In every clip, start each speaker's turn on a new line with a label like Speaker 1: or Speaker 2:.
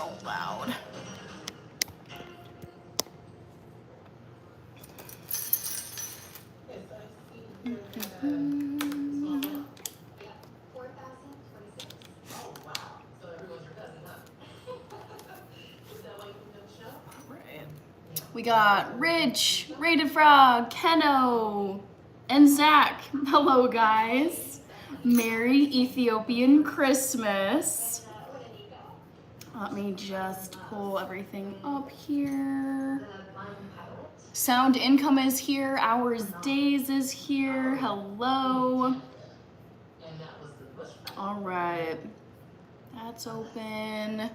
Speaker 1: so loud. We got Rich, Rated Frog, Keno, and Zach. Hello, guys. Merry Ethiopian Christmas. Let me just pull everything up here. Sound Income is here. Hours Days is here. Hello. All right. That's open.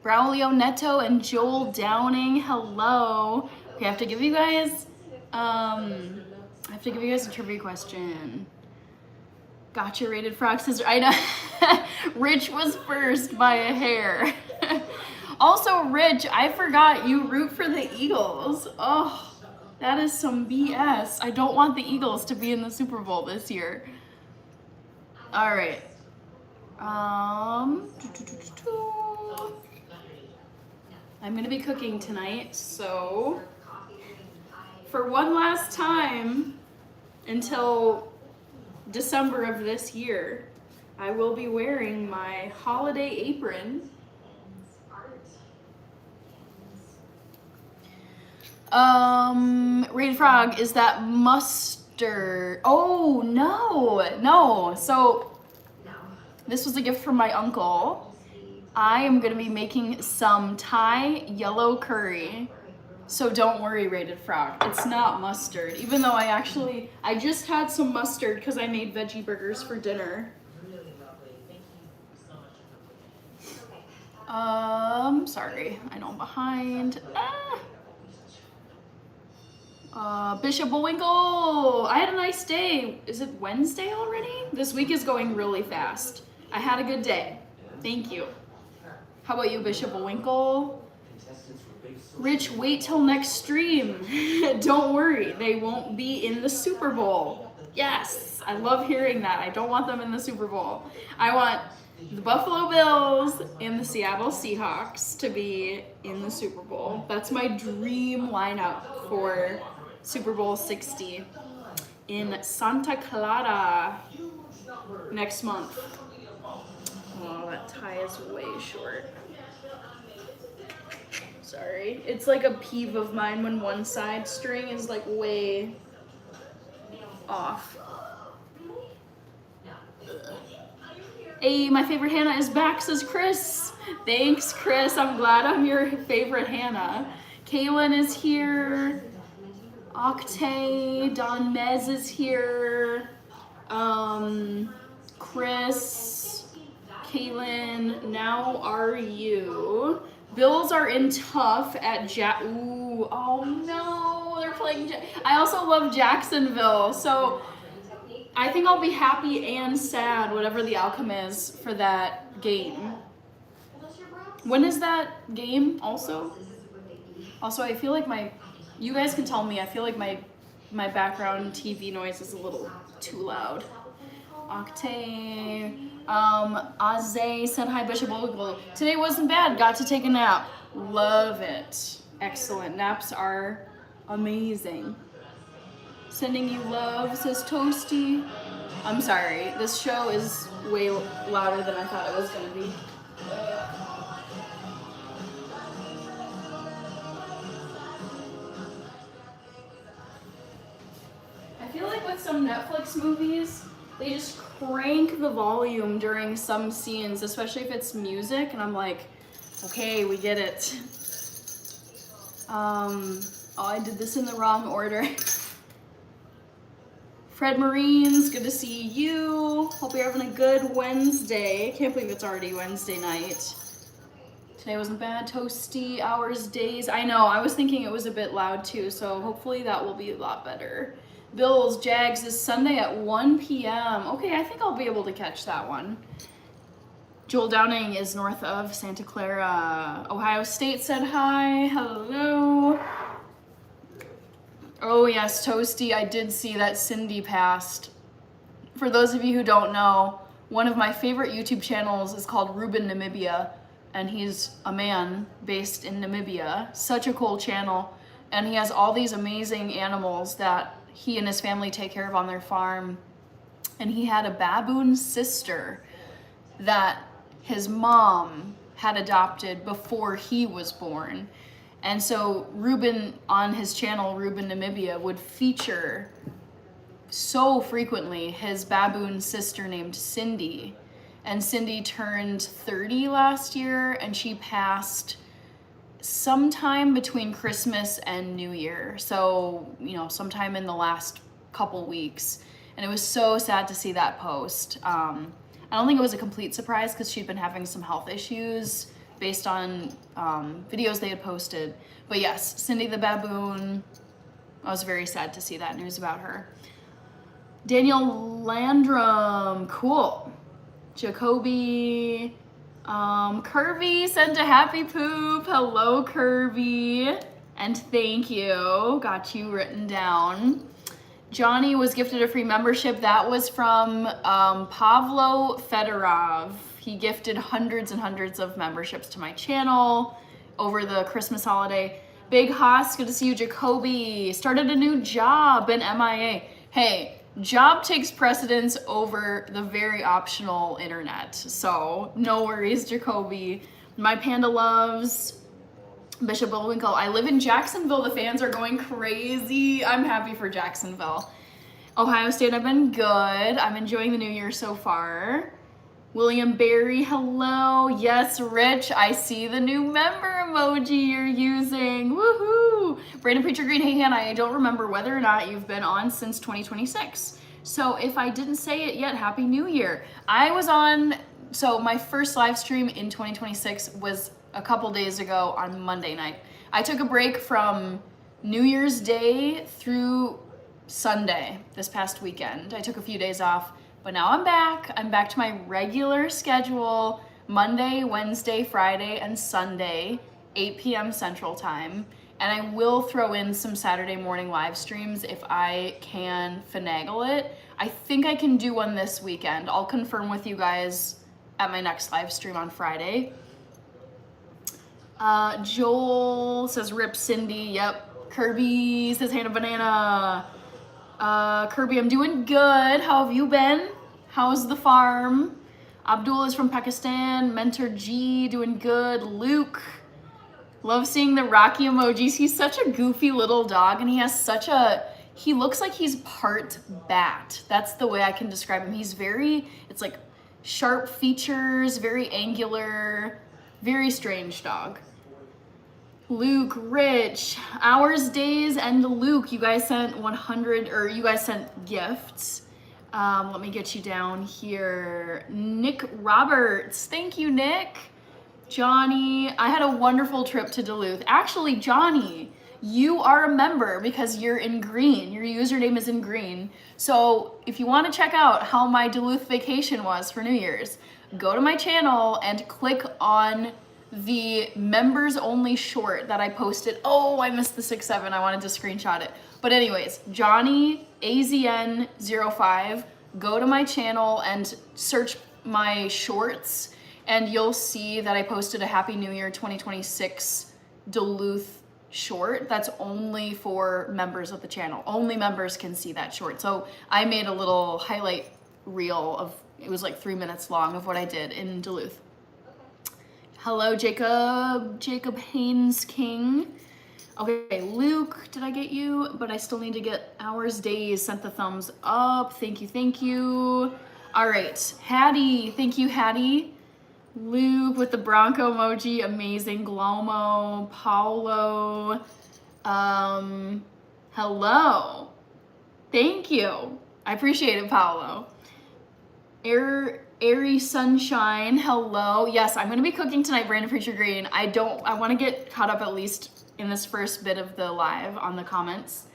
Speaker 1: Braulio Neto and Joel Downing, hello. Okay, I have to give you guys a trivia question. Gotcha, Rated Frog says, I know. Rich was first by a hair. Also, Rich, I forgot you root for the Eagles. Oh, that is some BS. I don't want the Eagles to be in the Super Bowl this year. All right. I'm gonna be cooking tonight, so for one last time until December of this year, I will be wearing my holiday apron. Rain Frog, is that mustard? Oh, no. So this was a gift from my uncle. I am gonna be making some Thai yellow curry. So don't worry, Rated Frog, it's not mustard. Even though I just had some mustard because I made veggie burgers for dinner. Sorry, I know I'm behind. Bishop Winkle, I had a nice day. Is it Wednesday already? This week is going really fast. I had a good day. Thank you. How about you, Bishop Winkle? Rich, wait till next stream. Don't worry, they won't be in the Super Bowl. Yes, I love hearing that. I don't want them in the Super Bowl. I want the Buffalo Bills and the Seattle Seahawks to be in the Super Bowl. That's my dream lineup for Super Bowl 60 in Santa Clara next month. Oh, that tie is way short. Sorry. It's like a peeve of mine when one side string is like way off. Hey, my favorite Hannah is back, says Chris. Thanks, Chris. I'm glad I'm your favorite Hannah. Kaylin is here. Octay, Don Mez is here. Chris, Kaylin, now are you? Bills are in tough at ooh, oh no, they're playing. I also love Jacksonville, so I think I'll be happy and sad, whatever the outcome is for that game. When is that game also? Also, I feel like you guys can tell me, I feel like my background TV noise is a little too loud. Octane, Aze said hi, Bishop Ogle. Today wasn't bad, got to take a nap. Love it. Excellent, naps are amazing. Sending you love, says Toasty. I'm sorry, this show is way louder than I thought it was gonna be. I feel like with some Netflix movies, they just crank the volume during some scenes, especially if it's music, and I'm like, okay, we get it. Oh, I did this in the wrong order. Fred Marines, good to see you. Hope you're having a good Wednesday. Can't believe it's already Wednesday night. Today wasn't bad. Toasty, hours, days. I know, I was thinking it was a bit loud too, so hopefully that will be a lot better. Bills, Jags is Sunday at 1 p.m. Okay, I think I'll be able to catch that one. Joel Downing is north of Santa Clara. Ohio State said hi. Hello. Oh yes, Toasty, I did see that Cindy passed. For those of you who don't know, one of my favorite YouTube channels is called Ruben Namibia. and he's a man based in Namibia. Such a cool channel, and he has all these amazing animals that he and his family take care of on their farm. And he had a baboon sister that his mom had adopted before he was born. And so Ruben, on his channel, Ruben Namibia, would feature so frequently his baboon sister named Cindy. And Cindy turned 30 last year, and she passed sometime between Christmas and New Year. So, you know, sometime in the last couple weeks. And it was so sad to see that post. I don't think it was a complete surprise because she'd been having some health issues based on videos they had posted. But yes, Cindy the baboon, I was very sad to see that news about her. Daniel Landrum, cool. Jacoby, Kirby sent a happy poop. Hello, Kirby. And thank you. Got you written down. Johnny was gifted a free membership. That was from Pavlo Fedorov. He gifted hundreds and hundreds of memberships to my channel over the Christmas holiday. Big Haas, good to see you. Jacoby started a new job in MIA. Hey, job takes precedence over the very optional internet. So no worries, Jacoby. My panda loves. Bishop Bullwinkle, I live in Jacksonville. The fans are going crazy. I'm happy for Jacksonville. Ohio State, I've been good. I'm enjoying the new year so far. William Barry, hello. Yes, Rich, I see the new member emoji you're using. Woohoo! Brandon Preacher Green, hey Hannah, I don't remember whether or not you've been on since 2026. So if I didn't say it yet, Happy New Year. I was on, so my first live stream in 2026 was a couple days ago on Monday night. I took a break from New Year's Day through Sunday this past weekend. I took a few days off, but now I'm back. I'm back to my regular schedule, Monday, Wednesday, Friday, and Sunday, 8 p.m. Central Time. And I will throw in some Saturday morning live streams if I can finagle it. I think I can do one this weekend. I'll confirm with you guys at my next live stream on Friday. Joel says, rip Cindy. Yep. Kirby says, Hannah Banana. Kirby, I'm doing good. How have you been? How's the farm? Abdul is from Pakistan. Mentor G, doing good. Luke, love seeing the Rocky emojis. He's such a goofy little dog, and he has such a, he looks like he's part bat. That's the way I can describe him. He's very, it's like sharp features, very angular, very strange dog. Luke, Rich, Hours, Days, and Luke, you guys sent 100, or you guys sent gifts. Let me get you down here. Nick Roberts, thank you, Nick. Johnny, I had a wonderful trip to Duluth. Actually, Johnny, you are a member because you're in green. Your username is in green. So if you want to check out how my Duluth vacation was for New Year's, go to my channel and click on the members only short that I posted. Oh, I missed the 6-7. I wanted to screenshot it. But anyways, Johnny AZN05, go to my channel and search my shorts, and you'll see that I posted a Happy New Year 2026 Duluth short that's only for members of the channel. Only members can see that short. So I made a little highlight reel of, it was like 3 minutes long, of what I did in Duluth. Hello, Jacob Haynes King. Okay, Luke, did I get you? But I still need to get Hours, Days, sent the thumbs up. Thank you, thank you. All right, Hattie, thank you, Hattie. Luke with the Bronco emoji, amazing. Glomo, Paulo, hello. Thank you. I appreciate it, Paulo. Airy Sunshine, hello. Yes, I'm gonna be cooking tonight, Brandon Preacher Green. I wanna get caught up at least in this first bit of the live on the comments.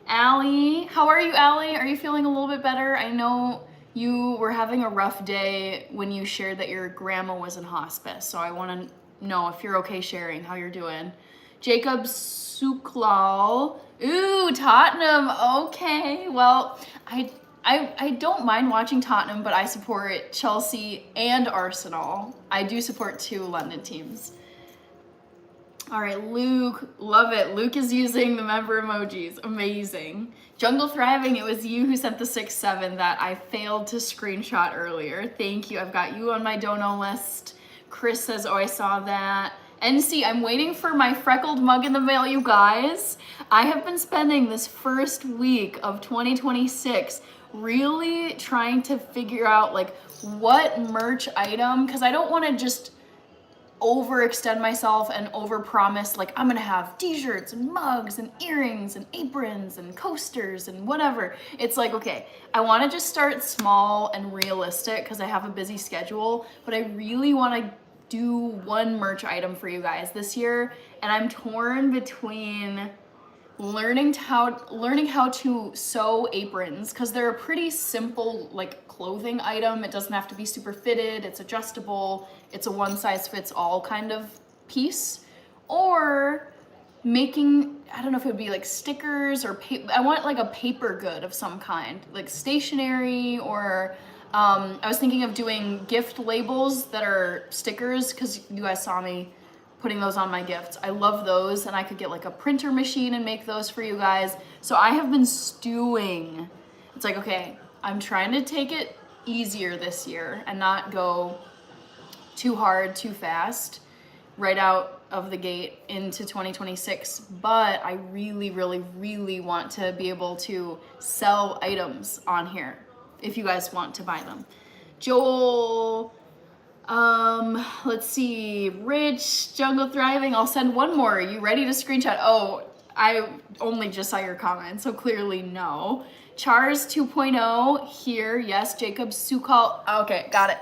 Speaker 1: Allie, how are you, Allie? Are you feeling a little bit better? I know you were having a rough day when you shared that your grandma was in hospice, so I wanna know if you're okay sharing how you're doing. Jacob Suklal, ooh, Tottenham, okay. Well, I I don't mind watching Tottenham, but I support Chelsea and Arsenal. I do support 2 London teams. All right, Luke, love it. Luke is using the member emojis. Amazing. Jungle Thriving, it was you who sent the 6-7 that I failed to screenshot earlier. Thank you. I've got you on my dono list. Chris says, oh, I saw that. NC, I'm waiting for my freckled mug in the mail, you guys. I have been spending this first week of 2026 really trying to figure out like what merch item, because I don't want to just overextend myself and overpromise like I'm gonna have t-shirts and mugs and earrings and aprons and coasters and whatever. It's like, okay, I want to just start small and realistic because I have a busy schedule, but I really want to do one merch item for you guys this year, and I'm torn between learning how to sew aprons, because they're a pretty simple like clothing item. It doesn't have to be super fitted, it's adjustable, it's a one size fits all kind of piece. Or making, I don't know if it would be like stickers or I want like a paper good of some kind, like stationery, or I was thinking of doing gift labels that are stickers, because you guys saw me putting those on my gifts. I love those, and I could get like a printer machine and make those for you guys. So I have been stewing. It's like, okay, I'm trying to take it easier this year and not go too hard, too fast, right out of the gate into 2026. But I really, really, really want to be able to sell items on here if you guys want to buy them. Joel, let's see, Rich, Jungle Thriving, I'll send one more. Are you ready to screenshot? Oh, I only just saw your comment, so clearly no. Chars 2.0 here, yes. Jacob Sukal, okay, got it.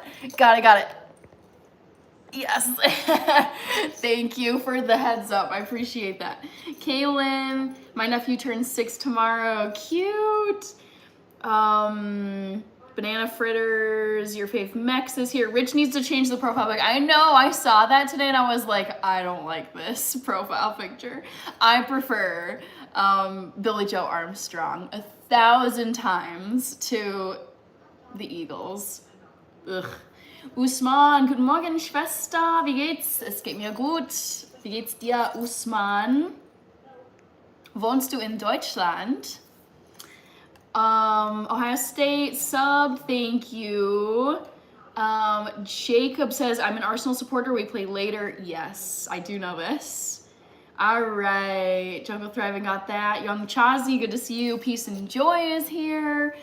Speaker 1: Yes, thank you for the heads up, I appreciate that. Kaylin, my nephew turns 6 tomorrow, cute. Banana Fritters, your fave Mex is here. Rich needs to change the profile pic. I know, I saw that today and I was like, I don't like this profile picture. I prefer Billy Joe Armstrong 1,000 times to the Eagles. Ugh. Usman, guten Morgen, Schwester. Wie geht's? Es geht mir gut. Wie geht's dir, Usman? Wohnst du in Deutschland? Ohio State sub, thank you. Jacob says, I'm an Arsenal supporter, we play later. Yes, I do know this. All right, Jungle Thriving got that. Young Chazi, good to see you. Peace and Joy is here.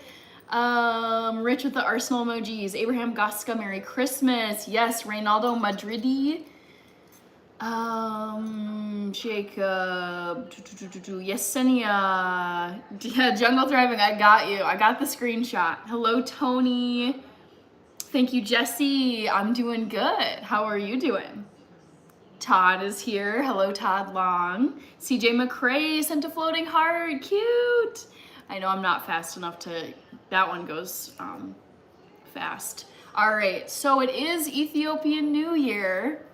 Speaker 1: Rich with the Arsenal emojis. Abraham Gasca, Merry Christmas. Yes, Reynaldo Madridi. Jacob, Yesenia, yeah, Jungle Thriving, I got you. I got the screenshot. Hello, Tony. Thank you, Jesse. I'm doing good. How are you doing? Todd is here. Hello, Todd Long. CJ McCrae sent a floating heart. Cute. I know I'm not fast enough to, that one goes fast. All right, so it is Ethiopian New Year.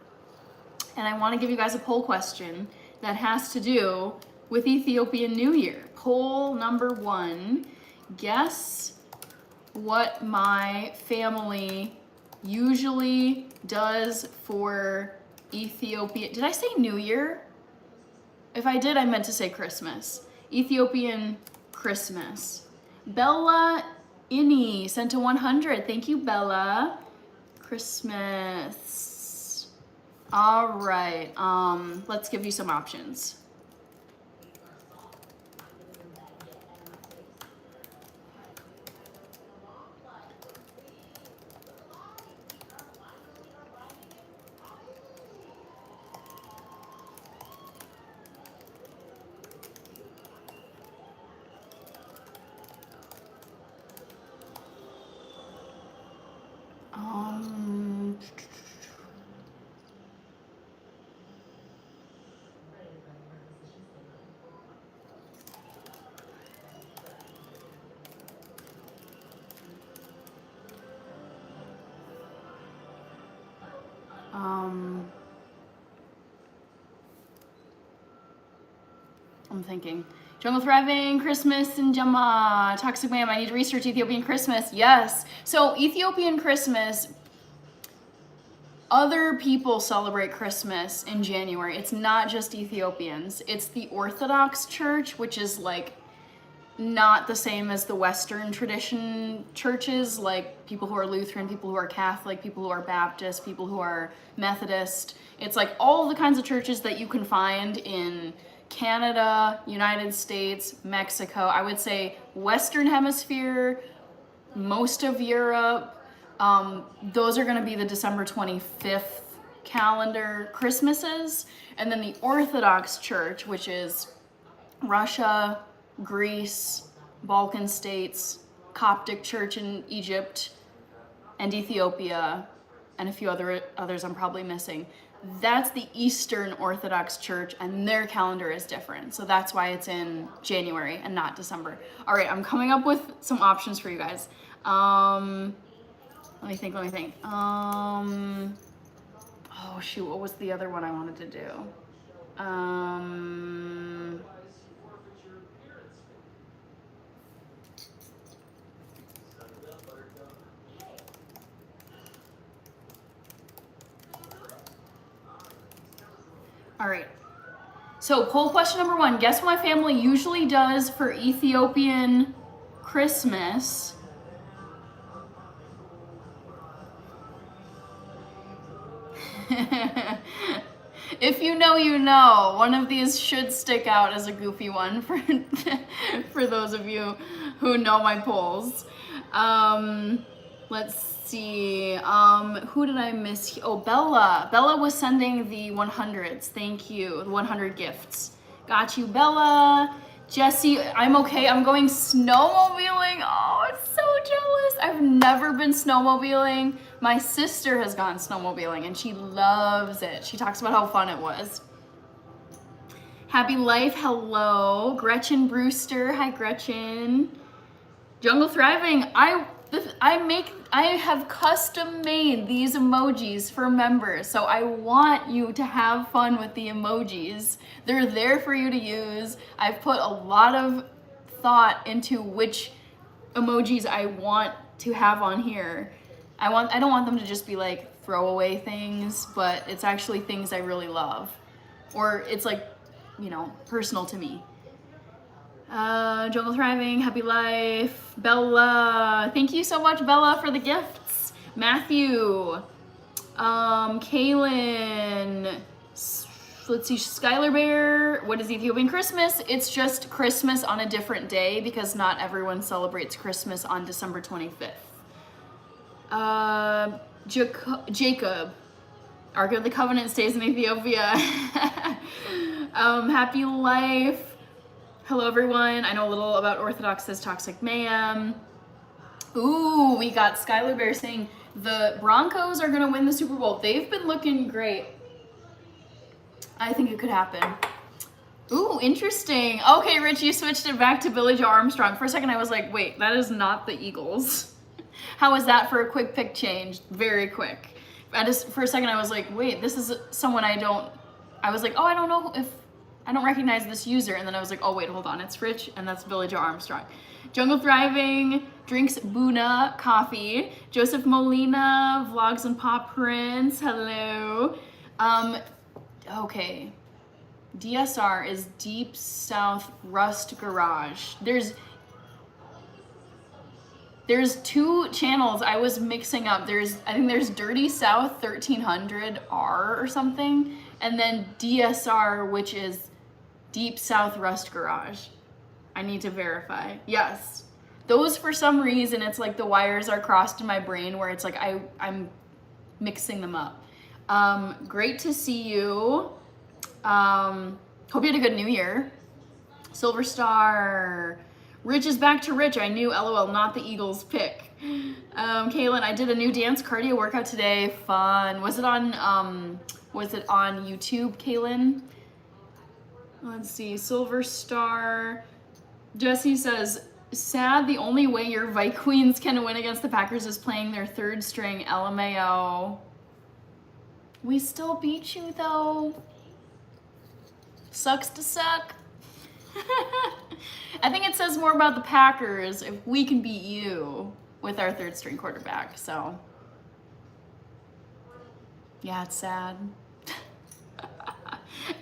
Speaker 1: And I want to give you guys a poll question that has to do with Ethiopian New Year. Poll number 1. Guess what my family usually does for Ethiopia. Did I say New Year? If I did, I meant to say Christmas. Ethiopian Christmas. Bella Inni sent to 100. Thank you, Bella. Christmas. All right, let's give you some options. I'm thinking. Jungle Thriving, Christmas and Gemma, Toxic Ma'am, I need to research Ethiopian Christmas. Yes. So Ethiopian Christmas, other people celebrate Christmas in January. It's not just Ethiopians. It's the Orthodox Church, which is like not the same as the Western tradition churches, like people who are Lutheran, people who are Catholic, people who are Baptist, people who are Methodist. It's like all the kinds of churches that you can find in Canada, United States, Mexico. I would say Western Hemisphere, most of Europe. Those are going to be the December 25th calendar Christmases. And then the Orthodox Church, which is Russia, Greece, Balkan states, Coptic Church in Egypt, and Ethiopia, and a few others I'm probably missing. That's the Eastern Orthodox Church, and their calendar is different. So that's why it's in January and not December. All right, I'm coming up with some options for you guys. Let me think. Oh shoot, what was the other one I wanted to do? All right. So poll question number 1, guess what my family usually does for Ethiopian Christmas? If you know, you know. One of these should stick out as a goofy one for for those of you who know my polls. Let's see. Who did I miss? Oh, Bella. Bella was sending the 100s. Thank you. The 100 gifts. Got you, Bella. Jesse, I'm okay. I'm going snowmobiling. Oh, I'm so jealous. I've never been snowmobiling. My sister has gone snowmobiling and she loves it. She talks about how fun it was. Happy Life, hello. Gretchen Brewster, hi Gretchen. Jungle Thriving, I have custom made these emojis for members, so I want you to have fun with the emojis. They're there for you to use. I've put a lot of thought into which emojis I want to have on here. I don't want them to just be like throwaway things, but it's actually things I really love. Or it's like, you know, personal to me. Jungle Thriving, Happy Life, Bella. Thank you so much, Bella, for the gifts. Matthew, Kaylin, let's see, Skylar Bear. What is Ethiopian Christmas? It's just Christmas on a different day because not everyone celebrates Christmas on December 25th. Jacob, Ark of the Covenant stays in Ethiopia. Happy Life. Hello everyone, I know a little about Orthodox, says Toxic Mayhem. Ooh, we got Skylar Bear saying the Broncos are gonna win the Super Bowl. They've been looking great. I think it could happen. Ooh, interesting. Okay, Rich, you switched it back to Billie Joe Armstrong. For a second I was like, wait, that is not the Eagles. How was that for a quick pick change? Very quick. For a second I was like, wait, this is someone I was like, oh, I don't know if, I don't recognize this user. And then I was like, oh wait, hold on, it's Rich, and that's Billie Joe Armstrong. Jungle Thriving, drinks Buna coffee. Joseph Molina, Vlogs and Paw Prints, hello. Okay. DSR is Deep South Rust Garage. There's two channels I was mixing up. I think there's Dirty South 1300R or something, and then DSR, which is Deep South Rust Garage. I need to verify. Yes. Those, for some reason, it's like the wires are crossed in my brain where it's like I'm mixing them up. Great to see you. Hope you had a good New Year. Silver Star. Rich is back to Rich. I knew, LOL, not the Eagles pick. Kaylin, I did a new dance cardio workout today. Fun. Was it on YouTube, Kaylin? Let's see. Silver Star. Jesse says, sad the only way your Vikings can win against the Packers is playing their third string, LMAO. We still beat you though. Sucks to suck. I think it says more about the Packers if we can beat you with our third string quarterback. So, yeah, it's sad.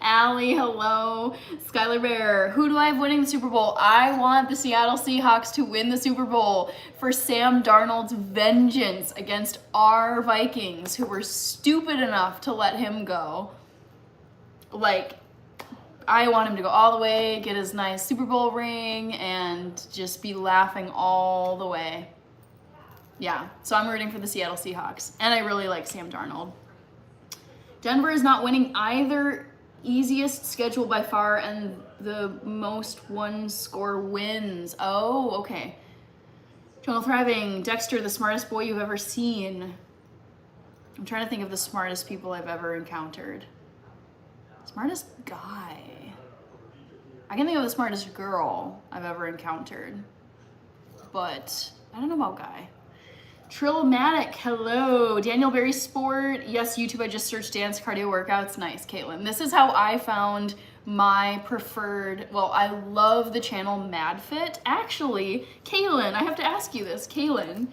Speaker 1: Allie, hello. Skylar Bear, who do I have winning the Super Bowl? I want the Seattle Seahawks to win the Super Bowl for Sam Darnold's vengeance against our Vikings, who were stupid enough to let him go. Like, I want him to go all the way, get his nice Super Bowl ring, and just be laughing all the way. Yeah, so I'm rooting for the Seattle Seahawks, and I really like Sam Darnold. Denver is not winning either. Easiest schedule by far and the most one score wins. Oh, okay. Jungle Thriving, Dexter, the smartest boy you've ever seen. I'm trying to think of the smartest people I've ever encountered. Smartest guy. I can think of the smartest girl I've ever encountered. But I don't know about guy. Trillmatic, hello. Daniel Berry Sport, yes, YouTube, I just searched dance cardio workouts. Nice, Caitlin. This is how I found my preferred, well, I love the channel MadFit. Actually, Caitlin, I have to ask you this. Caitlin,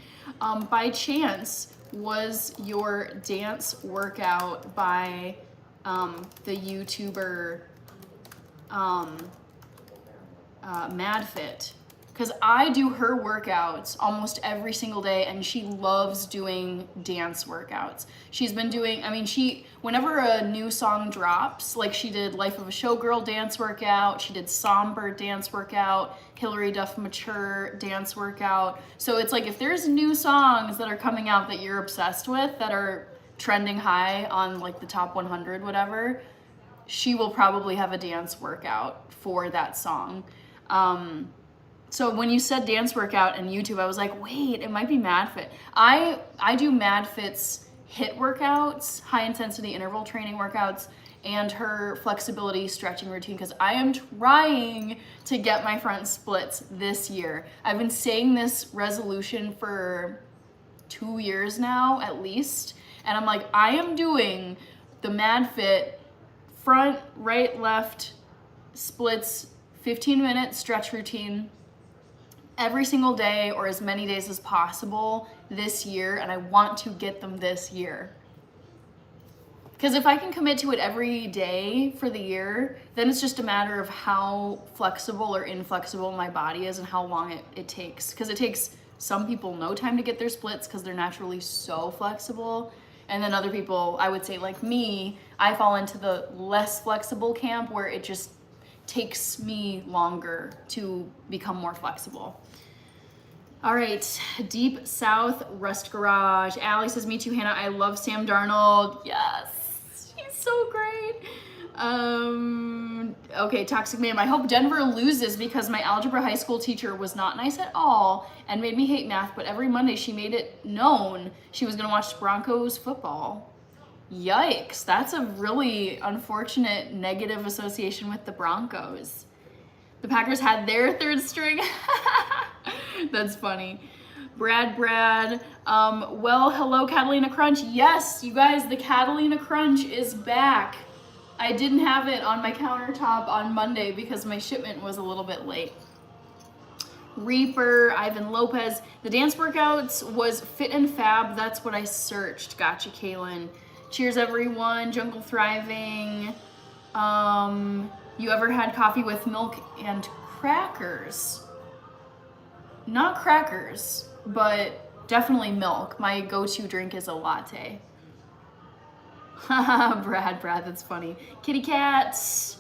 Speaker 1: by chance, was your dance workout by the YouTuber MadFit? Because I do her workouts almost every single day, and she loves doing dance workouts. She's been doing, I mean, whenever a new song drops, like she did Life of a Showgirl dance workout, she did Somber dance workout, Hillary Duff Mature dance workout. So it's like if there's new songs that are coming out that you're obsessed with, that are trending high on like the top 100, whatever, she will probably have a dance workout for that song. So when you said dance workout and YouTube, I was like, wait, it might be MadFit. I do MadFit's HIIT workouts, high intensity interval training workouts, and her flexibility stretching routine, because I am trying to get my front splits this year. I've been saying this resolution for 2 years now, at least. And I'm like, I am doing the MadFit front, right, left splits, 15-minute stretch routine every single day or as many days as possible this year, and I want to get them this year. Because if I can commit to it every day for the year, then it's just a matter of how flexible or inflexible my body is and how long it takes. Because it takes some people no time to get their splits because they're naturally so flexible. And then other people, I would say like me, I fall into the less flexible camp where it just takes me longer to become more flexible. All right, Deep South Rust Garage. Allie says, me too, Hannah. I love Sam Darnold. Yes, he's so great. Okay, Toxic Ma'am. I hope Denver loses because my algebra high school teacher was not nice at all and made me hate math, but every Monday she made it known she was gonna watch Broncos football. Yikes, that's a really unfortunate negative association with the Broncos. The Packers had their third string. That's funny. Brad, well, hello, Catalina Crunch. Yes, you guys, the Catalina Crunch is back. I didn't have it on my countertop on Monday because my shipment was a little bit late. Reaper, Ivan Lopez. The dance workouts was Fit and Fab. That's what I searched. Gotcha, Kaylin. Cheers, everyone. Jungle Thriving. You ever had coffee with milk and crackers? Not crackers, but definitely milk. My go-to drink is a latte. Haha, Brad, that's funny. Kitty Cats.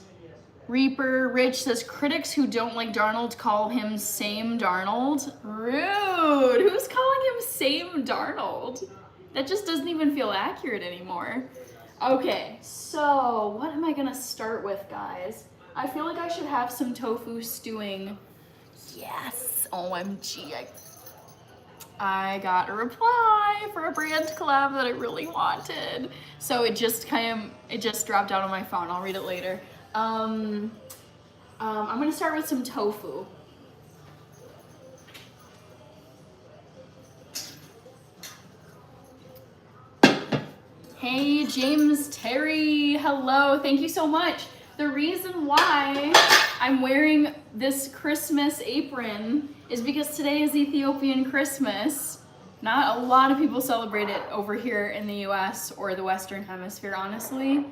Speaker 1: Reaper, Rich says, critics who don't like Darnold call him Same Darnold. Rude. Who's calling him Same Darnold? That just doesn't even feel accurate anymore. Okay, so what am I gonna start with, guys? I feel like I should have some tofu stewing. Yes, OMG. I got a reply for a brand collab that I really wanted. So it just dropped out on my phone. I'll read it later. I'm gonna start with some tofu. Hey, James Terry, hello, thank you so much. The reason why I'm wearing this Christmas apron is because today is Ethiopian Christmas. Not a lot of people celebrate it over here in the US or the Western Hemisphere, honestly.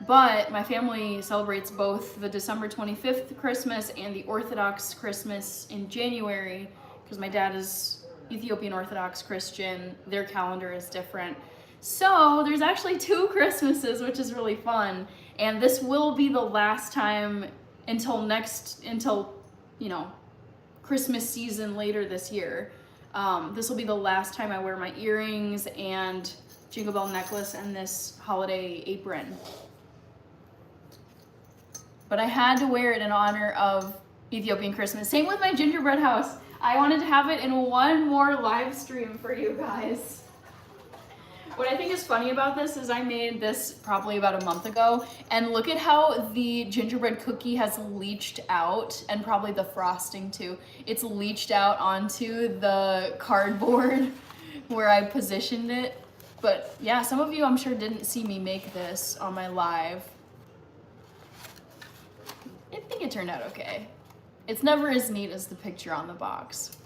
Speaker 1: But my family celebrates both the December 25th Christmas and the Orthodox Christmas in January, because my dad is Ethiopian Orthodox Christian. Their calendar is different. So there's actually 2 Christmases, which is really fun. And this will be the last time until you know, Christmas season later this year. This will be the last time I wear my earrings and Jingle Bell necklace and this holiday apron. But I had to wear it in honor of Ethiopian Christmas. Same with my gingerbread house. I wanted to have it in one more live stream for you guys. What I think is funny about this is I made this probably about a month ago, and look at how the gingerbread cookie has leached out, and probably the frosting too. It's leached out onto the cardboard where I positioned it. But yeah, some of you I'm sure didn't see me make this on my live. I think it turned out okay. It's never as neat as the picture on the box.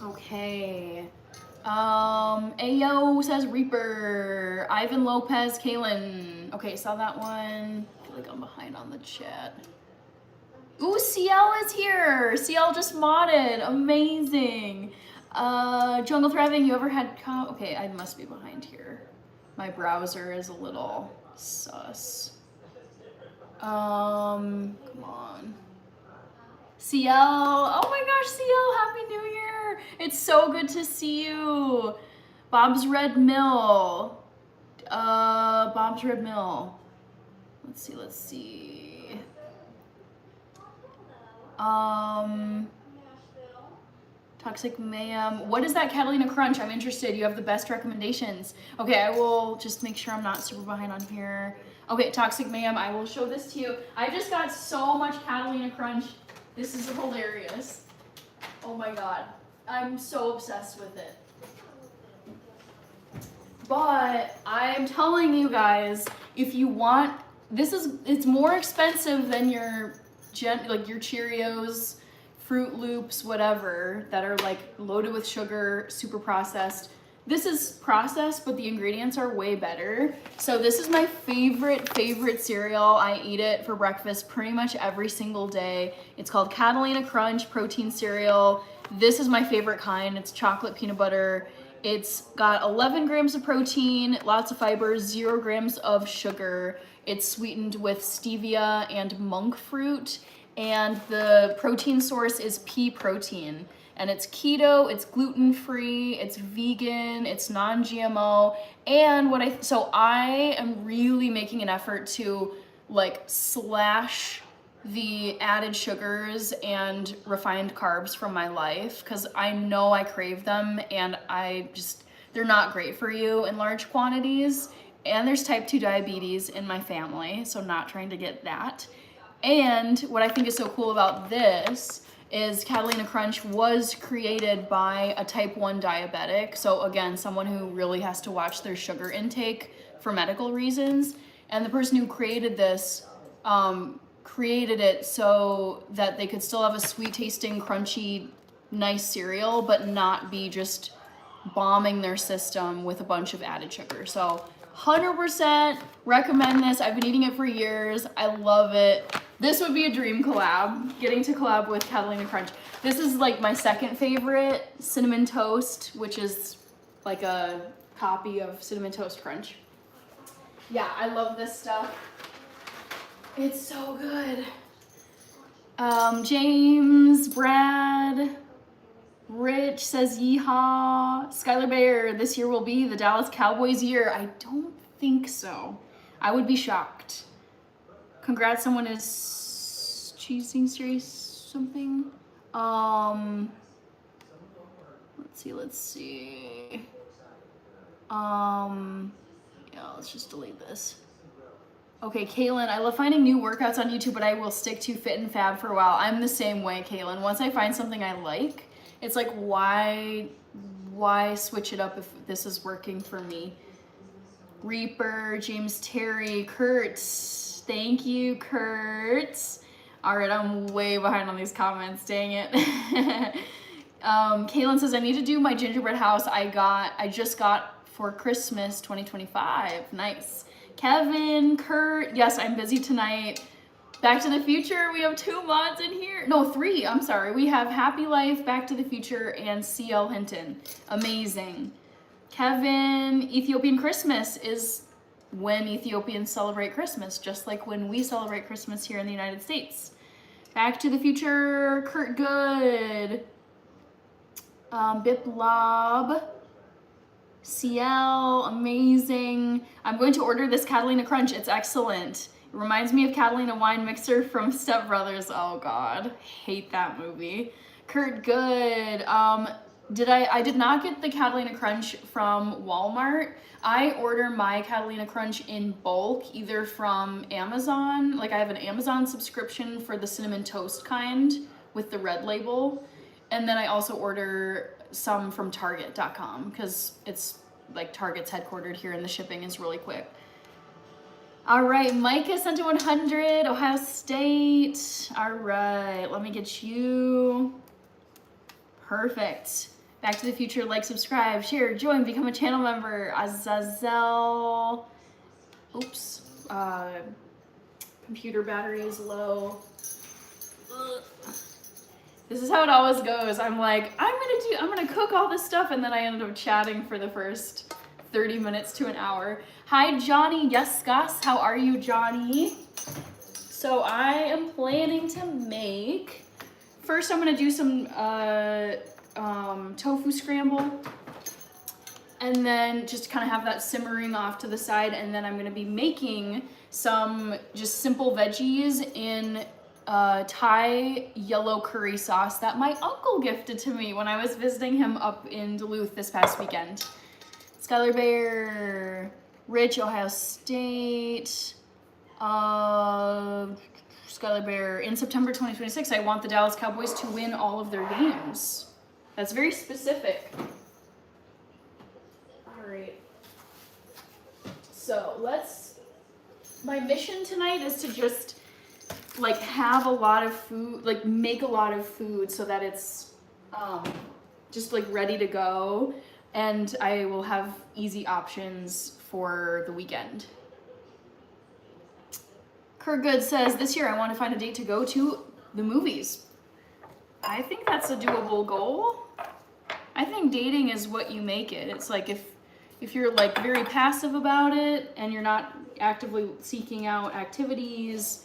Speaker 1: Okay. Ayo says Reaper. Ivan Lopez, Kaylin. Okay, saw that one. I feel like I'm behind on the chat. Ooh, CL is here. CL just modded. Amazing. Jungle Thriving, you ever had okay, I must be behind here. My browser is a little sus. Come on. CL, oh my gosh, CL, Happy New Year. It's so good to see you. Bob's Red Mill. Bob's Red Mill. Let's see. Toxic Mayhem. What is that Catalina Crunch? I'm interested. You have the best recommendations. Okay, I will just make sure I'm not super behind on here. Okay, Toxic Mayhem, I will show this to you. I just got so much Catalina Crunch. This is hilarious. Oh my god. I'm so obsessed with it. But I'm telling you guys, if you want, it's more expensive than your Cheerios, Fruit Loops, whatever, that are like loaded with sugar, super processed. This is processed, but the ingredients are way better. So this is my favorite cereal. I eat it for breakfast pretty much every single day. It's called Catalina Crunch protein cereal. This is my favorite kind. It's chocolate peanut butter. It's got 11 grams of protein, lots of fibers, 0 grams of sugar. It's sweetened with stevia and monk fruit. And the protein source is pea protein. And it's keto, it's gluten-free, it's vegan, it's non-GMO. And so I am really making an effort to like slash the added sugars and refined carbs from my life, because I know I crave them, and they're not great for you in large quantities. And there's type 2 diabetes in my family, so not trying to get that. And what I think is so cool about this is Catalina Crunch was created by a type 1 diabetic. So again, someone who really has to watch their sugar intake for medical reasons. And the person who created this created it so that they could still have a sweet tasting, crunchy, nice cereal, but not be just bombing their system with a bunch of added sugar. So 100% recommend this. I've been eating it for years. I love it. This would be a dream collab, getting to collab with Catalina Crunch. This is like my second favorite, Cinnamon Toast, which is like a copy of Cinnamon Toast Crunch. Yeah, I love this stuff. It's so good. James, Brad, Rich says yeehaw. Skylar Bayer, this year will be the Dallas Cowboys year. I don't think so. I would be shocked. Congrats, someone is cheesing series something. Let's see. Yeah, let's just delete this. Okay, Kaylin, I love finding new workouts on YouTube, but I will stick to Fit and Fab for a while. I'm the same way, Kaylin. Once I find something I like, it's like, why switch it up if this is working for me? Reaper, James Terry, Kurt. Thank you, Kurt. All right, I'm way behind on these comments, dang it. Kaylin says, I need to do my gingerbread house I just got for Christmas 2025. Nice. Kevin, Kurt, yes, I'm busy tonight. Back to the Future, we have 2 mods in here. No, 3, I'm sorry. We have Happy Life, Back to the Future, and CL Hinton. Amazing. Kevin, Ethiopian Christmas is when Ethiopians celebrate Christmas, just like when we celebrate Christmas here in the United States. Back to the Future, Kurt Good. Biplob. CL, amazing. I'm going to order this Catalina Crunch. It's excellent. It reminds me of Catalina Wine Mixer from Step Brothers. Oh God, hate that movie. Kurt Good. I did not get the Catalina Crunch from Walmart. I order my Catalina Crunch in bulk, either from Amazon. Like I have an Amazon subscription for the cinnamon toast kind with the red label. And then I also order some from Target.com because it's like Target's headquartered here and the shipping is really quick. All right, Micah sent to 100, Ohio State. All right, let me get you. Perfect. Back to the Future, like, subscribe, share, join, become a channel member. Azazel. Oops. Computer battery is low. Ugh. This is how it always goes. I'm like, I'm gonna cook all this stuff, and then I end up chatting for the first 30 minutes to an hour. Hi, Johnny. Yes, Gus. How are you, Johnny? So I am planning to make, first I'm gonna do some tofu scramble, and then just kind of have that simmering off to the side, and then I'm gonna be making some just simple veggies in Thai yellow curry sauce that my uncle gifted to me when I was visiting him up in Duluth this past weekend. Skylar Bear, Rich, Ohio State. Skylar Bear, in September 2026, I want the Dallas Cowboys to win all of their games. That's very specific. All right. So my mission tonight is to just like have a lot of food, like make a lot of food so that it's just like ready to go, and I will have easy options for the weekend. Kurt Good says, this year I want to find a date to go to the movies. I think that's a doable goal. I think dating is what you make it. It's like if you're like very passive about it and you're not actively seeking out activities,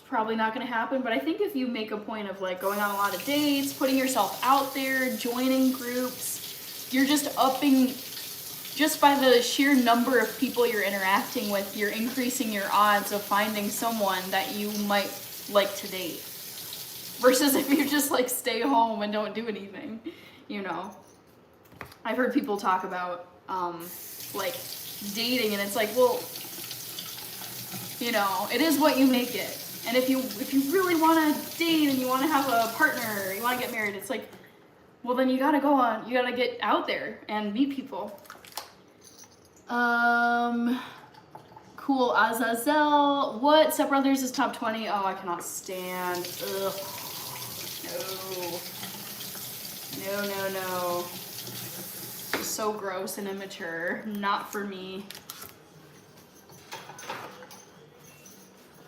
Speaker 1: probably not going to happen. But I think if you make a point of like going on a lot of dates, putting yourself out there, joining groups, you're just upping, just by the sheer number of people you're interacting with, you're increasing your odds of finding someone that you might like to date, versus if you just like stay home and don't do anything, you know. I've heard people talk about like dating, and it's like, well, you know, it is what you make it. And if you really want to date and you want to have a partner, you want to get married, it's like, well, then you got to get out there and meet people. Cool. Azazel, what? Step Brothers is top 20. Oh, I cannot stand. Ugh. No. So gross and immature. Not for me.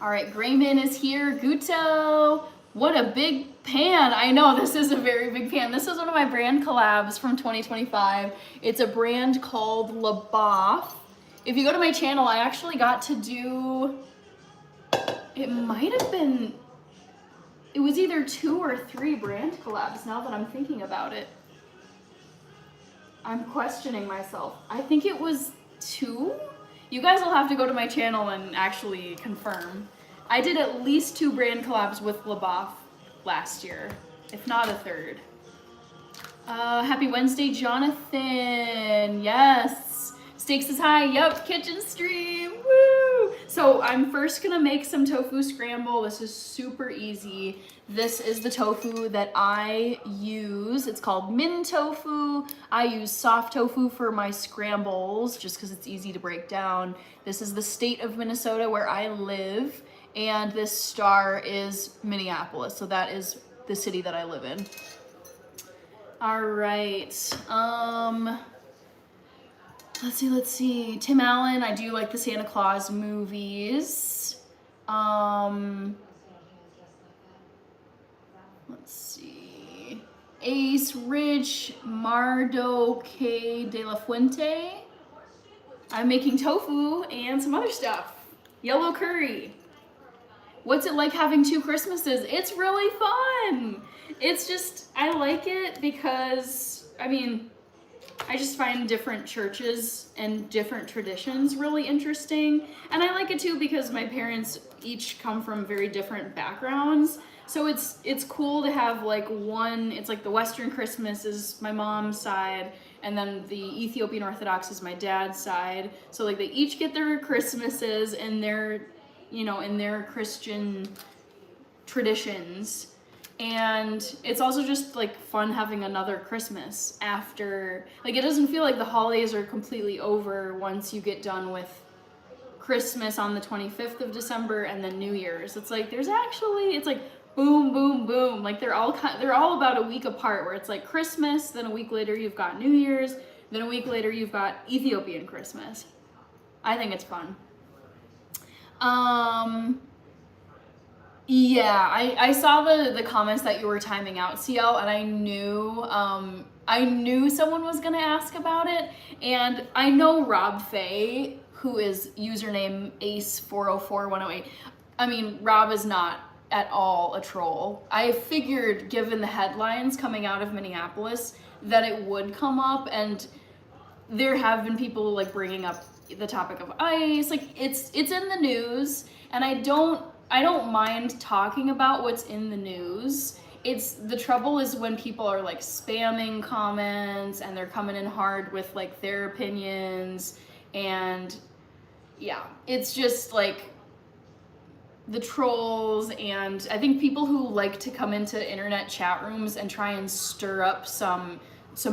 Speaker 1: All right, Grayman is here. Guto, what a big pan. I know, this is a very big pan. This is one of my brand collabs from 2025. It's a brand called LaBoff. If you go to my channel, I actually got to do, it was either 2 or 3 brand collabs now that I'm thinking about it. I'm questioning myself. I think it was 2? You guys will have to go to my channel and actually confirm. I did at least 2 brand collabs with LaBoff last year, if not a 3rd. Happy Wednesday, Jonathan. Yes. Stakes is high. Yep, kitchen stream. Woo! So I'm first gonna make some tofu scramble. This is super easy. This is the tofu that I use. It's called min tofu. I use soft tofu for my scrambles just because it's easy to break down. This is the state of Minnesota where I live, and this star is Minneapolis. So that is the city that I live in. All right. Let's see. Tim Allen, I do like the Santa Claus movies. Let's see. Ace, Rich, Mardoque de la Fuente. I'm making tofu and some other stuff. Yellow curry. What's it like having 2 Christmases? It's really fun. It's just, I like it because, I mean, I just find different churches and different traditions really interesting. And I like it too because my parents each come from very different backgrounds. So it's cool to have like one, it's like the Western Christmas is my mom's side, and then the Ethiopian Orthodox is my dad's side. So like they each get their Christmases and their, you know, in their Christian traditions. And it's also just like fun having another Christmas after, like it doesn't feel like the holidays are completely over once you get done with Christmas on the 25th of December and then New Year's. It's like there's actually, it's like boom, boom, boom. Like they're all about a week apart, where it's like Christmas, then a week later you've got New Year's, then a week later you've got Ethiopian Christmas. I think it's fun. Yeah, I saw the comments that you were timing out, CL, and I knew someone was gonna ask about it, and I know Rob Fay, who is username Ace404108. I mean, Rob is not at all a troll. I figured, given the headlines coming out of Minneapolis, that it would come up, and there have been people like bringing up the topic of ICE. Like it's in the news, and I don't mind talking about what's in the news. It's the trouble is when people are like spamming comments and they're coming in hard with like their opinions, and yeah, it's just like the trolls, and I think people who like to come into internet chat rooms and try and stir up some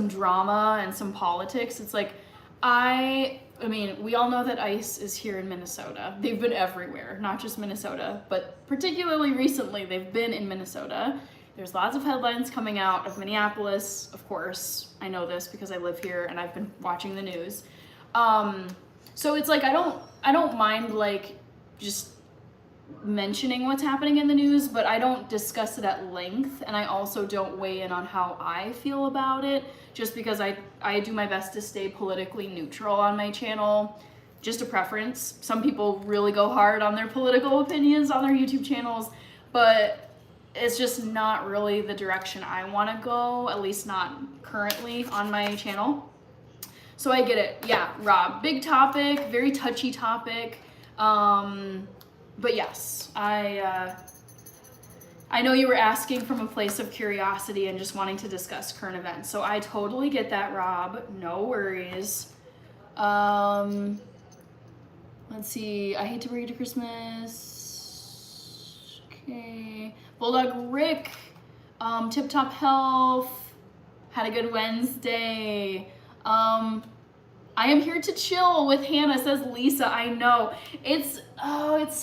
Speaker 1: drama and some politics. It's like I mean, we all know that ICE is here in Minnesota. They've been everywhere, not just Minnesota, but particularly recently they've been in Minnesota. There's lots of headlines coming out of Minneapolis, of course. I know this because I live here and I've been watching the news. So it's like I don't mind like just mentioning what's happening in the news, but I don't discuss it at length, and I also don't weigh in on how I feel about it, just because I do my best to stay politically neutral on my channel. Just a preference. Some people really go hard on their political opinions on their YouTube channels, but it's just not really the direction I want to go, at least not currently on my channel. So I get it. Yeah, Rob, big topic, very touchy topic. But yes, I know you were asking from a place of curiosity and just wanting to discuss current events. So I totally get that, Rob. No worries. Let's see. I hate to bring you to Christmas. Okay. Bulldog Rick. Tip Top Health. Had a good Wednesday. I am here to chill with Hannah, says Lisa. I know. It's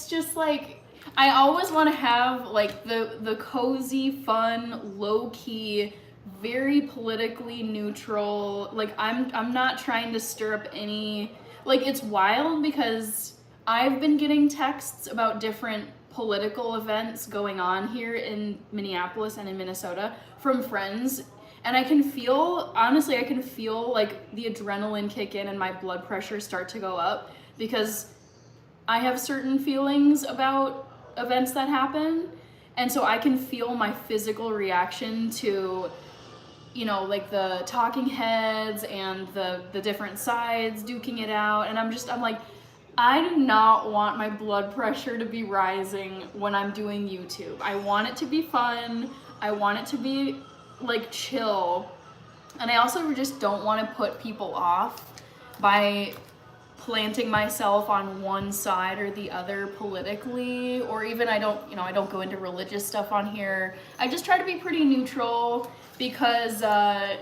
Speaker 1: just like, I always want to have like the cozy, fun, low-key, very politically neutral, like I'm not trying to stir up any, like it's wild because I've been getting texts about different political events going on here in Minneapolis and in Minnesota from friends. And I can feel, honestly, I can feel like the adrenaline kick in and my blood pressure start to go up because I have certain feelings about events that happen. And so I can feel my physical reaction to, you know, like the talking heads and the different sides duking it out. And I'm like, I do not want my blood pressure to be rising when I'm doing YouTube. I want it to be fun. I want it to be like chill, and I also just don't want to put people off by planting myself on one side or the other politically, or even I don't go into religious stuff on here. I just try to be pretty neutral because I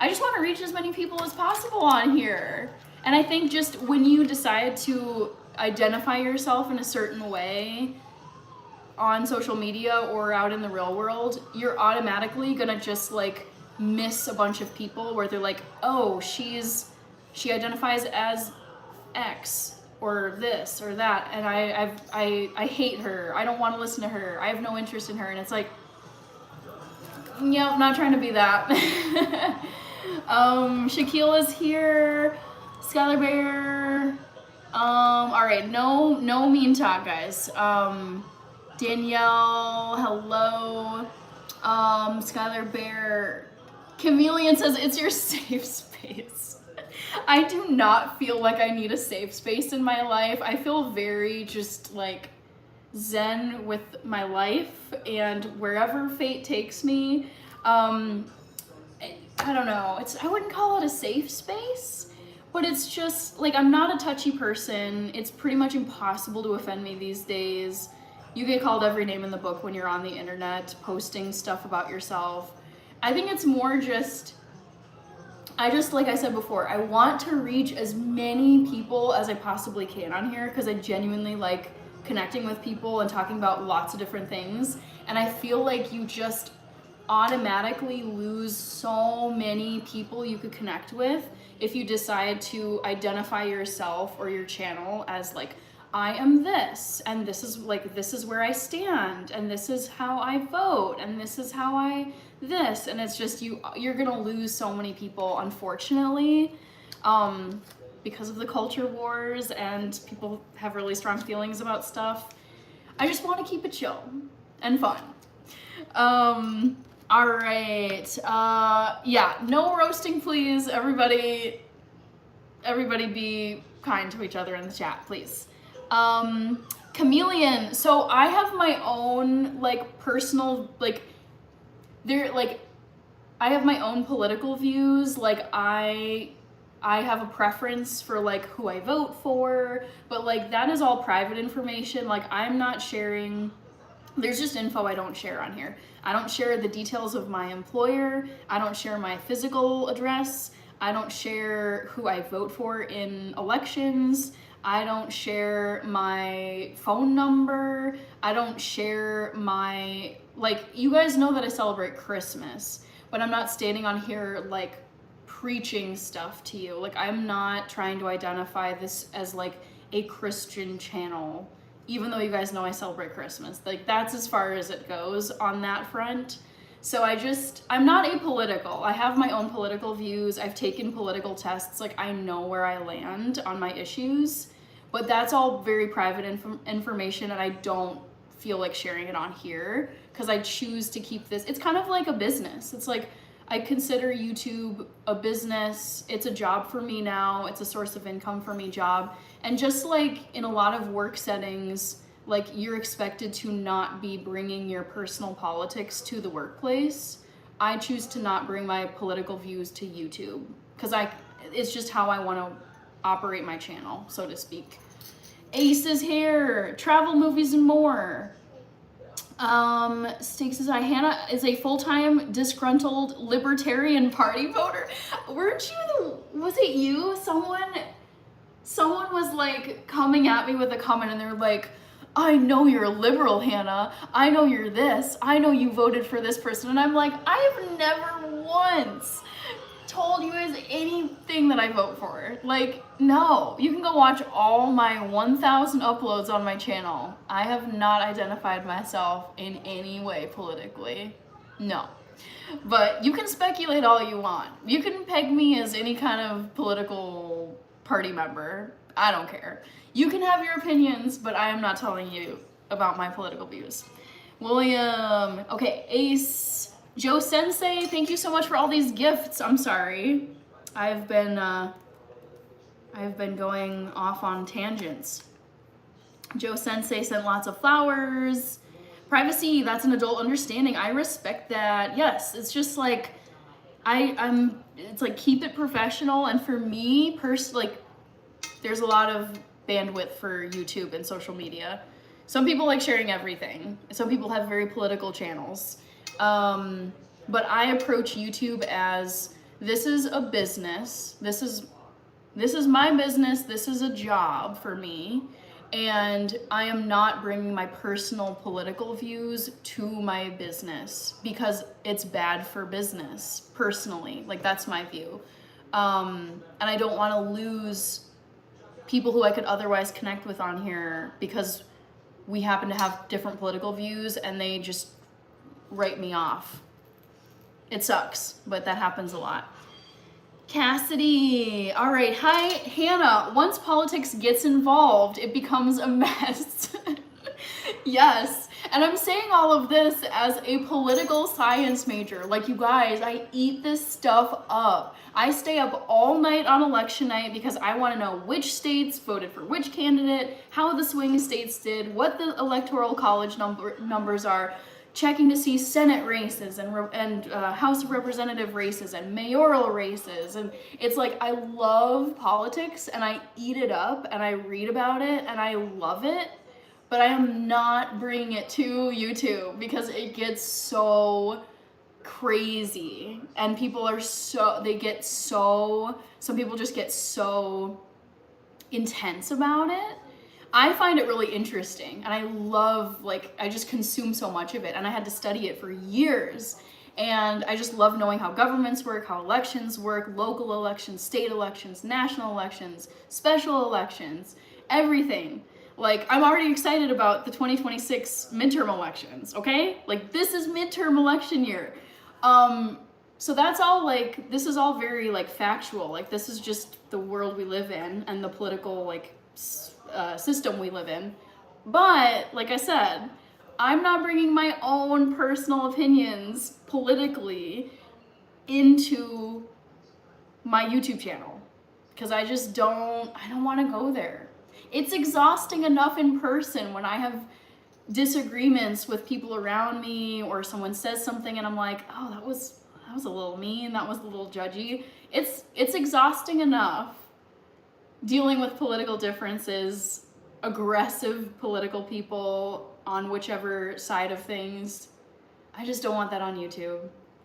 Speaker 1: just want to reach as many people as possible on here. And I think just when you decide to identify yourself in a certain way on social media or out in the real world, you're automatically gonna just like miss a bunch of people where they're like, oh, she identifies as X or this or that, and I hate her, I don't want to listen to her, I have no interest in her. And it's like, yeah, I'm not trying to be that. Shaquille is here, Skylar Bear. All right, no mean talk, guys. Danielle, hello. Skylar Bear. Chameleon says it's your safe space. I do not feel like I need a safe space in my life. I feel very just like zen with my life and wherever fate takes me. I don't know. I wouldn't call it a safe space, but it's just like I'm not a touchy person. It's pretty much impossible to offend me these days. You get called every name in the book when you're on the internet posting stuff about yourself. I think it's more just, like I said before, I want to reach as many people as I possibly can on here because I genuinely like connecting with people and talking about lots of different things. And I feel like you just automatically lose so many people you could connect with if you decide to identify yourself or your channel as like, I am this, and this is where I stand, and this is how I vote, and this is how I this, and it's just you're gonna lose so many people, unfortunately, because of the culture wars, and people have really strong feelings about stuff. I just want to keep it chill and fun. All right, yeah, no roasting, please. Everybody be kind to each other in the chat, please. Chameleon, so I have my own like personal I have my own political views. Like I have a preference for like who I vote for, but like that is all private information. Like I'm not sharing, there's just info I don't share on here. I don't share the details of my employer. I don't share my physical address. I don't share who I vote for in elections. I don't share my phone number. I don't share my, like, you guys know that I celebrate Christmas, but I'm not standing on here like preaching stuff to you. Like I'm not trying to identify this as like a Christian channel, even though you guys know I celebrate Christmas. Like that's as far as it goes on that front. So I'm not apolitical. I have my own political views. I've taken political tests. Like I know where I land on my issues. But that's all very private information, and I don't feel like sharing it on here because I choose to keep this. It's kind of like a business. It's like I consider YouTube a business. It's a job for me now. It's a source of income for me job. And just like in a lot of work settings, like you're expected to not be bringing your personal politics to the workplace. I choose to not bring my political views to YouTube because it's just how I want to operate my channel, so to speak. Ace is here. Travel, movies, and more. Stakes says, Hannah is a full-time disgruntled Libertarian Party voter. Weren't you was it you? Someone was like coming at me with a comment and they're like, I know you're a liberal, Hannah. I know you're this. I know you voted for this person. And I'm like, I have never once told you guys anything that I vote for. Like, no. You can go watch all my 1,000 uploads on my channel. I have not identified myself in any way politically. No. But you can speculate all you want. You can peg me as any kind of political party member. I don't care. You can have your opinions, but I am not telling you about my political views. William. Okay, Ace. Joe Sensei, thank you so much for all these gifts. I'm sorry. I've been going off on tangents. Joe Sensei sent lots of flowers. Privacy, that's an adult understanding. I respect that. Yes, it's just like it's like keep it professional, and for me, there's a lot of bandwidth for YouTube and social media. Some people like sharing everything. Some people have very political channels. But I approach YouTube as, this is a business. This is my business. This is a job for me. And I am not bringing my personal political views to my business because it's bad for business, personally. Like, that's my view. And I don't want to lose people who I could otherwise connect with on here because we happen to have different political views and they just write me off. It sucks, but that happens a lot. Cassidy, all right, hi, Hannah. Once politics gets involved, it becomes a mess. Yes, and I'm saying all of this as a political science major. Like, you guys, I eat this stuff up. I stay up all night on election night because I want to know which states voted for which candidate, how the swing states did, what the electoral college numbers are, checking to see Senate races and House of Representative races and mayoral races. And it's like, I love politics and I eat it up and I read about it and I love it, but I am not bringing it to YouTube because it gets so crazy and people are some people just get so intense about it. I find it really interesting and I love, like, I just consume so much of it and I had to study it for years. And I just love knowing how governments work, how elections work, local elections, state elections, national elections, special elections, everything. Like, I'm already excited about the 2026 midterm elections, okay? Like, this is midterm election year. So that's all, like, this is all very, like, factual. Like, this is just the world we live in and the political, like, system we live in. But like I said, I'm not bringing my own personal opinions politically into my YouTube channel because I don't want to go there. It's exhausting enough in person when I have disagreements with people around me or someone says something and I'm like, oh, that was a little mean, that was a little judgy. It's exhausting enough dealing with political differences, aggressive political people on whichever side of things. I just don't want that on YouTube.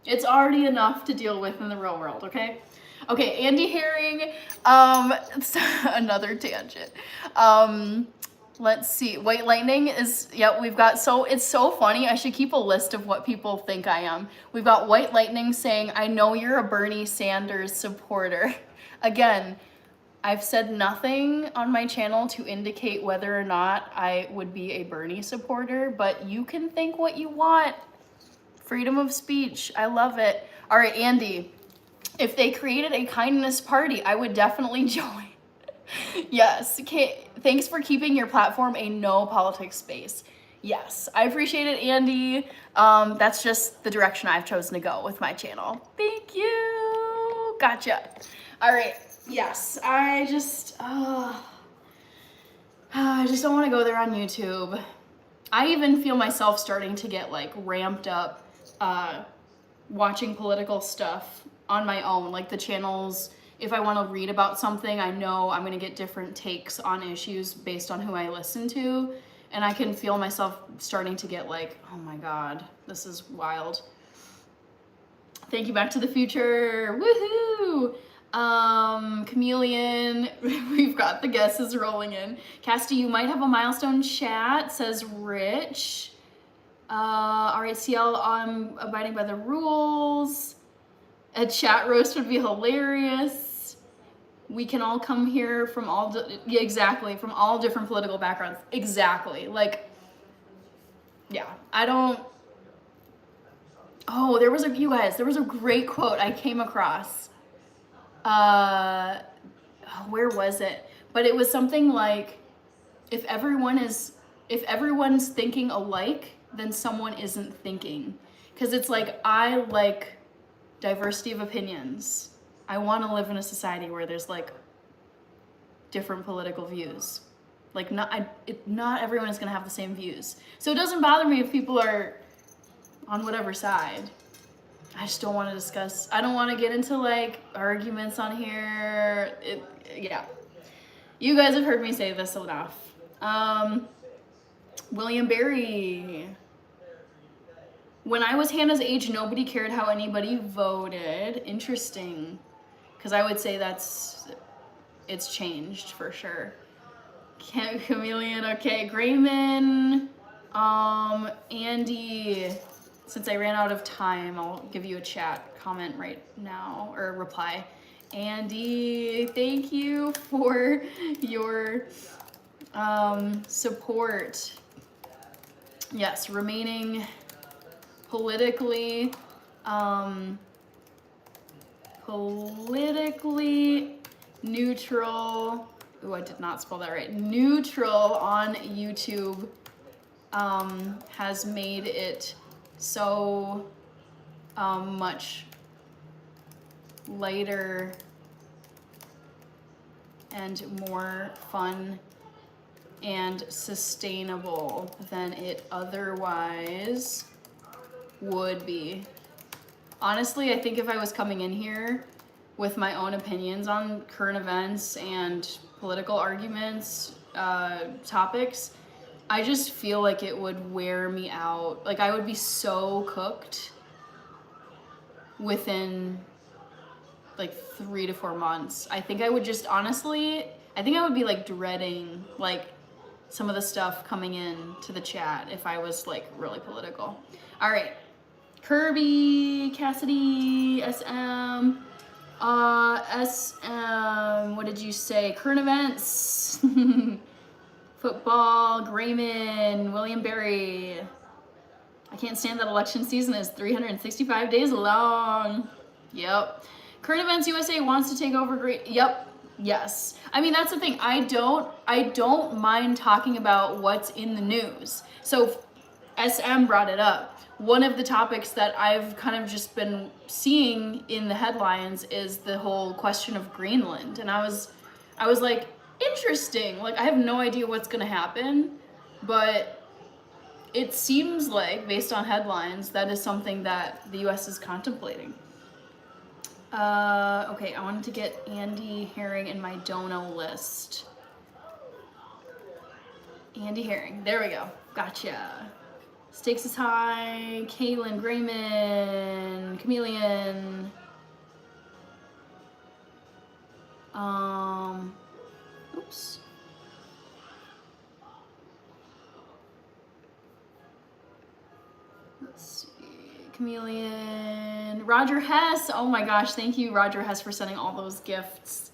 Speaker 1: It's already enough to deal with in the real world, okay? Okay, Andy Herring, it's another tangent. Let's see, White Lightning is, yeah, we've got, so it's so funny. I should keep a list of what people think I am. We've got White Lightning saying, I know you're a Bernie Sanders supporter. Again, I've said nothing on my channel to indicate whether or not I would be a Bernie supporter, but you can think what you want. Freedom of speech, I love it. All right, Andy, if they created a kindness party, I would definitely join. Yes, okay, thanks for keeping your platform a no politics space. Yes, I appreciate it, Andy. That's just the direction I've chosen to go with my channel. Thank you. Gotcha. All right. Yes, I just don't want to go there on YouTube. I even feel myself starting to get, like, ramped up watching political stuff on my own. Like, the channels, if I want to read about something, I know I'm going to get different takes on issues based on who I listen to. And I can feel myself starting to get like, oh my God, this is wild. Thank you, Back to the Future. Woohoo! Chameleon, we've got the guesses rolling in. Casty, you might have a milestone chat, says Rich. All right, CL, I'm abiding by the rules. A chat roast would be hilarious. We can all come here from all, yeah, exactly, from all different political backgrounds. Exactly, like, yeah, I don't, oh, there was a great quote I came across. Where was it? But it was something like, if everyone's thinking alike, then someone isn't thinking. Because it's like, I like diversity of opinions. I want to live in a society where there's like different political views. Like, not everyone is going to have the same views. So it doesn't bother me if people are on whatever side. I just don't want to discuss, I don't want to get into like arguments on here. Yeah. You guys have heard me say this enough. William Barry. When I was Hannah's age, nobody cared how anybody voted. Interesting. Because I would say it's changed for sure. Chameleon, okay. Grayman, Andy. Since I ran out of time, I'll give you a chat comment right now, or reply. Andy, thank you for your support. Yes, remaining politically neutral. Ooh, I did not spell that right. Neutral on YouTube has made it so much lighter and more fun and sustainable than it otherwise would be. Honestly, I think if I was coming in here with my own opinions on current events and political arguments, topics, I just feel like it would wear me out. Like I would be so cooked within like 3 to 4 months. I think I would just honestly, I think I would be like dreading like some of the stuff coming in to the chat if I was like really political. All right, Kirby, Cassidy, SM, what did you say? Current events, football, Grayman, William Barry. I can't stand that election season is 365 days long. Yep. Current Events USA wants to take over Yep. Yes. I mean, that's the thing. I don't mind talking about what's in the news. So SM brought it up. One of the topics that I've kind of just been seeing in the headlines is the whole question of Greenland. And I was like, interesting. Like, I have no idea what's going to happen, but it seems like, based on headlines, that is something that the US is contemplating. Okay, I wanted to get Andy Herring in my dono list. Andy Herring, there we go. Gotcha. Stakes is high. Kaylin, Grayman, Chameleon. Oops. Let's see. Chameleon. Roger Hess. Oh my gosh, thank you, Roger Hess, for sending all those gifts.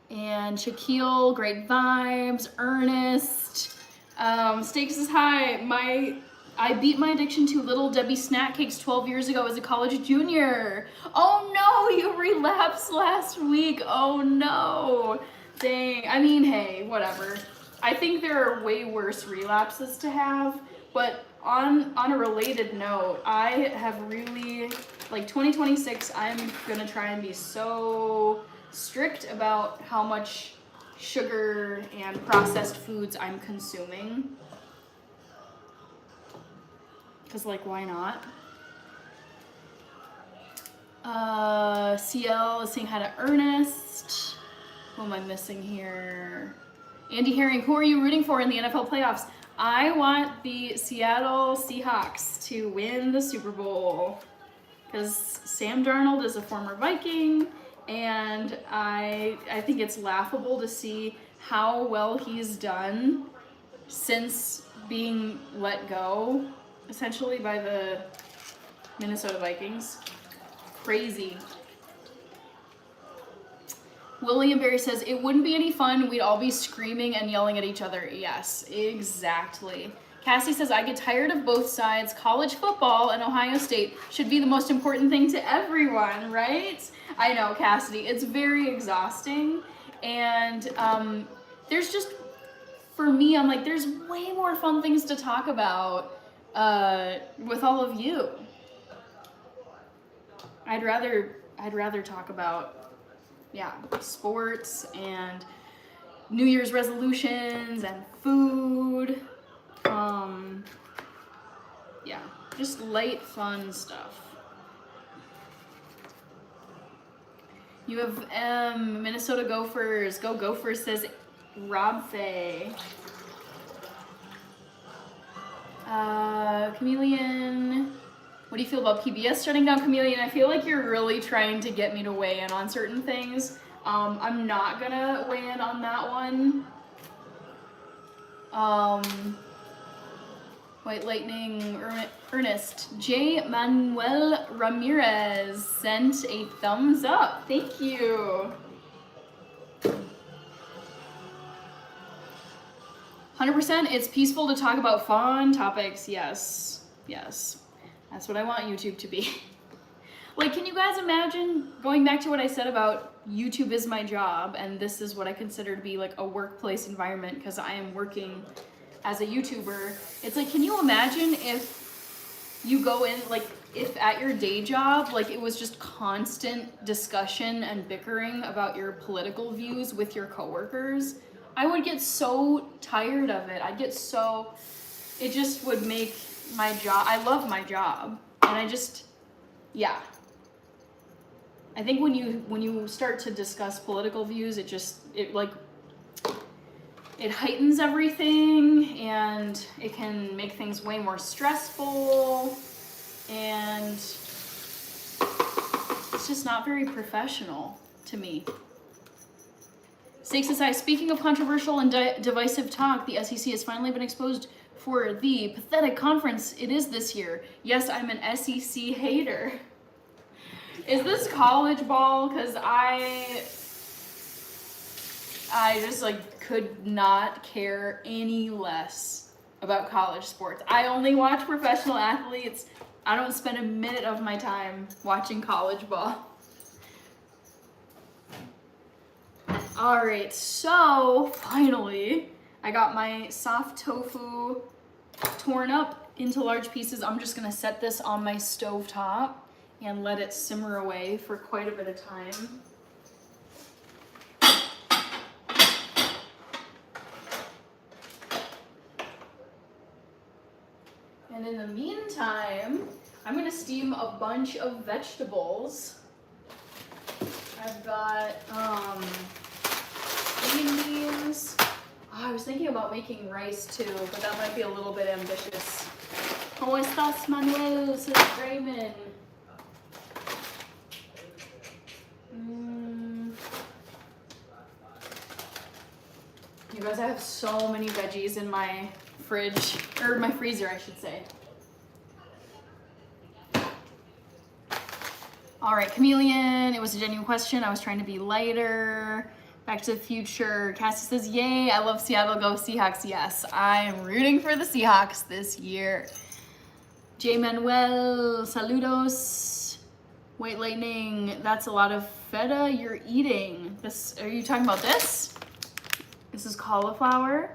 Speaker 1: And Shaquille, great vibes. Ernest. Stakes is high. I beat my addiction to Little Debbie snack cakes 12 years ago as a college junior. Oh no, you relapsed last week. Oh no. Dang. I mean, hey, whatever. I think there are way worse relapses to have, but on a related note, I have really, like 2026, I'm gonna try and be so strict about how much sugar and processed foods I'm consuming. Because, like, why not? CL is saying hi to Ernest. Who am I missing here? Andy Herring, who are you rooting for in the NFL playoffs? I want the Seattle Seahawks to win the Super Bowl. Because Sam Darnold is a former Viking, and I think it's laughable to see how well he's done since being let go, essentially, by the Minnesota Vikings. Crazy. William Barry says, it wouldn't be any fun. We'd all be screaming and yelling at each other. Yes, exactly. Cassie says, I get tired of both sides. College football and Ohio State should be the most important thing to everyone, right? I know, Cassidy. It's very exhausting. And there's just, for me, I'm like, there's way more fun things to talk about with all of you. I'd rather talk about, yeah, sports and New Year's resolutions and food. Yeah, just light, fun stuff. You have Minnesota Gophers. Go Gophers, says Rob Fay. Chameleon. What do you feel about PBS shutting down, Chameleon? I feel like you're really trying to get me to weigh in on certain things. I'm not gonna weigh in on that one. White Lightning, Ernest. J. Manuel Ramirez sent a thumbs up. Thank you. 100%, it's peaceful to talk about fun topics. Yes, yes. That's what I want YouTube to be. Like, can you guys imagine, going back to what I said about YouTube is my job, and this is what I consider to be like a workplace environment because I am working as a YouTuber. It's like, can you imagine if you go in, like, if at your day job, like, it was just constant discussion and bickering about your political views with your coworkers? I would get so tired of it. I'd get so, it just would make my job, I love my job, and I just, yeah. I think when you start to discuss political views, it heightens everything, and it can make things way more stressful, and it's just not very professional to me. Stakes aside, speaking of controversial and divisive talk, the SEC has finally been exposed for the pathetic conference it is this year. Yes, I'm an SEC hater. Is this college ball? Because I just like could not care any less about college sports. I only watch professional athletes. I don't spend a minute of my time watching college ball. All right, so finally, I got my soft tofu torn up into large pieces. I'm just gonna set this on my stove top and let it simmer away for quite a bit of time. And in the meantime, I'm gonna steam a bunch of vegetables. I've got green beans. Oh, I was thinking about making rice too, but that might be a little bit ambitious. ¿Cómo estás, Manuel? Says Raymond. You guys, I have so many veggies in my fridge, or my freezer, I should say. All right, Chameleon, it was a genuine question. I was trying to be lighter. Back to the Future. Cassie says, yay, I love Seattle, go Seahawks. Yes, I am rooting for the Seahawks this year. J. Manuel, saludos. White Lightning, that's a lot of feta you're eating. This, are you talking about this? This is cauliflower.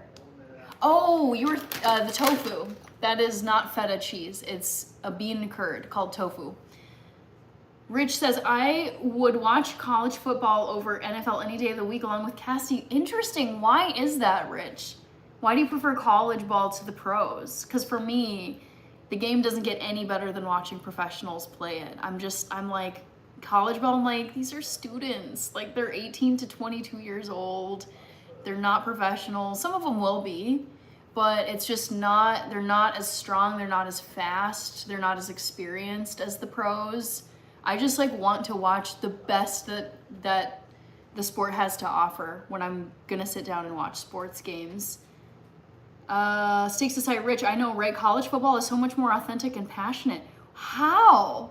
Speaker 1: Oh, you were, the tofu. That is not feta cheese. It's a bean curd called tofu. Rich says, I would watch college football over NFL any day of the week along with Cassie. Interesting. Why is that, Rich? Why do you prefer college ball to the pros? Because for me, the game doesn't get any better than watching professionals play it. I'm like, college ball, I'm like, these are students. Like, they're 18 to 22 years old. They're not professionals. Some of them will be, but it's just not, they're not as strong. They're not as fast. They're not as experienced as the pros. I just like want to watch the best that the sport has to offer when I'm gonna sit down and watch sports games. Stakes aside, Rich, I know, right? College football is so much more authentic and passionate. How?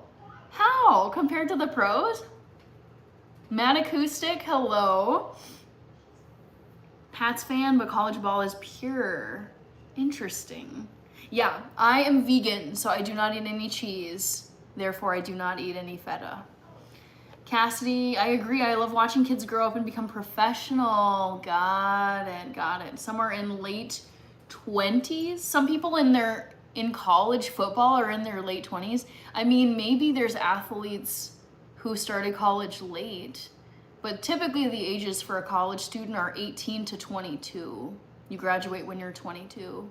Speaker 1: How? Compared to the pros? Matt Acoustic, hello. Pats fan, but college ball is pure. Interesting. Yeah, I am vegan, so I do not eat any cheese. Therefore, I do not eat any feta. Cassidy, I agree. I love watching kids grow up and become professional. Got it, got it. Some are in late 20s. Some people in college football are in their late 20s. I mean, maybe there's athletes who started college late, but typically the ages for a college student are 18 to 22. You graduate when you're 22.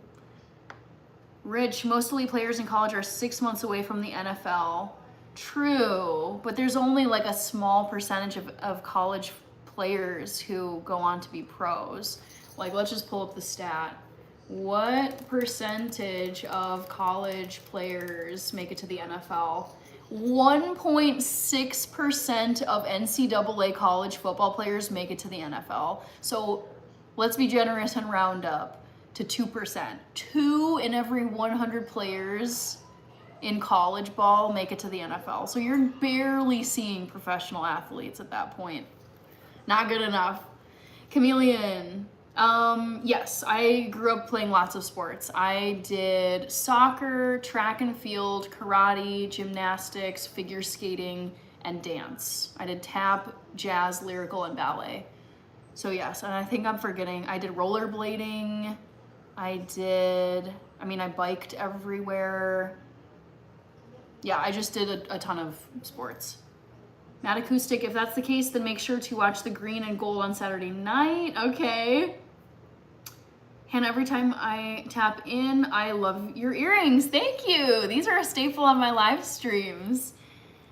Speaker 1: Rich, most elite players in college are 6 months away from the NFL. True, but there's only like a small percentage of college players who go on to be pros. Like, let's just pull up the stat. What percentage of college players make it to the NFL? 1.6% of NCAA college football players make it to the NFL. So let's be generous and round up to 2%. 2 in every 100 players in college ball make it to the NFL. So you're barely seeing professional athletes at that point. Not good enough. Chameleon. Yes, I grew up playing lots of sports. I did soccer, track and field, karate, gymnastics, figure skating, and dance. I did tap, jazz, lyrical, and ballet. So yes, and I think I'm forgetting, I did rollerblading. I biked everywhere. Yeah, I just did a ton of sports. Matt Acoustic, if that's the case, then make sure to watch the green and gold on Saturday night. Okay. Hannah, every time I tap in, I love your earrings. Thank you. These are a staple on my live streams.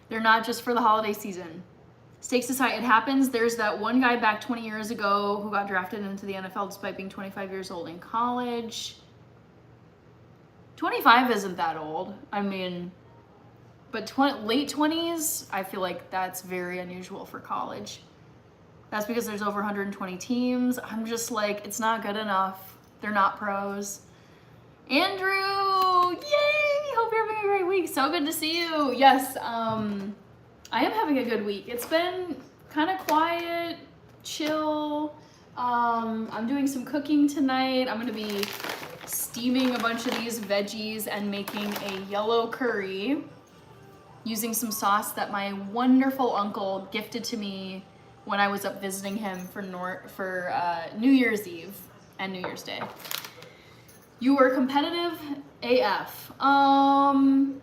Speaker 1: They're not just for the holiday season. Stakes aside, it happens. There's that one guy back 20 years ago who got drafted into the NFL despite being 25 years old in college. 25 isn't that old. I mean, but late 20s, I feel like that's very unusual for college. That's because there's over 120 teams. I'm just like, it's not good enough. They're not pros. Andrew, yay! Hope you're having a great week. So good to see you. Yes, I am having a good week. It's been kind of quiet, chill. I'm doing some cooking tonight. I'm gonna be steaming a bunch of these veggies and making a yellow curry using some sauce that my wonderful uncle gifted to me when I was up visiting him for New Year's Eve and New Year's Day. You were competitive AF. I don't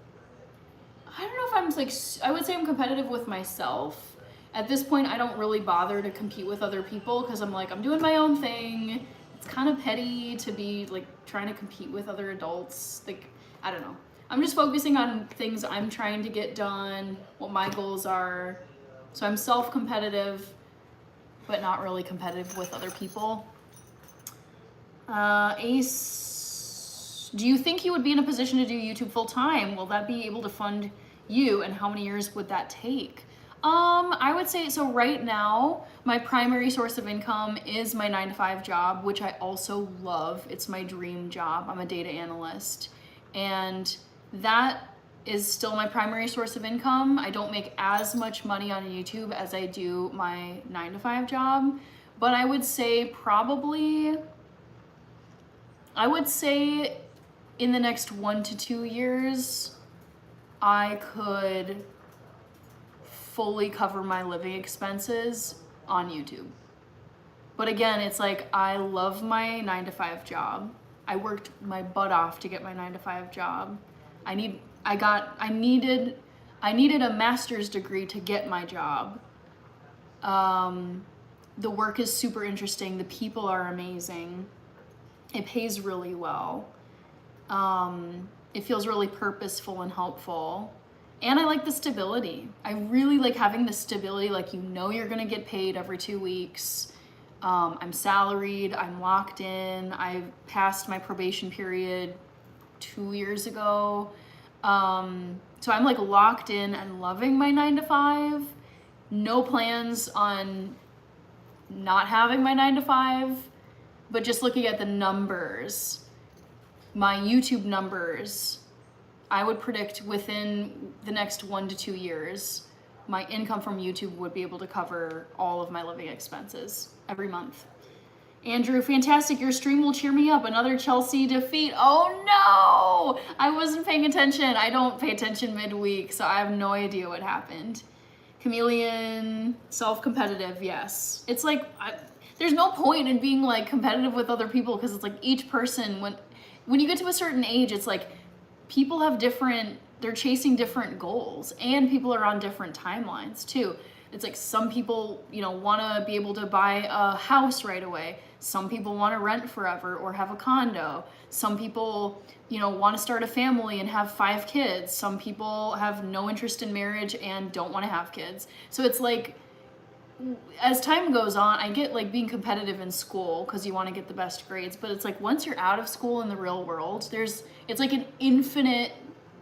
Speaker 1: know if I'm like, I would say I'm competitive with myself. At this point, I don't really bother to compete with other people because I'm like, I'm doing my own thing. It's kind of petty to be like trying to compete with other adults. Like, I don't know. I'm just focusing on things I'm trying to get done, what my goals are. So I'm self-competitive, but not really competitive with other people. Ace, do you think you would be in a position to do YouTube full time? Will that be able to fund you, and how many years would that take? I would say, so right now, my primary source of income is my 9-to-5 job, which I also love. It's my dream job. I'm a data analyst, and that is still my primary source of income. I don't make as much money on YouTube as I do my 9-to-5 job, but I would say in the next 1 to 2 years, I could fully cover my living expenses on YouTube. But again, it's like, I love my 9-to-5 job. I worked my butt off to get my 9-to-5 job. I needed a master's degree to get my job. The work is super interesting. The people are amazing. It pays really well. It feels really purposeful and helpful. And I like the stability. I really like having the stability, like, you know, you're gonna get paid every 2 weeks. I'm salaried, I'm locked in. I passed my probation period 2 years ago. So I'm like locked in and loving my 9-to-5. No plans on not having my 9-to-5, but just looking at the numbers, my YouTube numbers, I would predict within the next 1 to 2 years, my income from YouTube would be able to cover all of my living expenses every month. Andrew, fantastic. Your stream will cheer me up. Another Chelsea defeat. Oh no! I wasn't paying attention. I don't pay attention midweek, so I have no idea what happened. Chameleon, self-competitive, yes. It's like, there's no point in being like competitive with other people, because it's like each person, when you get to a certain age, it's like people have they're chasing different goals, and people are on different timelines too. It's like some people, want to be able to buy a house right away. Some people want to rent forever or have a condo. Some people, you know, want to start a family and have 5 kids. Some people have no interest in marriage and don't want to have kids. So it's like, as time goes on, I get like being competitive in school because you want to get the best grades, but it's like once you're out of school in the real world, it's like an infinite,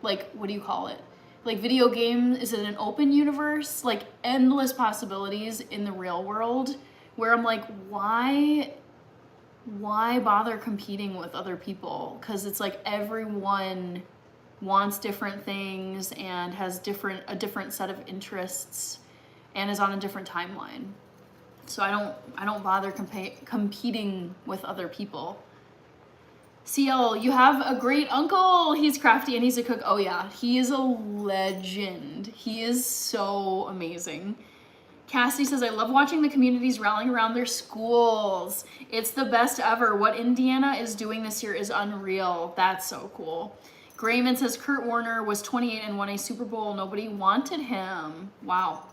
Speaker 1: like, what do you call it? Like video game, is it an open universe? Like endless possibilities in the real world where I'm like, why bother competing with other people? Because it's like everyone wants different things and has a different set of interests and is on a different timeline. So I don't bother competing with other people. CL, you have a great uncle. He's crafty and he's a cook. Oh yeah, he is a legend. He is so amazing. Cassie says, I love watching the communities rallying around their schools. It's the best ever. What Indiana is doing this year is unreal. That's so cool. Grayman says, Kurt Warner was 28 and won a Super Bowl. Nobody wanted him. Wow.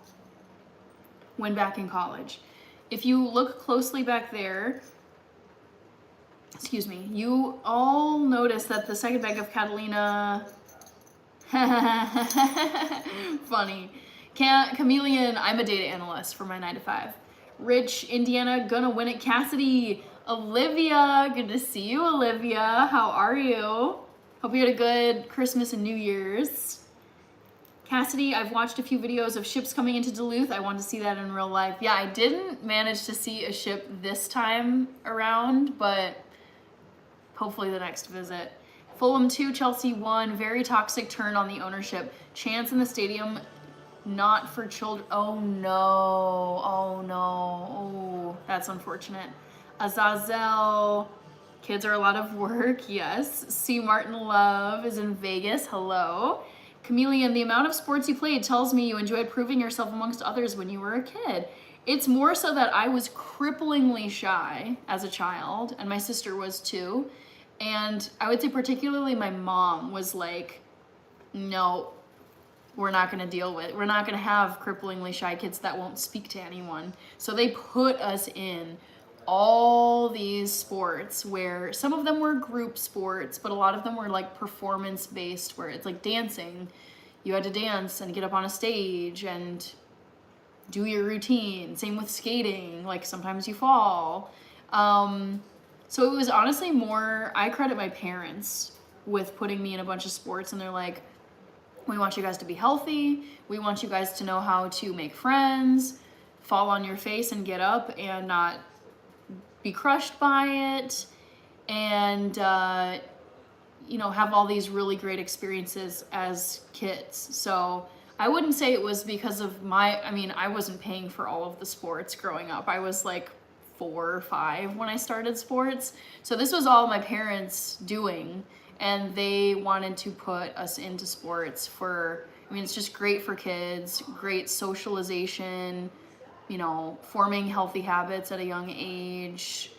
Speaker 1: When back in college. If you look closely back there, excuse me, you all notice that the second bag of Catalina, funny. Chameleon, I'm a data analyst for my 9 to 5. Rich, Indiana, gonna win it. Cassidy, Olivia, good to see you, Olivia. How are you? Hope you had a good Christmas and New Year's. Cassidy, I've watched a few videos of ships coming into Duluth. I want to see that in real life. Yeah, I didn't manage to see a ship this time around, but hopefully the next visit. Fulham 2, Chelsea 1, very toxic turn on the ownership. Chance in the stadium, not for children. Oh no, oh no, oh, that's unfortunate. Azazel, kids are a lot of work, yes. C. Martin Love is in Vegas, hello. Chameleon, the amount of sports you played tells me you enjoyed proving yourself amongst others when you were a kid. It's more so that I was cripplingly shy as a child, and my sister was too. And I would say particularly my mom was like, no, we're not going to have cripplingly shy kids that won't speak to anyone. So they put us in all these sports where some of them were group sports, but a lot of them were like performance based, where it's like dancing. You had to dance and get up on a stage and do your routine. Same with skating, like sometimes you fall. So it was honestly more, I credit my parents with putting me in a bunch of sports, and they're like, we want you guys to be healthy. We want you guys to know how to make friends, fall on your face and get up and not be crushed by it, and you know, have all these really great experiences as kids. So I wouldn't say it was because of I wasn't paying for all of the sports growing up. I was like 4 or 5 when I started sports. So this was all my parents doing, and they wanted to put us into sports it's just great for kids, great socialization, you know, forming healthy habits at a young age,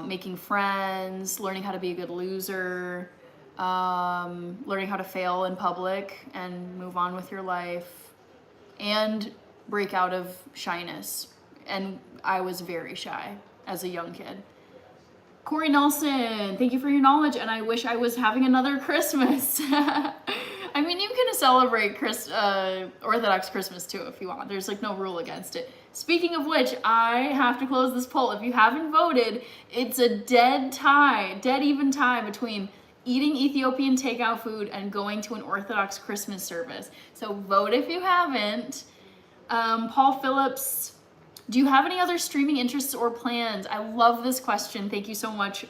Speaker 1: making friends, learning how to be a good loser, learning how to fail in public and move on with your life, and break out of shyness. And I was very shy as a young kid. Corey Nelson, thank you for your knowledge, and I wish I was having another Christmas. I mean, you can celebrate Orthodox Christmas too if you want. There's like no rule against it. Speaking of which, I have to close this poll. If you haven't voted, it's a dead even tie between eating Ethiopian takeout food and going to an Orthodox Christmas service. So vote if you haven't. Paul Phillips, do you have any other streaming interests or plans? I love this question. Thank you so much,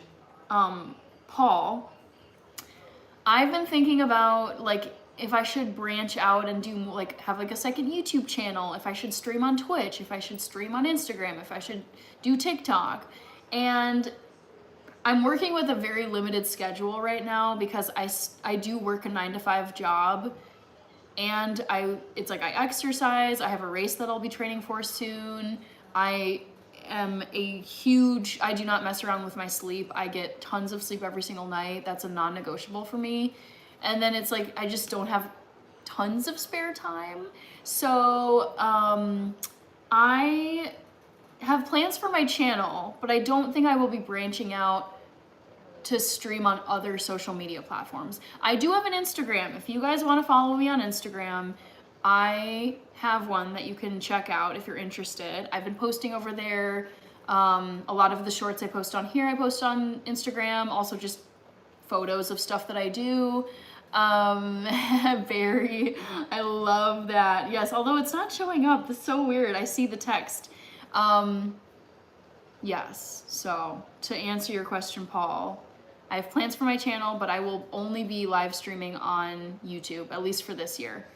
Speaker 1: Paul. I've been thinking about like if I should branch out and do like have like a second YouTube channel, if I should stream on Twitch, if I should stream on Instagram, if I should do TikTok. And I'm working with a very limited schedule right now because I do work a 9 to 5 job, and it's like I exercise, I have a race that I'll be training for soon. I do not mess around with my sleep. I get tons of sleep every single night. That's a non-negotiable for me. And then it's like I just don't have tons of spare time. So I have plans for my channel, but I don't think I will be branching out to stream on other social media platforms. I do have an Instagram. If you guys want to follow me on Instagram, I have one that you can check out if you're interested. I've been posting over there. A lot of the shorts I post on here, I post on Instagram. Also just photos of stuff that I do. Barry, I love that. Yes, although it's not showing up. That's so weird. I see the text. Yes, so to answer your question, Paul, I have plans for my channel, but I will only be live streaming on YouTube, at least for this year.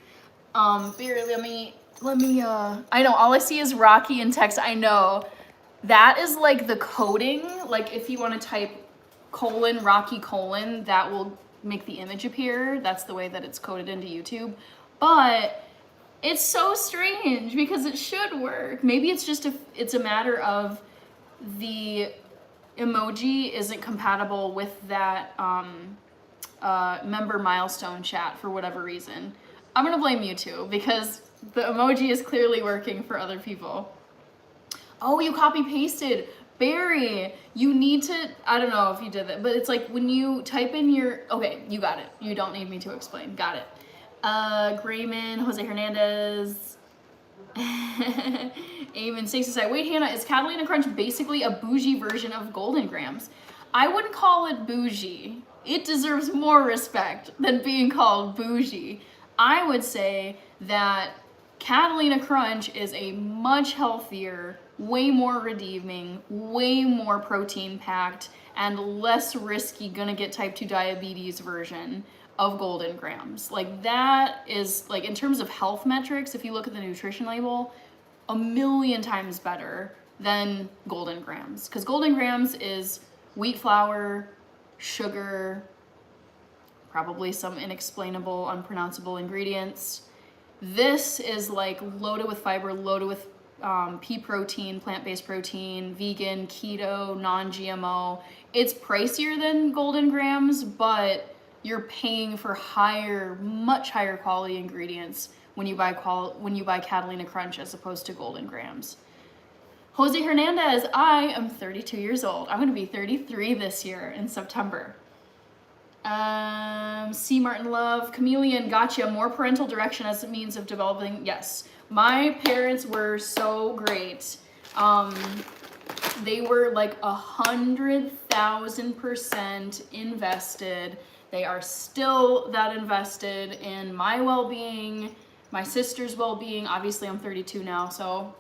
Speaker 1: Barry, let me, I know, all I see is Rocky in text. I know. That is like the coding. Like if you want to type colon, Rocky colon, that will make the image appear. That's the way that it's coded into YouTube. But it's so strange because it should work. Maybe it's just it's a matter of the emoji isn't compatible with that member milestone chat for whatever reason. I'm gonna blame YouTube because the emoji is clearly working for other people. Oh, you copy pasted. Barry, you need to, I don't know if you did that, but it's like when you type in your, okay, you got it. You don't need me to explain. Got it. Grayman, Jose Hernandez, Eamon, Stacey said, wait, Hannah, is Catalina Crunch basically a bougie version of Golden Grams? I wouldn't call it bougie. It deserves more respect than being called bougie. I would say that Catalina Crunch is a much healthier, way more redeeming, way more protein packed, and less risky gonna get type 2 diabetes version of Golden Grams. Like that is, like in terms of health metrics, if you look at the nutrition label, 1,000,000 times better than Golden Grams. Because Golden Grams is wheat flour, sugar, probably some inexplainable, unpronounceable ingredients. This is like loaded with fiber, loaded with pea protein, plant-based protein, vegan, keto, non-GMO. It's pricier than Golden Grams, but you're paying for higher, much higher quality ingredients when you buy Catalina Crunch as opposed to Golden Grams. Jose Hernandez, I am 32 years old. I'm gonna be 33 this year in September. C. Martin Love, Chameleon, gotcha. More parental direction as a means of developing. Yes, my parents were so great. They were like 100,000% invested. They are still that invested in my well-being, my sister's well-being. Obviously, I'm 32 now, so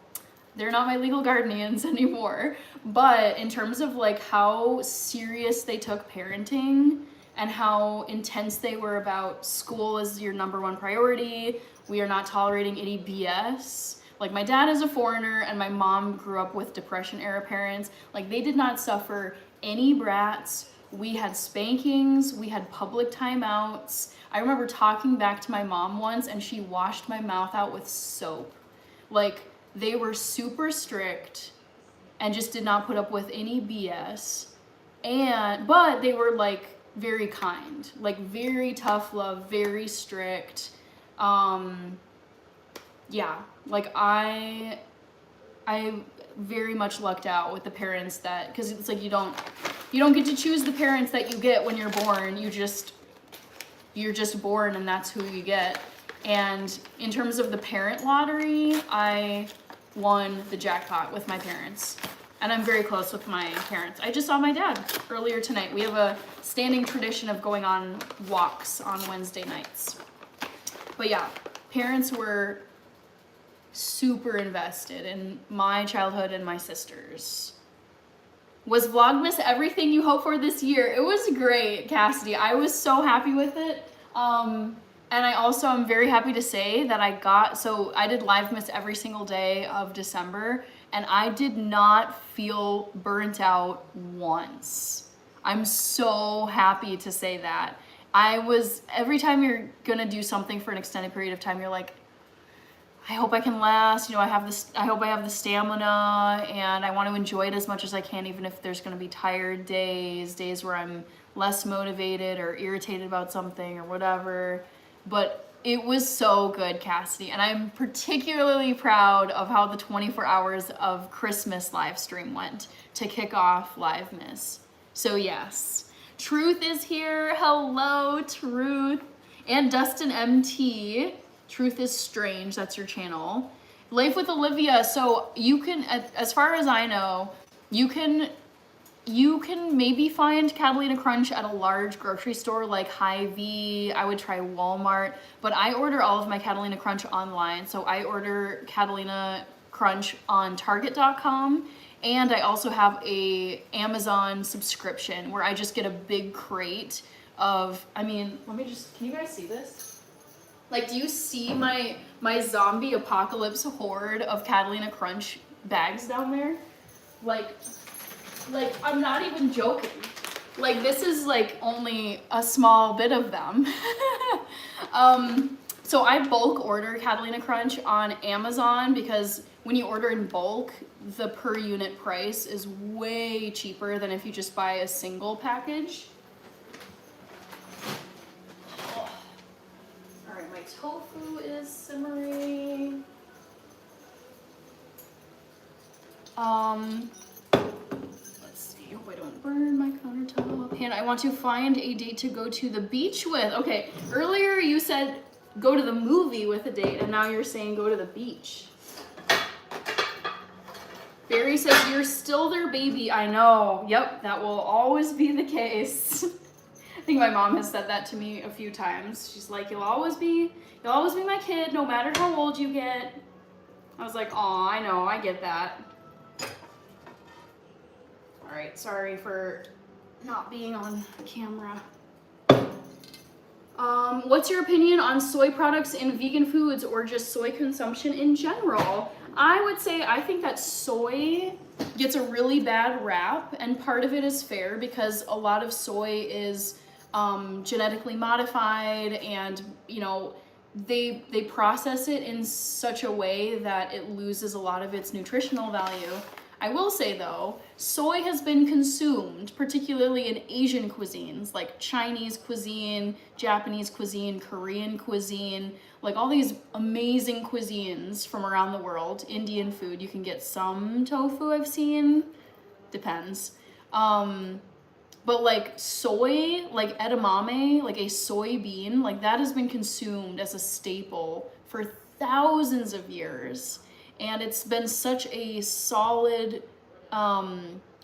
Speaker 1: they're not my legal guardians anymore. But in terms of like how serious they took parenting and how intense they were about school as your #1 priority, we are not tolerating any BS. Like my dad is a foreigner and my mom grew up with Depression-era parents. Like they did not suffer any brats. We had spankings, we had public timeouts. I remember talking back to my mom once and she washed my mouth out with soap. Like they were super strict and just did not put up with any BS. But they were like very kind, like very tough love, very strict. Yeah, like I very much lucked out with the parents that, because it's like you don't get to choose the parents that you get when you're born. You're just born and that's who you get. And in terms of the parent lottery, I won the jackpot with my parents. And I'm very close with my parents. I just saw my dad earlier tonight. We have a standing tradition of going on walks on Wednesday nights. But yeah, parents were super invested in my childhood and my sister's. Was Vlogmas everything you hoped for this year? It was great, Cassidy. I was so happy with it. And I also am very happy to say that I did Livemas every single day of December, and I did not feel burnt out once. I'm so happy to say that. Every time you're gonna do something for an extended period of time, you're like, I hope I can last, I hope I have the stamina, and I want to enjoy it as much as I can, even if there's gonna be tired days where I'm less motivated or irritated about something or whatever. But It was so good, Cassidy, and I'm particularly proud of how the 24 hours of Christmas live stream went to kick off Vlogmas. So yes, Truth is here. Hello, Truth. And Dustin MT. Truth is Strange, that's your channel. Life with Olivia, so you can, as far as I know, you can maybe find Catalina Crunch at a large grocery store like Hy-Vee. I would try Walmart, but I order all of my Catalina Crunch online. So I order Catalina Crunch on Target.com, and I also have a Amazon subscription where I just get a big crate of, I mean, let me just, can you guys see this? Like, do you see my zombie apocalypse horde of Catalina Crunch bags down there? Like, I'm not even joking. Like, this is like only a small bit of them. So I bulk order Catalina Crunch on Amazon because when you order in bulk, the per unit price is way cheaper than if you just buy a single package. Oh. All right, my tofu is simmering. I hope I don't burn my countertop. And I want to find a date to go to the beach with. Okay, earlier you said go to the movie with a date, and now you're saying go to the beach. Barry says, you're still their baby. I know. Yep, that will always be the case. I think my mom has said that to me a few times. She's like, you'll always be my kid, no matter how old you get. I was like, aw, I know, I get that. All right, sorry for not being on camera. What's your opinion on soy products in vegan foods or just soy consumption in general? I would say I think that soy gets a really bad rap, and part of it is fair because a lot of soy is genetically modified, and you know they process it in such a way that it loses a lot of its nutritional value. I will say though, soy has been consumed, particularly in Asian cuisines, like Chinese cuisine, Japanese cuisine, Korean cuisine, like all these amazing cuisines from around the world. Indian food, you can get some tofu, I've seen, depends. But like soy, like edamame, like a soybean, like that has been consumed as a staple for thousands of years. And it's been such a solid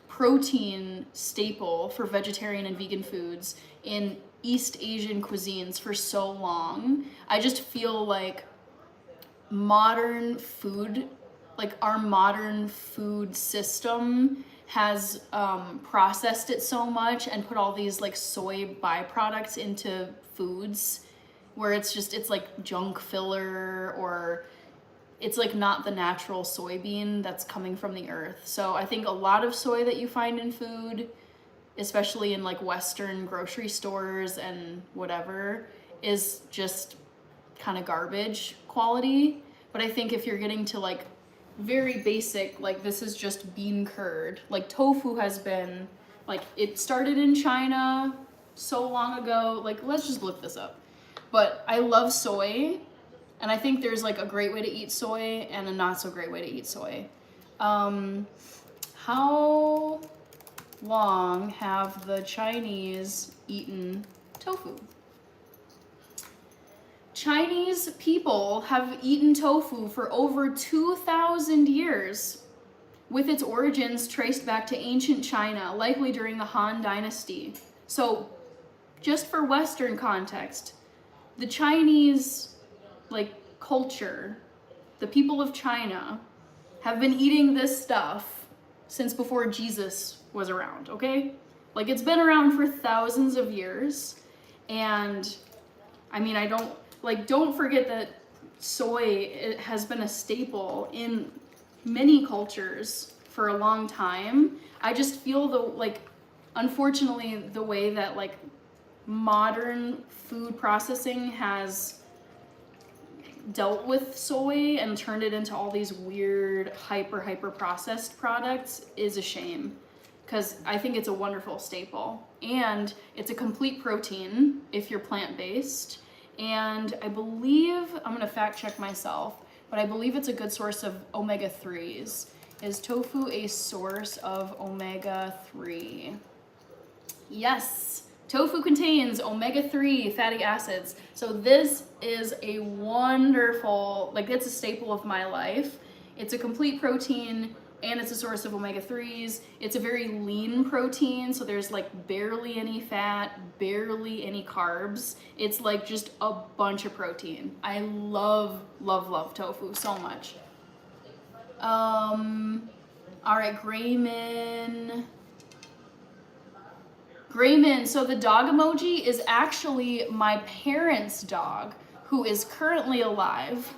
Speaker 1: protein staple for vegetarian and vegan foods in East Asian cuisines for so long. I just feel like modern food, like our modern food system has processed it so much and put all these like soy byproducts into foods where it's like junk filler, or it's like not the natural soybean that's coming from the earth. So I think a lot of soy that you find in food, especially in like Western grocery stores and whatever, is just kind of garbage quality. But I think if you're getting to like very basic, like this is just bean curd, like tofu has been, like it started in China so long ago, like let's just look this up. But I love soy. And I think there's like a great way to eat soy and a not so great way to eat soy. How long have the Chinese eaten tofu? Chinese people have eaten tofu for over 2,000 years, with its origins traced back to ancient China, likely during the Han Dynasty. So just for Western context, the Chinese like culture, the people of China have been eating this stuff since before Jesus was around, okay? Like it's been around for thousands of years. And I mean, don't forget that soy, it has been a staple in many cultures for a long time. I just feel unfortunately, the way that like modern food processing has dealt with soy and turned it into all these weird hyper processed products is a shame, because I think it's a wonderful staple and it's a complete protein if you're plant-based, And I believe, I'm gonna fact check myself, but I believe it's a good source of omega-3s. Is tofu a source of omega-3? Yes, tofu contains omega-3 fatty acids. So this is a wonderful, like it's a staple of my life. It's a complete protein and it's a source of omega-3s. It's a very lean protein, so there's like barely any fat, barely any carbs. It's like just a bunch of protein. I love, love, love tofu so much. All right, Grayman. Grayman, so the dog emoji is actually my parents' dog who is currently alive.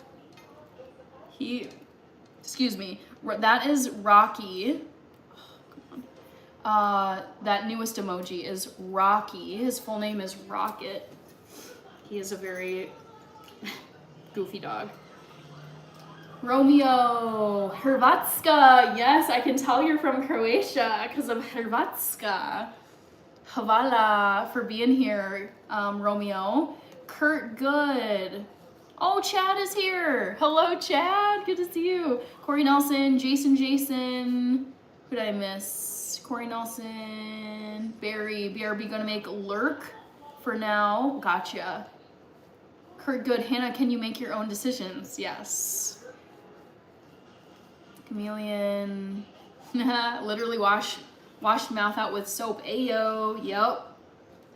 Speaker 1: Excuse me, that is Rocky. Oh, come on. That newest emoji is Rocky. His full name is Rocket. He is a very goofy dog. Romeo, Hrvatska. Yes, I can tell you're from Croatia because of Hrvatska. Hvala for being here, Romeo. Kurt Good. Oh, Chad is here. Hello, Chad. Good to see you. Corey Nelson, Jason. Who did I miss? Corey Nelson, Barry. BRB gonna make lurk for now. Gotcha. Kurt Good. Hannah, can you make your own decisions? Yes. Chameleon. Literally washed mouth out with soap. Ayo. Yep.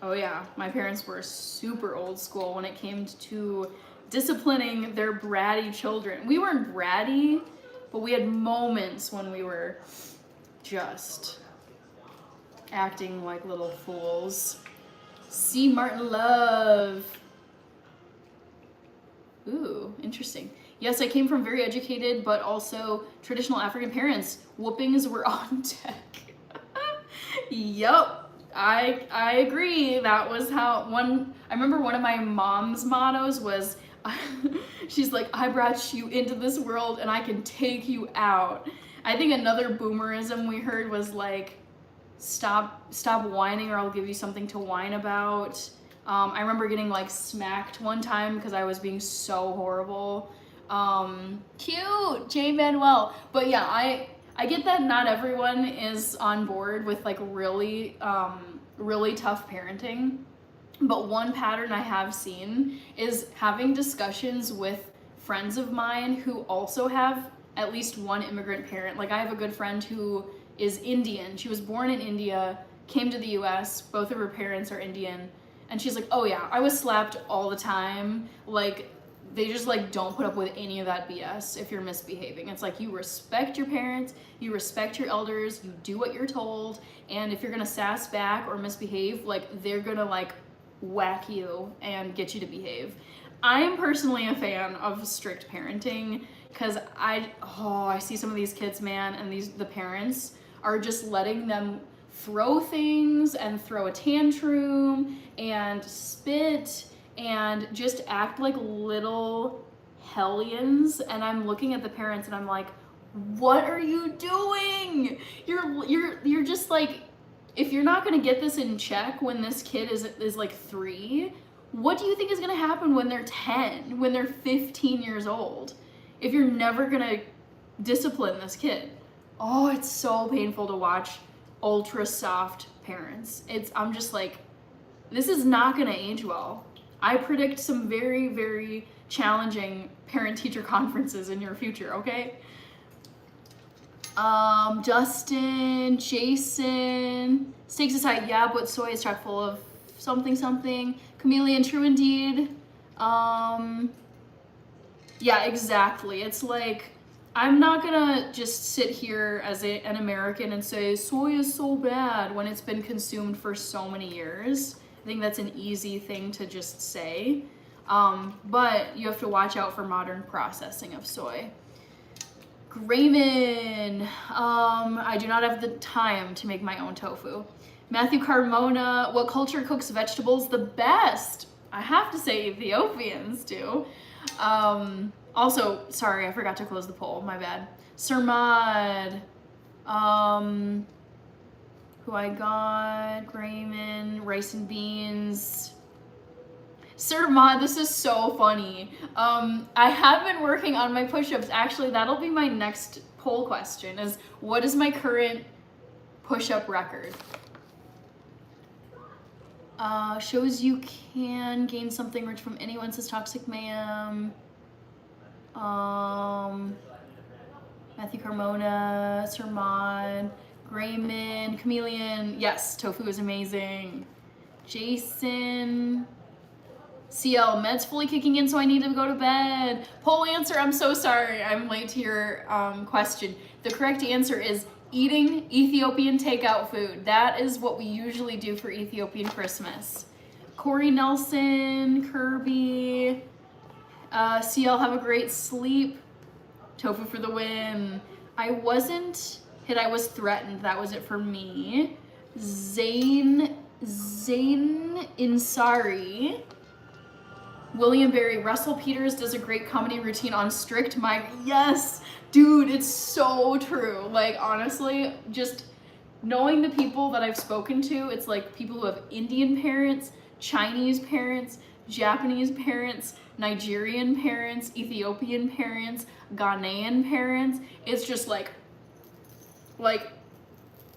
Speaker 1: Oh yeah. My parents were super old school when it came to disciplining their bratty children. We weren't bratty, but we had moments when we were just acting like little fools. C. Martin Love. Ooh, interesting. Yes, I came from very educated, but also traditional African parents. Whoopings were on deck. Yup, I agree. That was how I remember one of my mom's mottos was, she's like, I brought you into this world and I can take you out. I think another boomerism we heard was like, stop whining or I'll give you something to whine about. I remember getting like smacked one time because I was being so horrible. Cute, J Manuel. But yeah, I get that not everyone is on board with like really tough parenting. But one pattern I have seen is having discussions with friends of mine who also have at least one immigrant parent. Like I have a good friend who is Indian. She was born in India, came to the US, both of her parents are Indian. And she's like, oh yeah, I was slapped all the time. Like they just like don't put up with any of that BS if you're misbehaving. It's like you respect your parents, you respect your elders, you do what you're told, and if you're gonna sass back or misbehave, like they're gonna like whack you and get you to behave. I am personally a fan of strict parenting because I see some of these kids, man, and the parents are just letting them throw things and throw a tantrum and spit and just act like little hellions. And I'm looking at the parents and I'm like, what are you doing? You're just like, if you're not gonna get this in check when this kid is like 3, what do you think is gonna happen when they're 10, when they're 15 years old? If you're never gonna discipline this kid. Oh, it's so painful to watch ultra soft parents. I'm just like, this is not gonna age well. I predict some very, very challenging parent-teacher conferences in your future, okay? Justin, Jason, stakes aside, yeah, but soy is chock full of something. Chameleon, true indeed. Yeah, exactly. It's like, I'm not gonna just sit here as an American and say soy is so bad when it's been consumed for so many years. I think that's an easy thing to just say. But you have to watch out for modern processing of soy. Grayman, I do not have the time to make my own tofu. Matthew Carmona, what culture cooks vegetables the best? I have to say Ethiopians do. Also, sorry, I forgot to close the poll, my bad. Surmad, who I got, Grayman, rice and beans. Sir Ma, this is so funny. I have been working on my push-ups. Actually, that'll be my next poll question is, what is my current push-up record? Shows you can gain something rich from anyone, says Toxic Ma'am. Matthew Carmona, Sermon, Grayman, Chameleon. Yes, tofu is amazing. Jason. CL, meds fully kicking in, so I need to go to bed. Poll answer, I'm so sorry. I'm late to your question. The correct answer is eating Ethiopian takeout food. That is what we usually do for Ethiopian Christmas. Corey Nelson, Kirby, CL, have a great sleep. Tofu for the win. I wasn't hit, I was threatened. That was it for me. Zain Insari. William Barry, Russell Peters does a great comedy routine on strict migrant. Yes, dude, it's so true. Like, honestly, just knowing the people that I've spoken to, it's like people who have Indian parents, Chinese parents, Japanese parents, Nigerian parents, Ethiopian parents, Ghanaian parents. It's just like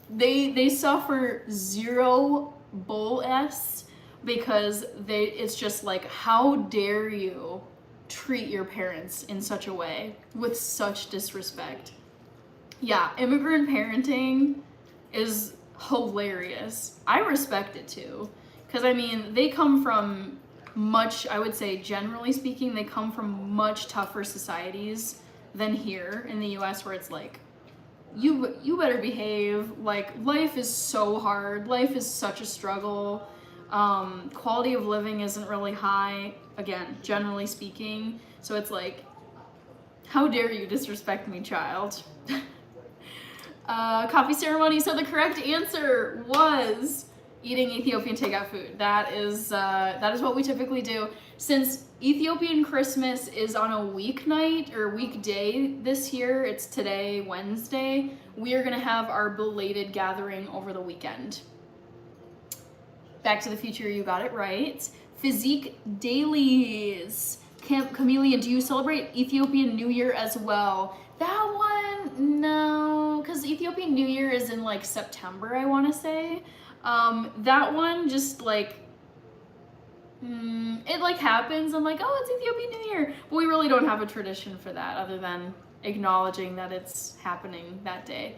Speaker 1: they suffer zero bull s because it's just like, how dare you treat your parents in such a way with such disrespect. Yeah, immigrant parenting is hilarious. I respect it too, because I mean, they come from much, I would say generally speaking, they come from much tougher societies than here in the US, where it's like, you better behave. Like, life is so hard, life is such a struggle. Quality of living isn't really high, again, generally speaking. So it's like, how dare you disrespect me, child? Coffee ceremony. So the correct answer was eating Ethiopian takeout food. That is what we typically do. Since Ethiopian Christmas is on a weeknight or weekday this year, it's today, Wednesday, we are gonna have our belated gathering over the weekend. Back to the Future, you got it right. Physique Dailies. Chameleon, do you celebrate Ethiopian New Year as well? That one, no, because Ethiopian New Year is in like September, I want to say. That one just like, it like happens. I'm like, oh, it's Ethiopian New Year. But we really don't have a tradition for that other than acknowledging that it's happening that day.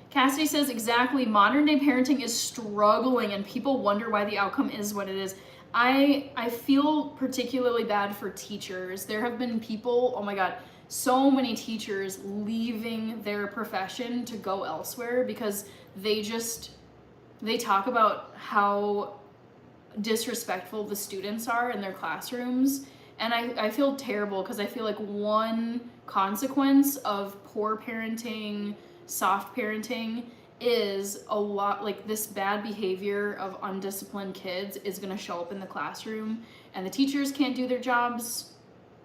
Speaker 1: Cassidy says, exactly, modern day parenting is struggling and people wonder why the outcome is what it is. I feel particularly bad for teachers. There have been people, oh my God, so many teachers leaving their profession to go elsewhere because they talk about how disrespectful the students are in their classrooms. And I feel terrible because I feel like one consequence of poor parenting, soft parenting, is a lot like this bad behavior of undisciplined kids is going to show up in the classroom, and the teachers can't do their jobs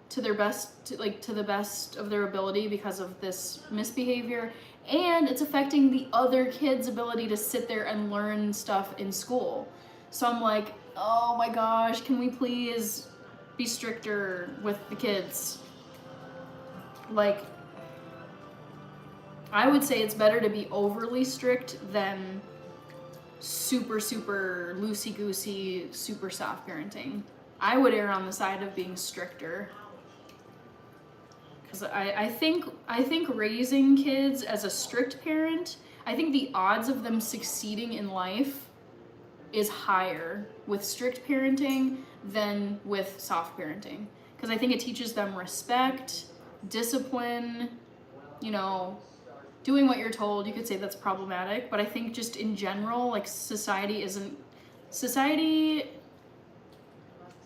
Speaker 1: to the best of their ability because of this misbehavior, and it's affecting the other kids' ability to sit there and learn stuff in school. So I'm like, oh my gosh, can we please be stricter with the kids? Like, I would say it's better to be overly strict than super, super loosey-goosey, super soft parenting. I would err on the side of being stricter. Because I think raising kids as a strict parent, I think the odds of them succeeding in life is higher with strict parenting than with soft parenting. Because I think it teaches them respect, discipline, you know, doing what you're told. You could say that's problematic, but I think just in general, like society,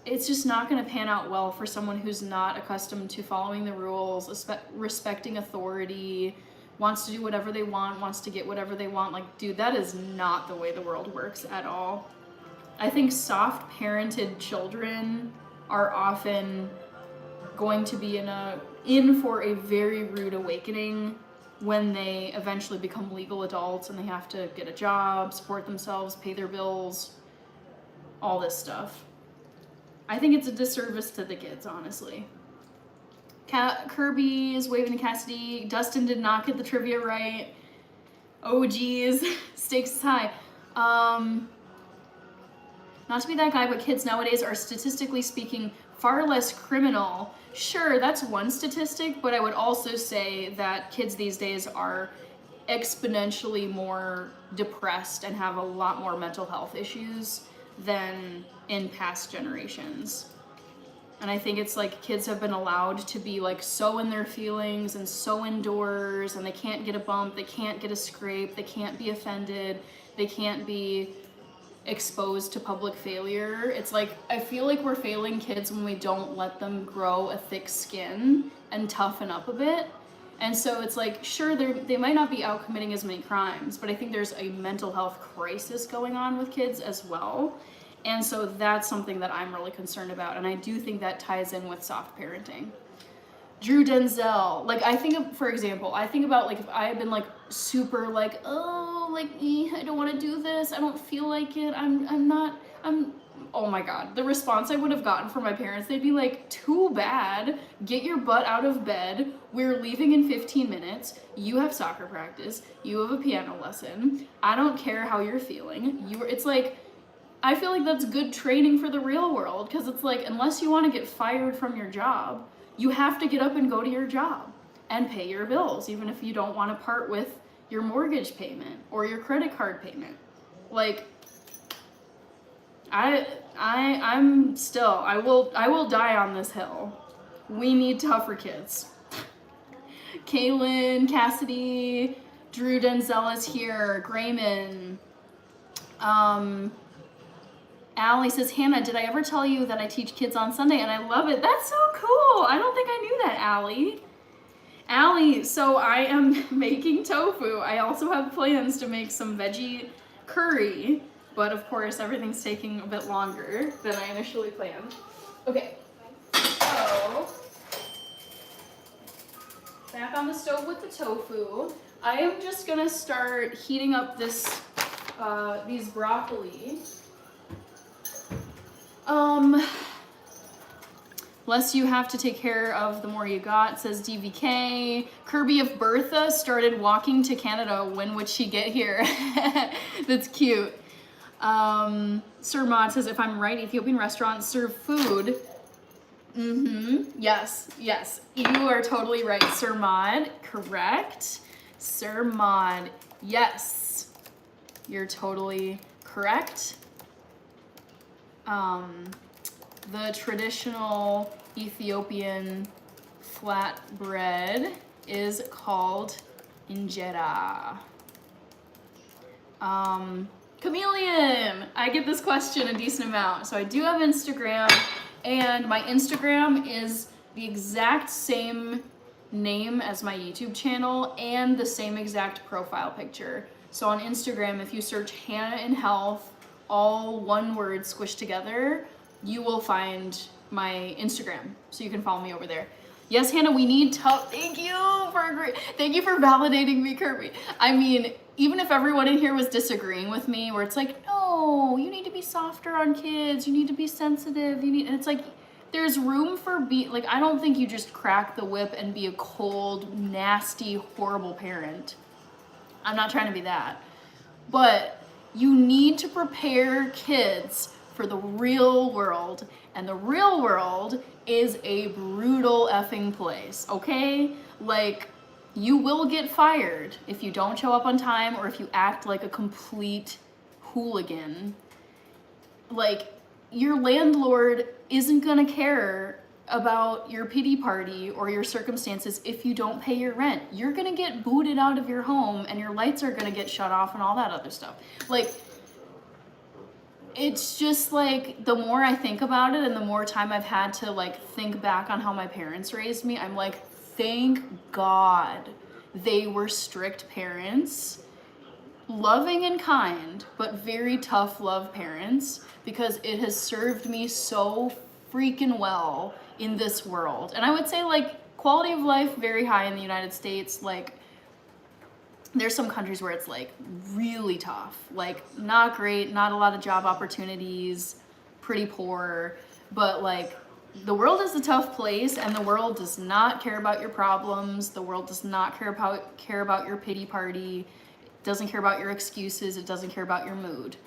Speaker 1: it's just not going to pan out well for someone who's not accustomed to following the rules, respecting authority, wants to do whatever they want, wants to get whatever they want. Like, dude, that is not the way the world works at all. I think soft parented children are often going to be in for a very rude awakening when they eventually become legal adults and they have to get a job, support themselves, pay their bills, all this stuff. I think it's a disservice to the kids, honestly. Kirby is waving to Cassidy. Dustin did not get the trivia right. Oh geez, stakes is high. Not to be that guy, but kids nowadays are statistically speaking far less criminal. Sure, that's one statistic, but I would also say that kids these days are exponentially more depressed and have a lot more mental health issues than in past generations. And I think it's like kids have been allowed to be like so in their feelings and so indoors, and they can't get a bump, they can't get a scrape, they can't be offended, they can't be exposed to public failure. It's like, I feel like we're failing kids when we don't let them grow a thick skin and toughen up a bit. And so it's like, sure, they might not be out committing as many crimes, but I think there's a mental health crisis going on with kids as well. And so that's something that I'm really concerned about. And I do think that ties in with soft parenting. Drew Denzel, like I think of, for example, I think about like if I had been like super like, oh, like, I don't want to do this, I don't feel like it, oh my God, the response I would have gotten from my parents, they'd be like, too bad, get your butt out of bed, we're leaving in 15 minutes, you have soccer practice, you have a piano lesson, I don't care how you're feeling, it's like, I feel like that's good training for the real world, because it's like, unless you want to get fired from your job, you have to get up and go to your job and pay your bills, even if you don't want to part with your mortgage payment or your credit card payment. Like, I will die on this hill. We need tougher kids. Kaylin, Cassidy, Drew Denzel is here, Grayman. Allie says, Hannah, did I ever tell you that I teach kids on Sunday? And I love it. That's so cool. I don't think I knew that, Allie. Allie, so I am making tofu. I also have plans to make some veggie curry, but of course everything's taking a bit longer than I initially planned. Okay, so back on the stove with the tofu. I am just gonna start heating up these broccoli. Less you have to take care of, the more you got, says DVK. Kirby, if Bertha started walking to Canada, when would she get here? That's cute. Sir Maud says, if I'm right, Ethiopian restaurants serve food. Yes, you are totally right, Sir Maud. Correct. Sir Maud, yes, you're totally correct. The traditional Ethiopian flatbread is called injera. Chameleon, I get this question a decent amount. So I do have Instagram, and my Instagram is the exact same name as my YouTube channel and the same exact profile picture. So on Instagram, if you search Hannah in Health, all one word squished together, you will find my Instagram, so you can follow me over there. Yes, Hannah, we need tough. Thank you for validating me, Kirby. I mean, even if everyone in here was disagreeing with me, where it's like, no, you need to be softer on kids, you need to be sensitive, and it's like, there's room for like, I don't think you just crack the whip and be a cold, nasty, horrible parent. I'm not trying to be that. But you need to prepare kids for the real world, and the real world is a brutal effing place, okay? Like, you will get fired if you don't show up on time or if you act like a complete hooligan. Like, your landlord isn't gonna care about your pity party or your circumstances if you don't pay your rent. You're gonna get booted out of your home, and your lights are gonna get shut off and all that other stuff. Like, it's just like, the more I think about it and the more time I've had to like think back on how my parents raised me, I'm like, thank God they were strict parents, loving and kind, but very tough love parents, because it has served me so freaking well in this world. And I would say like quality of life very high in the United States. Like, there's some countries where it's like really tough, like not great, not a lot of job opportunities, pretty poor. but like, the world is a tough place, and the world does not care about your problems. The world does not care about your pity party. It doesn't care about your excuses. It doesn't care about your mood.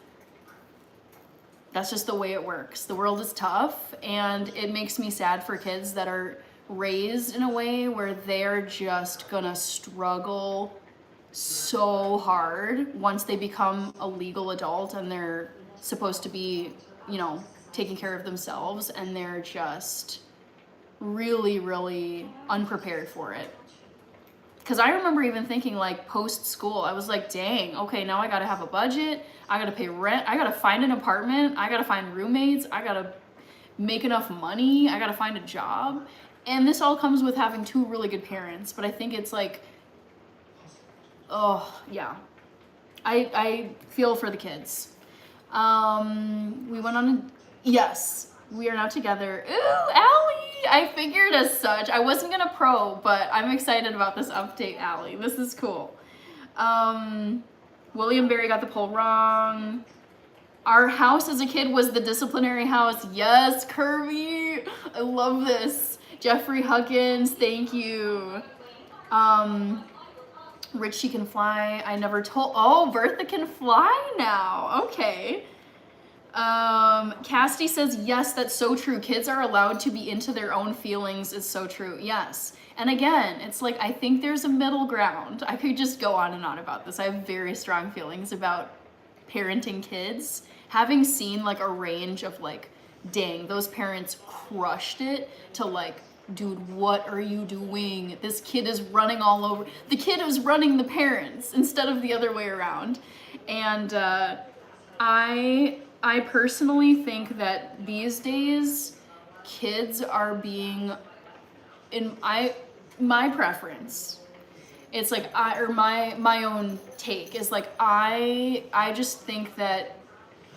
Speaker 1: That's just the way it works. The world is tough, and it makes me sad for kids that are raised in a way where they're just gonna struggle so hard once they become a legal adult and they're supposed to be, you know, taking care of themselves, and they're just really, really unprepared for it. Because I remember even thinking, like, post-school, I was like, dang, okay, now I gotta have a budget, I gotta pay rent, I gotta find an apartment, I gotta find roommates, I gotta make enough money, I gotta find a job. And this all comes with having two really good parents, but I think it's like, oh, yeah. I feel for the kids. We went on a, yes, we are now together. Ooh, Allie, I figured as such. I wasn't gonna probe, but I'm excited about this update, Allie. This is cool. William Barry got the poll wrong. Our house as a kid was the disciplinary house. Yes, Kirby, I love this. Jeffrey Huggins, thank you. Rich, she can fly. I never told, oh, Bertha can fly now, okay. Cassidy says, yes, that's so true. Kids are allowed to be into their own feelings. It's so true. Yes. And again, it's like, I think there's a middle ground. I could just go on and on about this. I have very strong feelings about parenting kids. Having seen like a range of like, dang, those parents crushed it, to like, dude, what are you doing? This kid is running all over. The kid is running the parents instead of the other way around. And, I personally think that these days kids are being, my preference, it's like, my own take is like, I just think that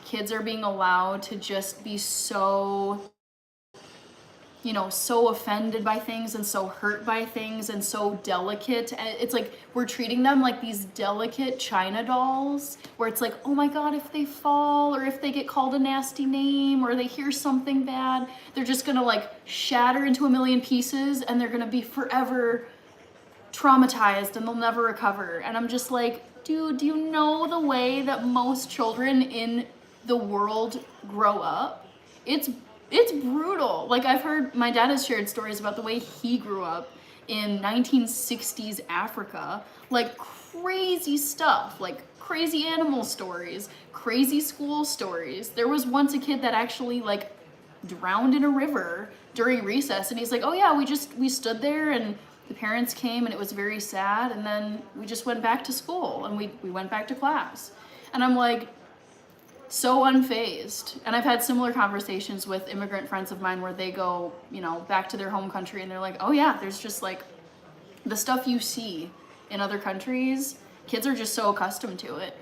Speaker 1: kids are being allowed to just be so, you know, so offended by things and so hurt by things and so delicate. It's like we're treating them like these delicate China dolls where it's like, oh my God, if they fall or if they get called a nasty name or they hear something bad, they're just gonna like shatter into a million pieces and they're gonna be forever traumatized and they'll never recover. And I'm just like, dude, do you know the way that most children in the world grow up? It's brutal. Like, I've heard, my dad has shared stories about the way he grew up in 1960s Africa, like crazy stuff, like crazy animal stories, crazy school stories. There was once a kid that actually like drowned in a river during recess, and he's like, oh yeah, we stood there and the parents came and it was very sad, and then we just went back to school and we went back to class. And I'm like, so unfazed. And I've had similar conversations with immigrant friends of mine where they go, you know, back to their home country and they're like, oh yeah, there's just like the stuff you see in other countries, kids are just so accustomed to it.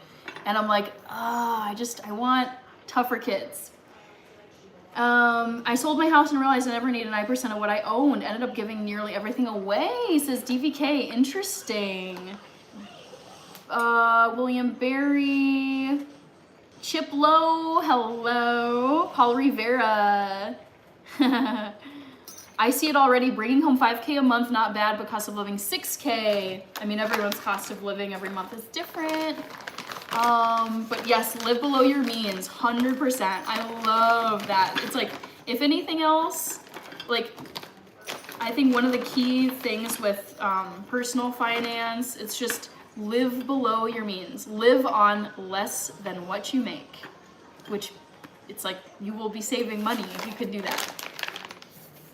Speaker 1: And I'm like, I want tougher kids. I sold my house and realized I never needed 9% of what I owned. Ended up giving nearly everything away, says DVK. Interesting. William Barry. Chip Lowe, hello. Paul Rivera. I see it already. Bringing home $5K a month, not bad, but cost of living $6K. I mean, everyone's cost of living every month is different. But yes, live below your means, 100%. I love that. It's like, if anything else, like, I think one of the key things with personal finance, it's just live below your means. Live on less than what you make, which it's like you will be saving money if you could do that.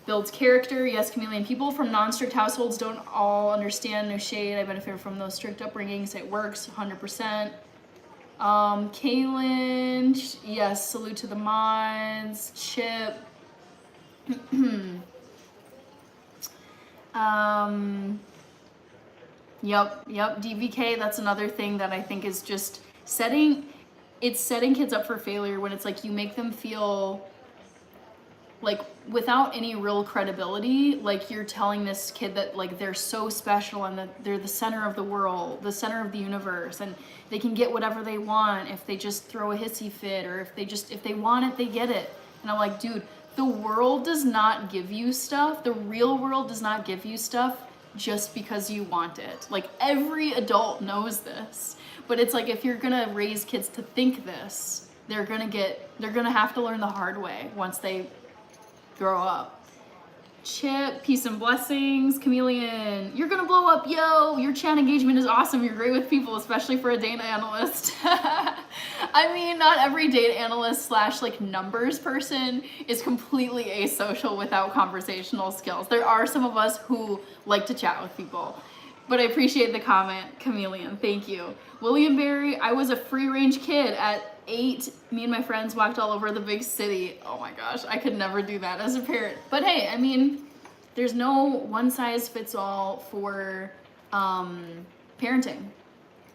Speaker 1: Builds character. Yes, Chameleon. People from non-strict households don't all understand. No shade. I benefit from those strict upbringings. It works 100%. Kaylin. Yes, salute to the mods. Chip. Yep, DVK, that's another thing that I think is just setting kids up for failure when it's like you make them feel like without any real credibility, like you're telling this kid that like they're so special and that they're the center of the world, the center of the universe, and they can get whatever they want if they just throw a hissy fit, or if they want it, they get it. And I'm like, dude, The world does not give you stuff. The real world does not give you stuff just because you want it. Like, every adult knows this. But it's like, if you're gonna raise kids to think this, they're gonna have to learn the hard way once they grow up. Chip, peace and blessings. Chameleon, you're gonna blow up, yo. Your chat engagement is awesome. You're great with people, especially for a data analyst. I mean, not every data analyst / like numbers person is completely asocial without conversational skills. There are some of us who like to chat with people. But I appreciate the comment, Chameleon. Thank you. William Barry, I was a free range kid at 8. Me and my friends walked all over the big city. Oh my gosh, I could never do that as a parent. But hey, I mean, there's no one size fits all for parenting.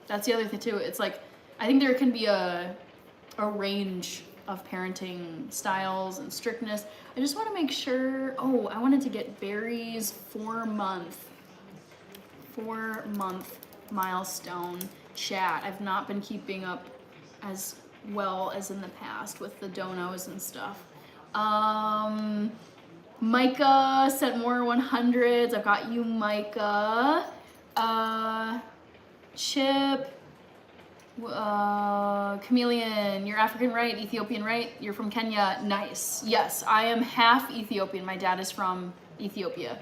Speaker 1: That's the other thing too. It's like, I think there can be a range of parenting styles and strictness. I just want to make sure, oh, I wanted to get Barry's 4-month milestone chat. I've not been keeping up as well as in the past with the donos and stuff. Micah sent more 100s. I've got you, Micah. Chip. Chameleon, you're African, right? Ethiopian, right? You're from Kenya. Nice. Yes, I am half Ethiopian. My dad is from Ethiopia.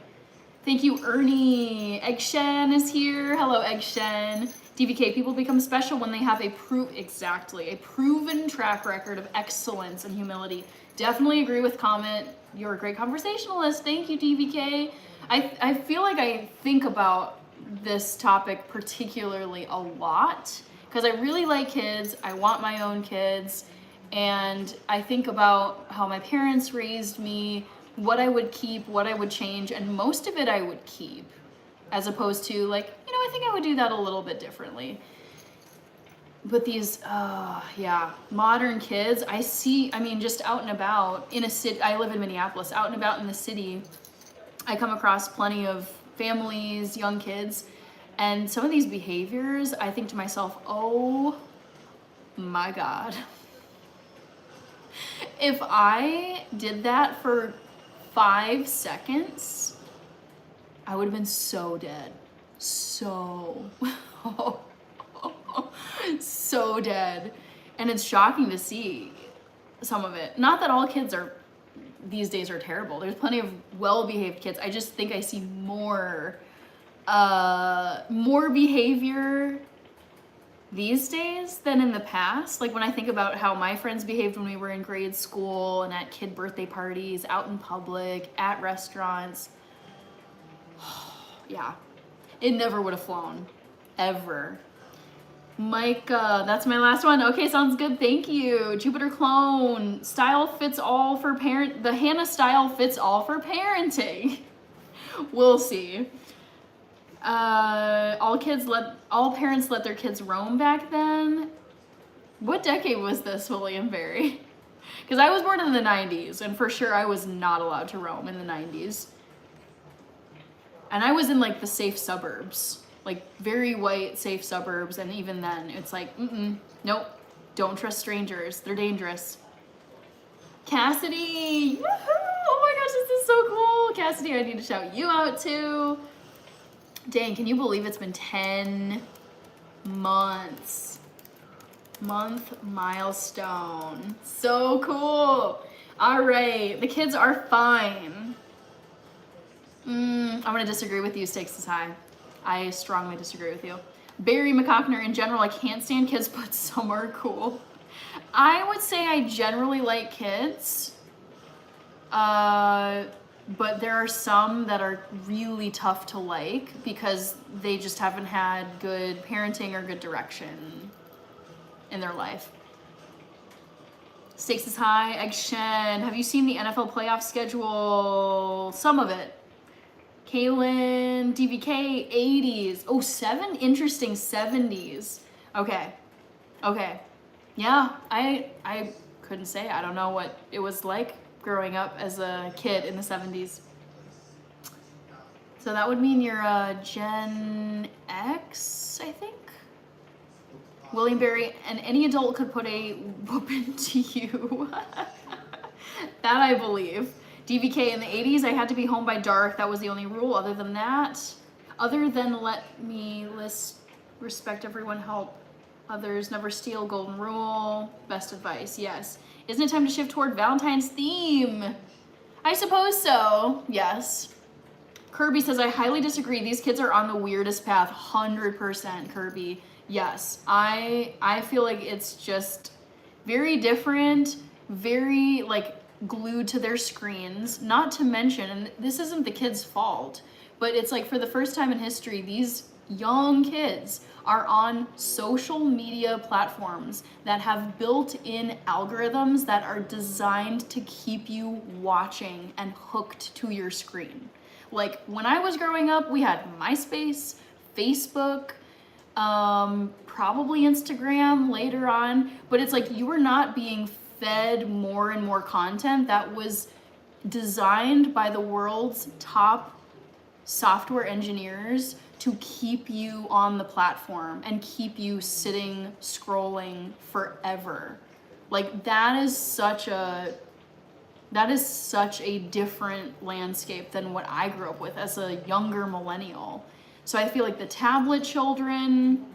Speaker 1: Thank you, Ernie. Eggshen is here. Hello, Eggshen. DVK, people become special when they have a proven track record of excellence and humility. Definitely agree with comment. You're a great conversationalist. Thank you, DVK. I feel like I think about this topic particularly a lot because I really like kids. I want my own kids. And I think about how my parents raised me, what I would keep, what I would change, and most of it I would keep, as opposed to like, you know, I think I would do that a little bit differently. But these, modern kids, I mean, just out and about in a city, I live in Minneapolis, out and about in the city, I come across plenty of families, young kids, and some of these behaviors, I think to myself, oh my God. If I did that for 5 seconds, I would have been so dead. So dead. And it's shocking to see some of it. Not that all kids these days are terrible. There's plenty of well-behaved kids. I just think I see more behavior these days than in the past. Like when I think about how my friends behaved when we were in grade school and at kid birthday parties, out in public, at restaurants. Yeah, it never would have flown, ever. Micah, that's my last one. Okay, sounds good. Thank you. Jupiter Clone, style fits all for the Hannah style fits all for parenting. We'll see. All parents let their kids roam back then. What decade was this, William Barry? Because I was born in the 90s, and for sure I was not allowed to roam in the 90s. And I was in like the safe suburbs, like very white safe suburbs, and even then it's like, nope, don't trust strangers, they're dangerous. Cassidy, woohoo! Oh my gosh, this is so cool. Cassidy, I need to shout you out too. Dang, can you believe it's been 10 months? Month milestone. So cool. All right, the kids are fine. I'm gonna disagree with you, stakes is high. I strongly disagree with you. Barry McCockner, in general, I can't stand kids, but some are cool. I would say I generally like kids. But there are some that are really tough to like because they just haven't had good parenting or good direction in their life. Stakes is high. Eggshen, have you seen the NFL playoff schedule? Some of it. Kaylin, DVK, 80s. Oh, 7 interesting 70s. Okay. Yeah, I couldn't say. I don't know what it was like growing up as a kid in the 70s. So that would mean you're Gen X, I think? William Barry, and any adult could put a whooping to you. That I believe. DVK, in the 80s, I had to be home by dark. That was the only rule. Other than that, other than let me respect everyone, help others, never steal, golden rule, best advice, yes. Isn't it time to shift toward Valentine's theme? I suppose so, yes. Kirby says, I highly disagree. These kids are on the weirdest path, 100% Kirby. Yes, I feel like it's just very different, very like glued to their screens, not to mention, and this isn't the kids' fault, but it's like for the first time in history, these young kids are on social media platforms that have built-in algorithms that are designed to keep you watching and hooked to your screen. Like when I was growing up, we had MySpace, Facebook, probably Instagram later on, but it's like you were not being fed more and more content that was designed by the world's top software engineers to keep you on the platform and keep you sitting scrolling forever. Like that is such a different landscape than what I grew up with as a younger millennial. So I feel like the tablet children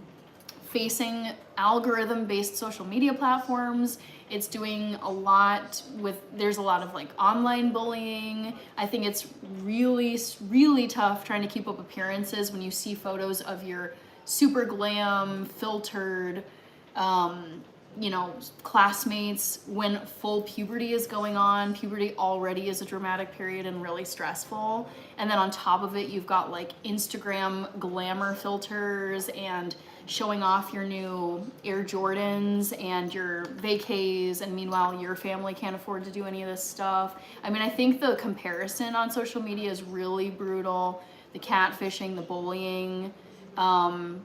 Speaker 1: facing algorithm-based social media platforms, it's doing a lot with, there's a lot of like online bullying. I think it's really, really tough trying to keep up appearances when you see photos of your super glam, filtered, classmates when full puberty is going on. Puberty already is a dramatic period and really stressful. And then on top of it, you've got like Instagram glamour filters and showing off your new Air Jordans and your vacays, and meanwhile your family can't afford to do any of this stuff. I mean, I think the comparison on social media is really brutal. The catfishing, the bullying, and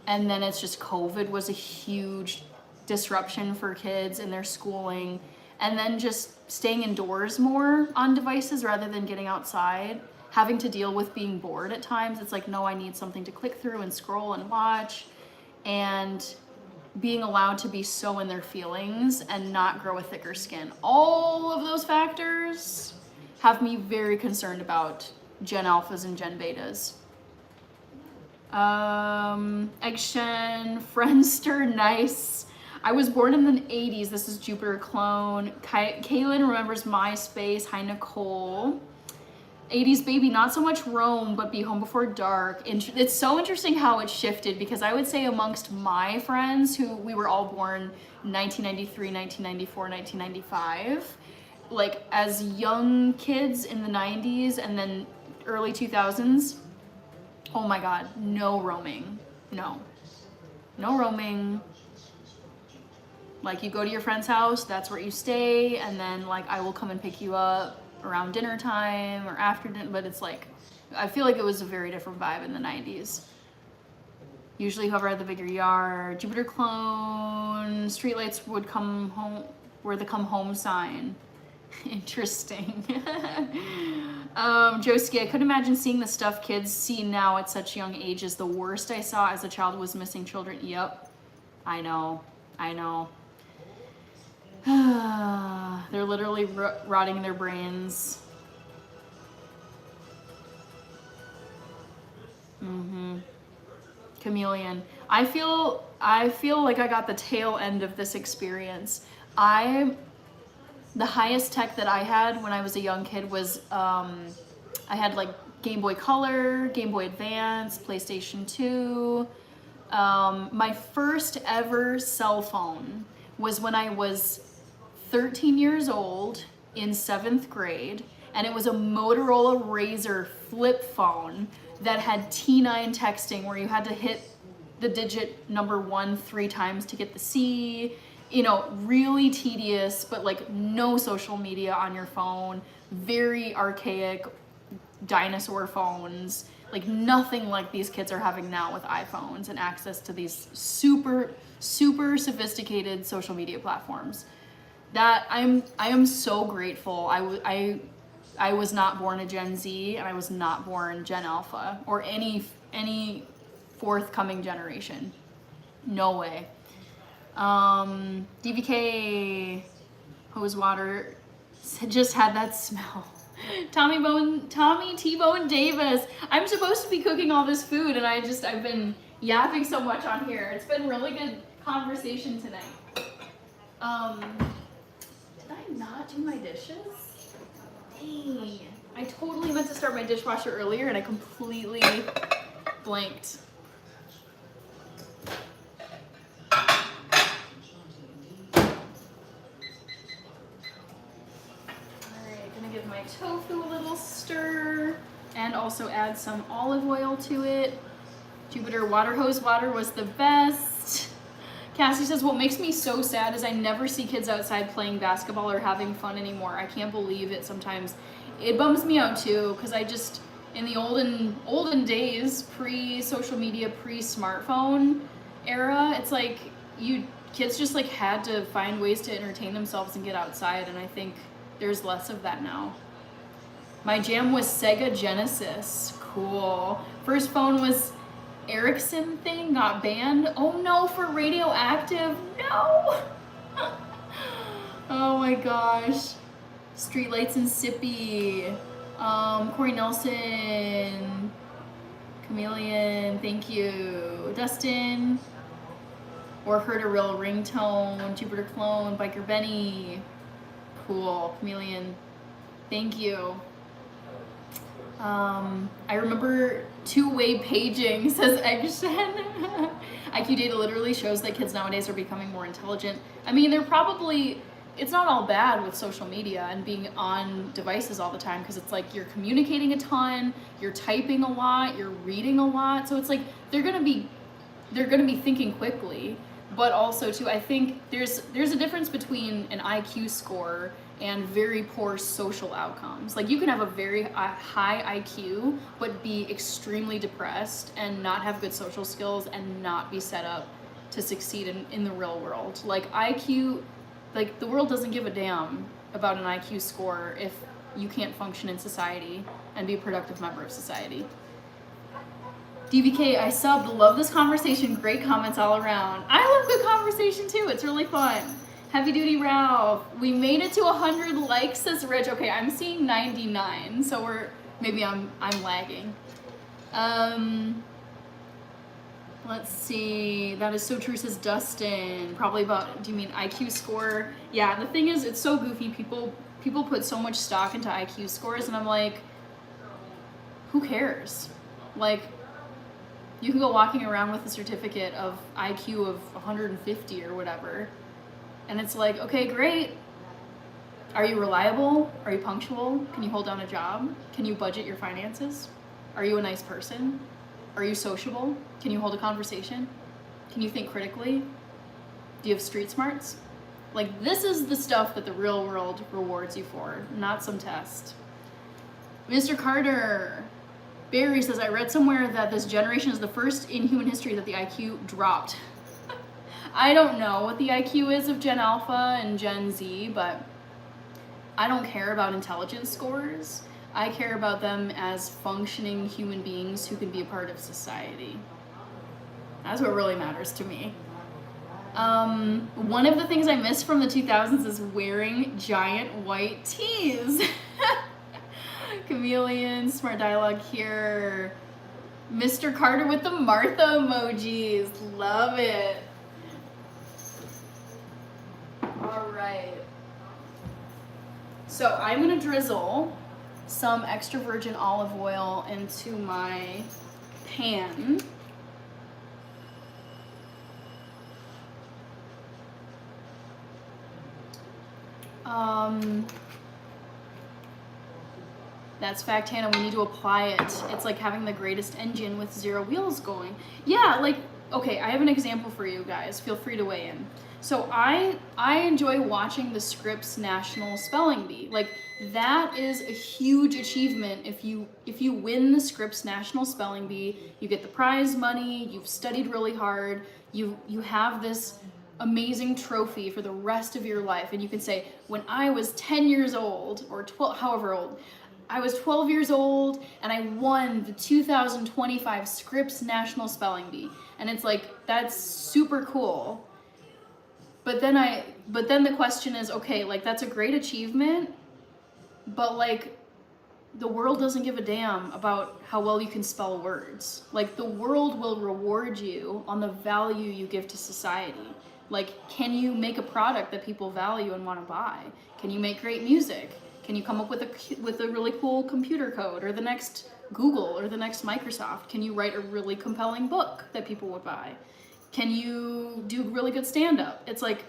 Speaker 1: then it's just COVID was a huge disruption for kids in their schooling, and then just staying indoors more on devices rather than getting outside, having to deal with being bored at times. It's like, no, I need something to click through and scroll and watch, and being allowed to be so in their feelings and not grow a thicker skin. All of those factors have me very concerned about Gen Alphas and Gen Betas. Eggshen, Friendster, nice. I was born in the 80s. This is Jupiter Clone. Kaylin remembers MySpace. Hi, Nicole. 80s baby, not so much roam, but be home before dark. It's so interesting how it shifted, because I would say amongst my friends, who we were all born 1993, 1994, 1995, like as young kids in the 90s and then early 2000s, oh my God, no roaming. No roaming. Like you go to your friend's house, that's where you stay, and then like I will come and pick you up around dinner time or after dinner, but it's like, I feel like it was a very different vibe in the 90s. Usually whoever had the bigger yard. Jupiter Clone, streetlights would come home, were the come home sign. Interesting. Josie, I couldn't imagine seeing the stuff kids see now at such young ages. The worst I saw as a child was missing children. Yep, I know. They're literally rotting their brains. Chameleon. I feel like I got the tail end of this experience. The highest tech that I had when I was a young kid was, I had like Game Boy Color, Game Boy Advance, PlayStation 2. My first ever cell phone was when I was 13 years old in 7th grade, and it was a Motorola Razr flip phone that had T9 texting, where you had to hit the digit number 1 3 times to get the C. Really tedious, but like no social media on your phone, very archaic dinosaur phones, like nothing like these kids are having now with iPhones and access to these super sophisticated social media platforms. That I am so grateful. I was not born a Gen Z, and I was not born Gen Alpha or any forthcoming generation. No way. DVK, hose water Just had that smell. Tommy T-Bone Davis. I'm supposed to be cooking all this food and I've been yapping so much on here. It's been really good conversation tonight. Did I not do my dishes? Dang. I totally meant to start my dishwasher earlier and I completely blanked. Give my tofu a little stir and also add some olive oil to it. Jupiter water hose water was the best. Cassie says, what makes me so sad is I never see kids outside playing basketball or having fun anymore. I can't believe it sometimes. It bums me out too, because I just, in the olden days, pre-social media, pre-smartphone era, it's like kids just like had to find ways to entertain themselves and get outside, and I think there's less of that now. My jam was Sega Genesis. Cool. First phone was Ericsson thing, got banned. Oh no, for radioactive. No! Oh my gosh. Streetlights and Sippy. Corey Nelson. Chameleon, thank you. Dustin. Or heard a real ringtone. Jupiter Clone, Biker Benny. Cool, Chameleon, thank you. I remember two-way paging, says Eggshen. IQ data literally shows that kids nowadays are becoming more intelligent. I mean, it's not all bad with social media and being on devices all the time, because it's like you're communicating a ton, you're typing a lot, you're reading a lot, so it's like they're gonna be thinking quickly. But also too, I think there's a difference between an IQ score and very poor social outcomes. Like you can have a very high IQ, but be extremely depressed and not have good social skills and not be set up to succeed in the real world. Like IQ, like the world doesn't give a damn about an IQ score if you can't function in society and be a productive member of society. DVK, I subbed. Love this conversation. Great comments all around. I love good conversation too. It's really fun. Heavy Duty Ralph. We made it to 100 likes, says Rich. Okay, I'm seeing 99, so maybe I'm lagging. Let's see. That is so true, says Dustin. Probably about, do you mean IQ score? Yeah, the thing is, it's so goofy. People put so much stock into IQ scores, and I'm like, who cares? Like, you can go walking around with a certificate of IQ of 150 or whatever. And it's like, okay, great. Are you reliable? Are you punctual? Can you hold down a job? Can you budget your finances? Are you a nice person? Are you sociable? Can you hold a conversation? Can you think critically? Do you have street smarts? Like, this is the stuff that the real world rewards you for, not some test. Mr. Carter. Barry says, I read somewhere that this generation is the first in human history that the IQ dropped. I don't know what the IQ is of Gen Alpha and Gen Z, but I don't care about intelligence scores. I care about them as functioning human beings who can be a part of society. That's what really matters to me. One of the things I miss from the 2000s is wearing giant white tees. Chameleon, smart dialogue here. Mr. Carter with the Martha emojis. Love it. All right. So I'm gonna drizzle some extra virgin olive oil into my pan. That's fact, Hannah. We need to apply it. It's like having the greatest engine with 0 wheels going. Yeah, like, okay, I have an example for you guys. Feel free to weigh in. So I enjoy watching the Scripps National Spelling Bee. Like, that is a huge achievement. If you win the Scripps National Spelling Bee, you get the prize money, you've studied really hard, you have this amazing trophy for the rest of your life, and you can say, when I was 10 years old, or 12, however old, I was 12 years old and I won the 2025 Scripps National Spelling Bee. And it's like, that's super cool. But then the question is, okay, like, that's a great achievement, but like the world doesn't give a damn about how well you can spell words. Like the world will reward you on the value you give to society. Like, can you make a product that people value and want to buy? Can you make great music? Can you come up with a really cool computer code, or the next Google or the next Microsoft? Can you write a really compelling book that people would buy? Can you do really good stand-up? It's like,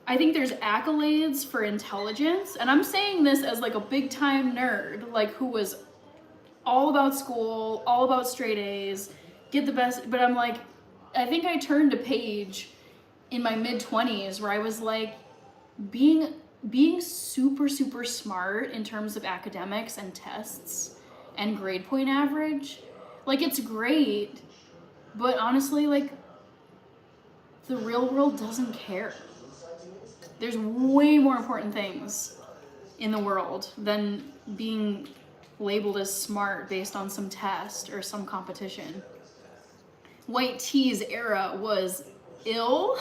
Speaker 1: I think there's accolades for intelligence, and I'm saying this as like a big time nerd, like who was all about school, all about straight A's, get the best, but I'm like, I think I turned a page in my mid-20s where I was like, being super, super smart in terms of academics and tests and grade point average, like it's great, but honestly, like the real world doesn't care. There's way more important things in the world than being labeled as smart based on some test or some competition. White tea's era was ill.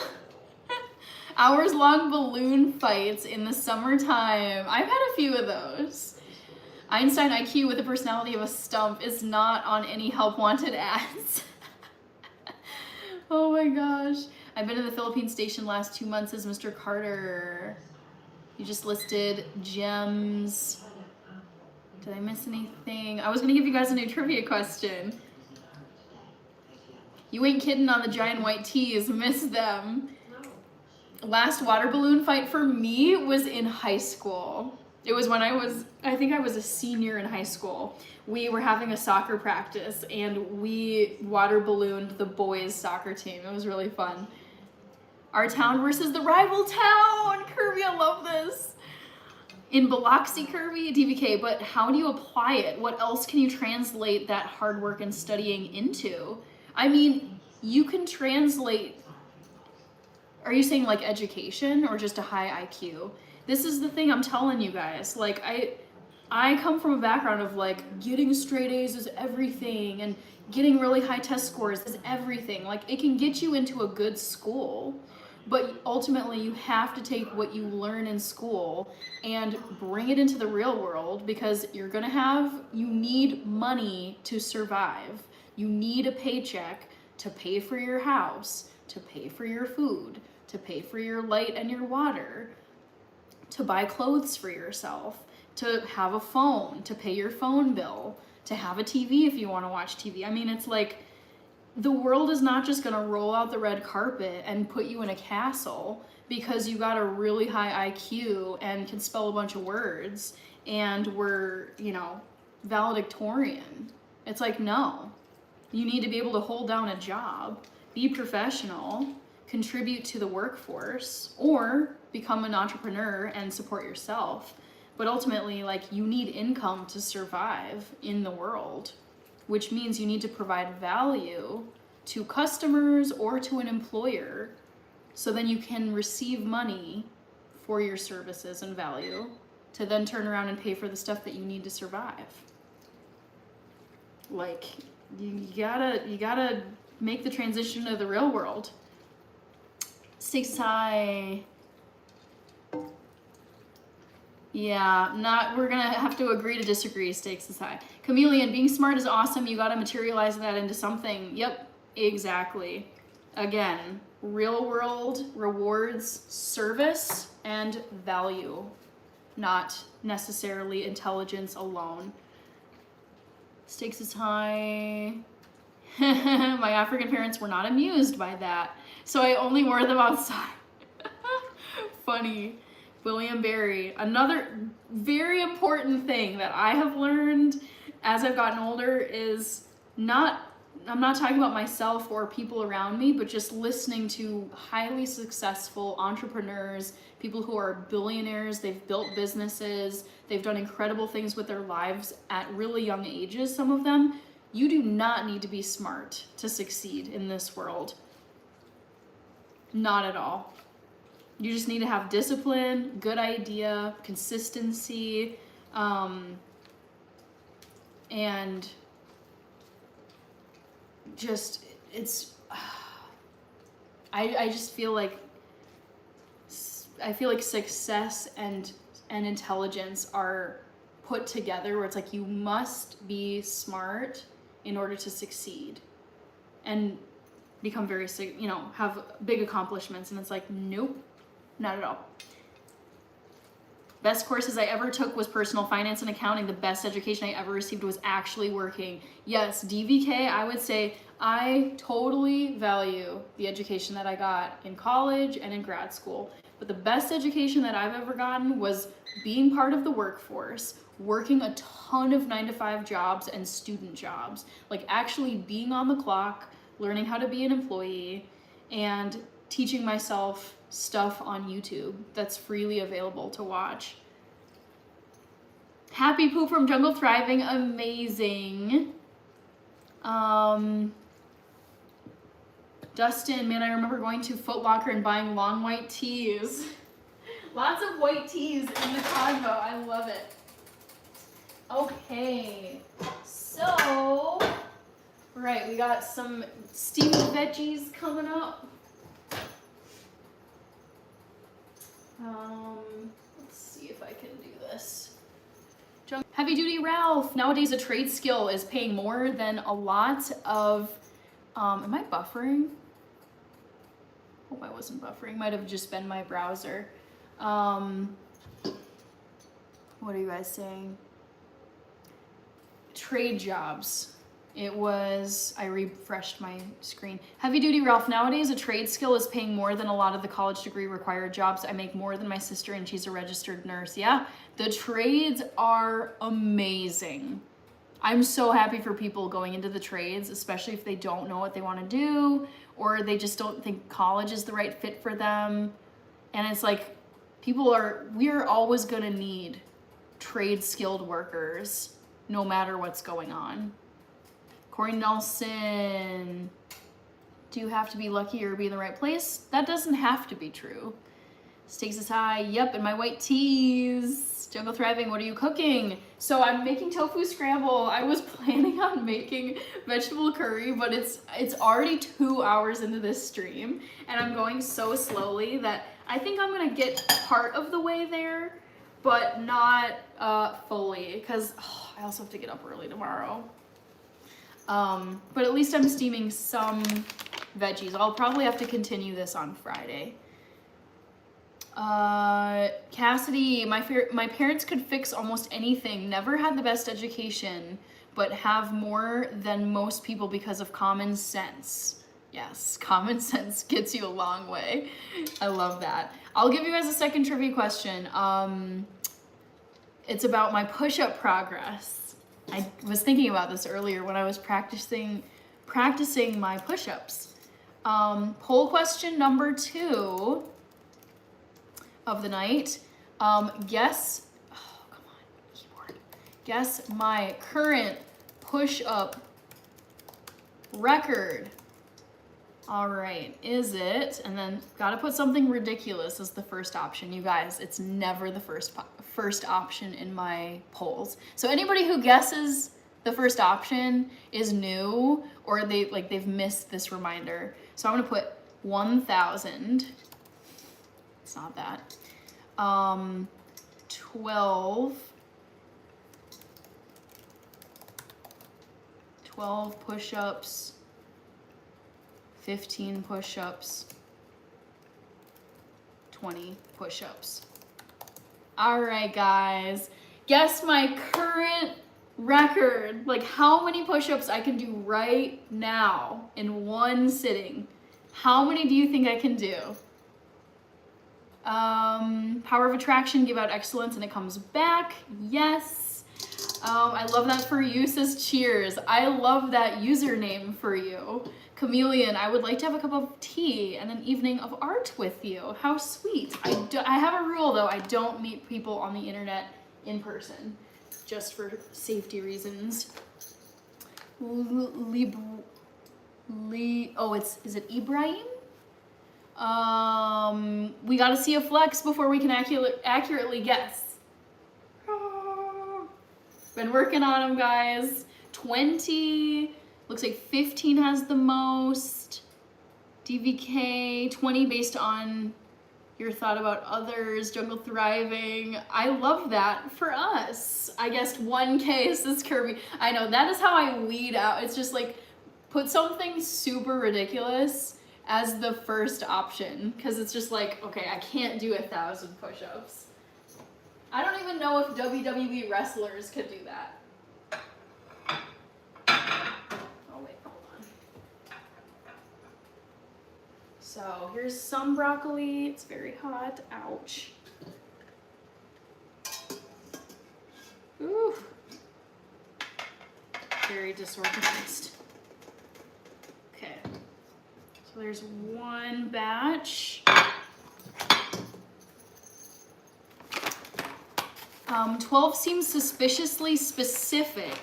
Speaker 1: Hours-long balloon fights in the summertime. I've had a few of those. Einstein IQ with the personality of a stump is not on any help wanted ads. Oh my gosh. I've been in the Philippines station last 2 months as Mr. Carter. You just listed gems. Did I miss anything? I was gonna give you guys a new trivia question. You ain't kidding on the giant white teas, missed them. Last water balloon fight for me was in high school. It was when I think I was a senior in high school. We were having a soccer practice and we water ballooned the boys soccer team. It was really fun. Our town versus the rival town. Kirby, I love this. In Biloxi, Kirby, DVK, but how do you apply it? What else can you translate that hard work and studying into? I mean, you can translate. Are you saying like education or just a high IQ? This is the thing I'm telling you guys. Like I come from a background of like getting straight A's is everything and getting really high test scores is everything. Like it can get you into a good school, but ultimately you have to take what you learn in school and bring it into the real world, because you need money to survive. You need a paycheck to pay for your house, to pay for your food, to pay for your light and your water, to buy clothes for yourself, to have a phone, to pay your phone bill, to have a TV if you want to watch TV. I mean, it's like the world is not just going to roll out the red carpet and put you in a castle because you got a really high IQ and can spell a bunch of words and were, valedictorian. It's like, no. You need to be able to hold down a job, be professional, contribute to the workforce, or become an entrepreneur and support yourself. But ultimately, like, you need income to survive in the world, which means you need to provide value to customers or to an employer, so then you can receive money for your services and value to then turn around and pay for the stuff that you need to survive. Like, you gotta make the transition to the real world. Stakes is high. Yeah, we're gonna have to agree to disagree. Stakes is high. Chameleon, being smart is awesome. You gotta materialize that into something. Yep, exactly. Again, real world rewards service and value, not necessarily intelligence alone. Stakes is high. My African parents were not amused by that, so I only wore them outside. Funny. William Barry. Another very important thing that I have learned as I've gotten older is I'm not talking about myself or people around me, but just listening to highly successful entrepreneurs, people who are billionaires. They've built businesses, they've done incredible things with their lives at really young ages, some of them. You do not need to be smart to succeed in this world. Not at all. You just need to have discipline, good idea, consistency, and just, I feel like success and and intelligence are put together, where it's like you must be smart in order to succeed and become very, you know, have big accomplishments. And it's like, nope, not at all. Best courses I ever took was personal finance and accounting. The best education I ever received was actually working. Yes, DVK, I would say I totally value the education that I got in college and in grad school. But the best education that I've ever gotten was being part of the workforce, working a ton of 9-to-5 jobs and student jobs, like actually being on the clock, learning how to be an employee, and teaching myself stuff on YouTube that's freely available to watch. Happy Poop from Jungle Thriving, amazing. Dustin, man, I remember going to Foot Locker and buying long white tees. Lots of white tees in the convo, I love it. Okay, so, right, we got some steamed veggies coming up. Let's see if I can do this. Heavy Duty Ralph. Nowadays, a trade skill is paying more than a lot of, am I buffering? Hope I wasn't buffering. Might have just been my browser. What are you guys saying? Trade jobs. It was, I refreshed my screen. Heavy Duty Ralph, nowadays a trade skill is paying more than a lot of the college degree required jobs. I make more than my sister and she's a registered nurse. Yeah, the trades are amazing. I'm so happy for people going into the trades, especially if they don't know what they want to do, or they just don't think college is the right fit for them. And it's like, we're always gonna need trade skilled workers no matter what's going on. Corey Nelson, do you have to be lucky or be in the right place? That doesn't have to be true. Stakes is high, yep, and my white teas. Jungle Thriving, what are you cooking? So I'm making tofu scramble. I was planning on making vegetable curry, but it's already 2 hours into this stream, and I'm going so slowly that I think I'm gonna get part of the way there, but not fully, because I also have to get up early tomorrow. But at least I'm steaming some veggies. I'll probably have to continue this on Friday. Cassidy, my parents could fix almost anything. Never had the best education, but have more than most people because of common sense. Yes, common sense gets you a long way. I love that. I'll give you guys a second trivia question. It's about my push-up progress. I was thinking about this earlier when I was practicing my push-ups. Poll question number 2 of the night. Guess my current push-up record. All right, is it? And then gotta put something ridiculous as the first option. You guys, it's never the first option in my polls. So anybody who guesses the first option is new, or they've missed this reminder. So I'm gonna put 1,000. It's not that. 12 push-ups, 15 push-ups, 20 push-ups. All right, guys, guess my current record, like how many push-ups I can do right now in one sitting. How many do you think I can do? Power of attraction, give out excellence and it comes back. Yes. I love that for you, says cheers. I love that username for you. Chameleon, I would like to have a cup of tea and an evening of art with you. How sweet. I have a rule though, I don't meet people on the internet in person, just for safety reasons. Is it Ibrahim? We gotta see a flex before we can accurately guess. Been working on them, guys. 20, looks like 15 has the most. DVK, 20 based on Your thought about others, jungle thriving. I love that for us. I guessed 1K, says Kirby. I know, that is how I weed out. It's just like, put something super ridiculous as the first option. Because it's just like, okay, I can't do 1,000 push-ups. I don't even know if WWE wrestlers could do that. Oh wait, hold on. So here's some broccoli. It's very hot. Ouch. Ooh. Very disorganized. Okay. So there's one batch. 12 seems suspiciously specific.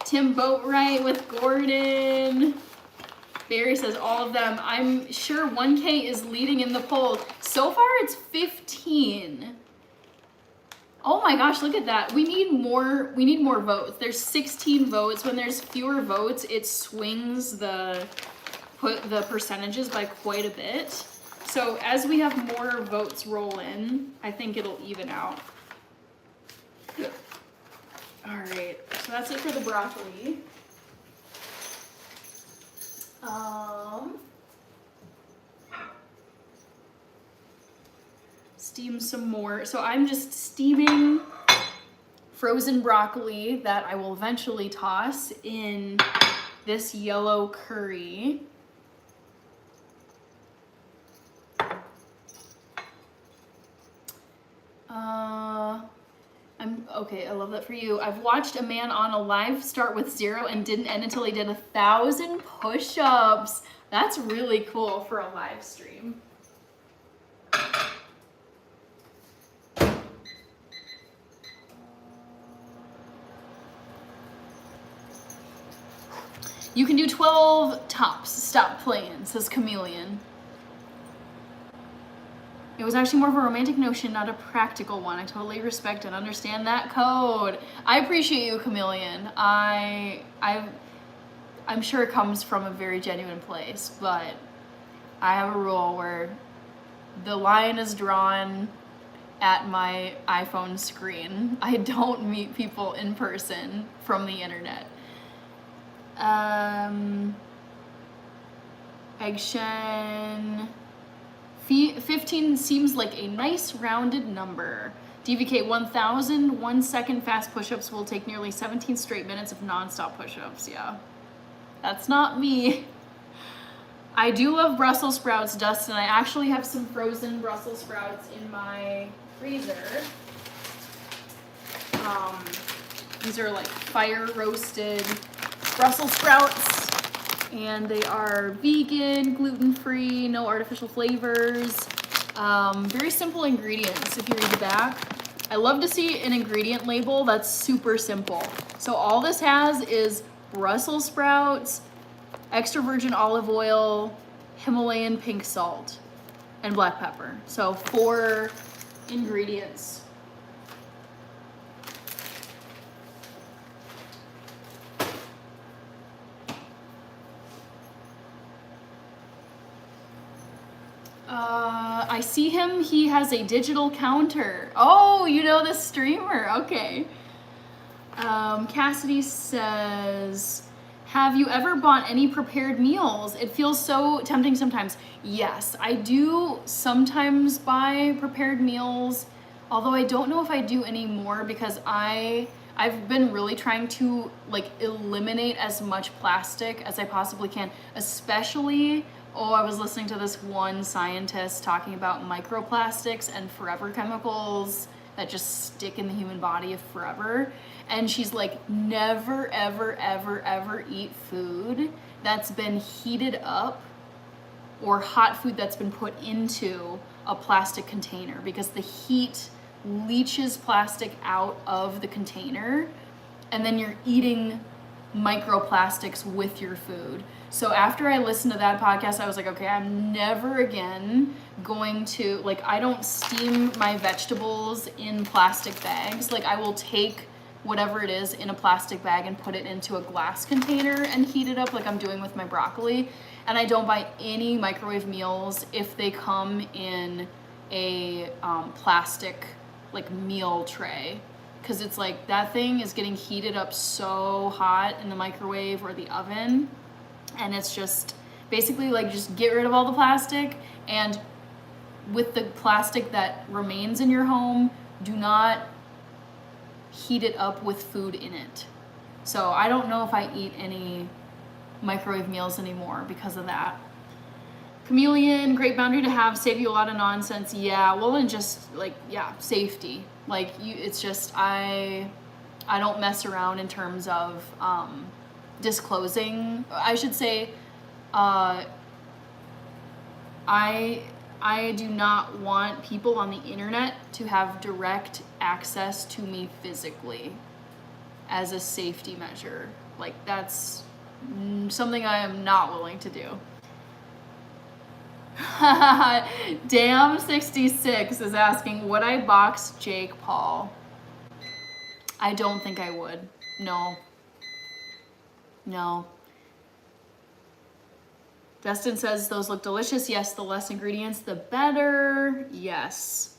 Speaker 1: Tim Boatwright with Gordon. Barry says all of them. I'm sure 1K is leading in the poll. So far it's 15. Oh my gosh, look at that. We need more votes. There's 16 votes. When there's fewer votes, it swings the percentages by quite a bit. So as we have more votes roll in, I think it'll even out. All right, so that's it for the broccoli. Steam some more. So I'm just steaming frozen broccoli that I will eventually toss in this yellow curry. Okay, I love that for you. I've watched a man on a live start with 0 and didn't end until he did 1,000 push-ups. That's really cool for a live stream. You can do 12 tops. Stop playing, says Chameleon. It was actually more of a romantic notion, not a practical one. I totally respect and understand that code. I appreciate you, Chameleon. I'm sure it comes from a very genuine place, but I have a rule where the line is drawn at my iPhone screen. I don't meet people in person from the internet. Eggshen. 15 seems like a nice rounded number. DVK 1,000 1 second fast push-ups will take nearly 17 straight minutes of non-stop push-ups. Yeah, that's not me. I do love Brussels sprouts, Dustin. I actually have some frozen Brussels sprouts in my freezer. These are like fire roasted Brussels sprouts. And they are vegan, gluten-free, no artificial flavors. Very simple ingredients if you read the back. I love to see an ingredient label that's super simple. So all this has is Brussels sprouts, extra virgin olive oil, Himalayan pink salt, and black pepper. So 4 ingredients. I see him, he has a digital counter. Oh, you know the streamer, okay. Cassidy says, have you ever bought any prepared meals? It feels so tempting sometimes. Yes, I do sometimes buy prepared meals, although I don't know if I do anymore because I've been really trying to like eliminate as much plastic as I possibly can, especially I was listening to this one scientist talking about microplastics and forever chemicals that just stick in the human body forever. And she's like, never, ever, ever, ever eat food that's been heated up or hot food that's been put into a plastic container because the heat leaches plastic out of the container and then you're eating microplastics with your food. So after I listened to that podcast, I was like, okay, I'm never again going to, like, I don't steam my vegetables in plastic bags. Like, I will take whatever it is in a plastic bag and put it into a glass container and heat it up like I'm doing with my broccoli. And I don't buy any microwave meals if they come in a plastic like meal tray, because it's like that thing is getting heated up so hot in the microwave or the oven, and it's just basically like just get rid of all the plastic, and with the plastic that remains in your home, do not heat it up with food in it. So I don't know if I eat any microwave meals anymore because of that. Chameleon, great boundary to have, save you a lot of nonsense. Yeah, well, and just like, yeah, safety. Like it's just, I don't mess around in terms of disclosing, I should say. I do not want people on the internet to have direct access to me physically as a safety measure. Like that's something I am not willing to do. Damn66 is asking, would I box Jake Paul? I don't think I would. No. Dustin says those look delicious. Yes, the less ingredients, the better. Yes.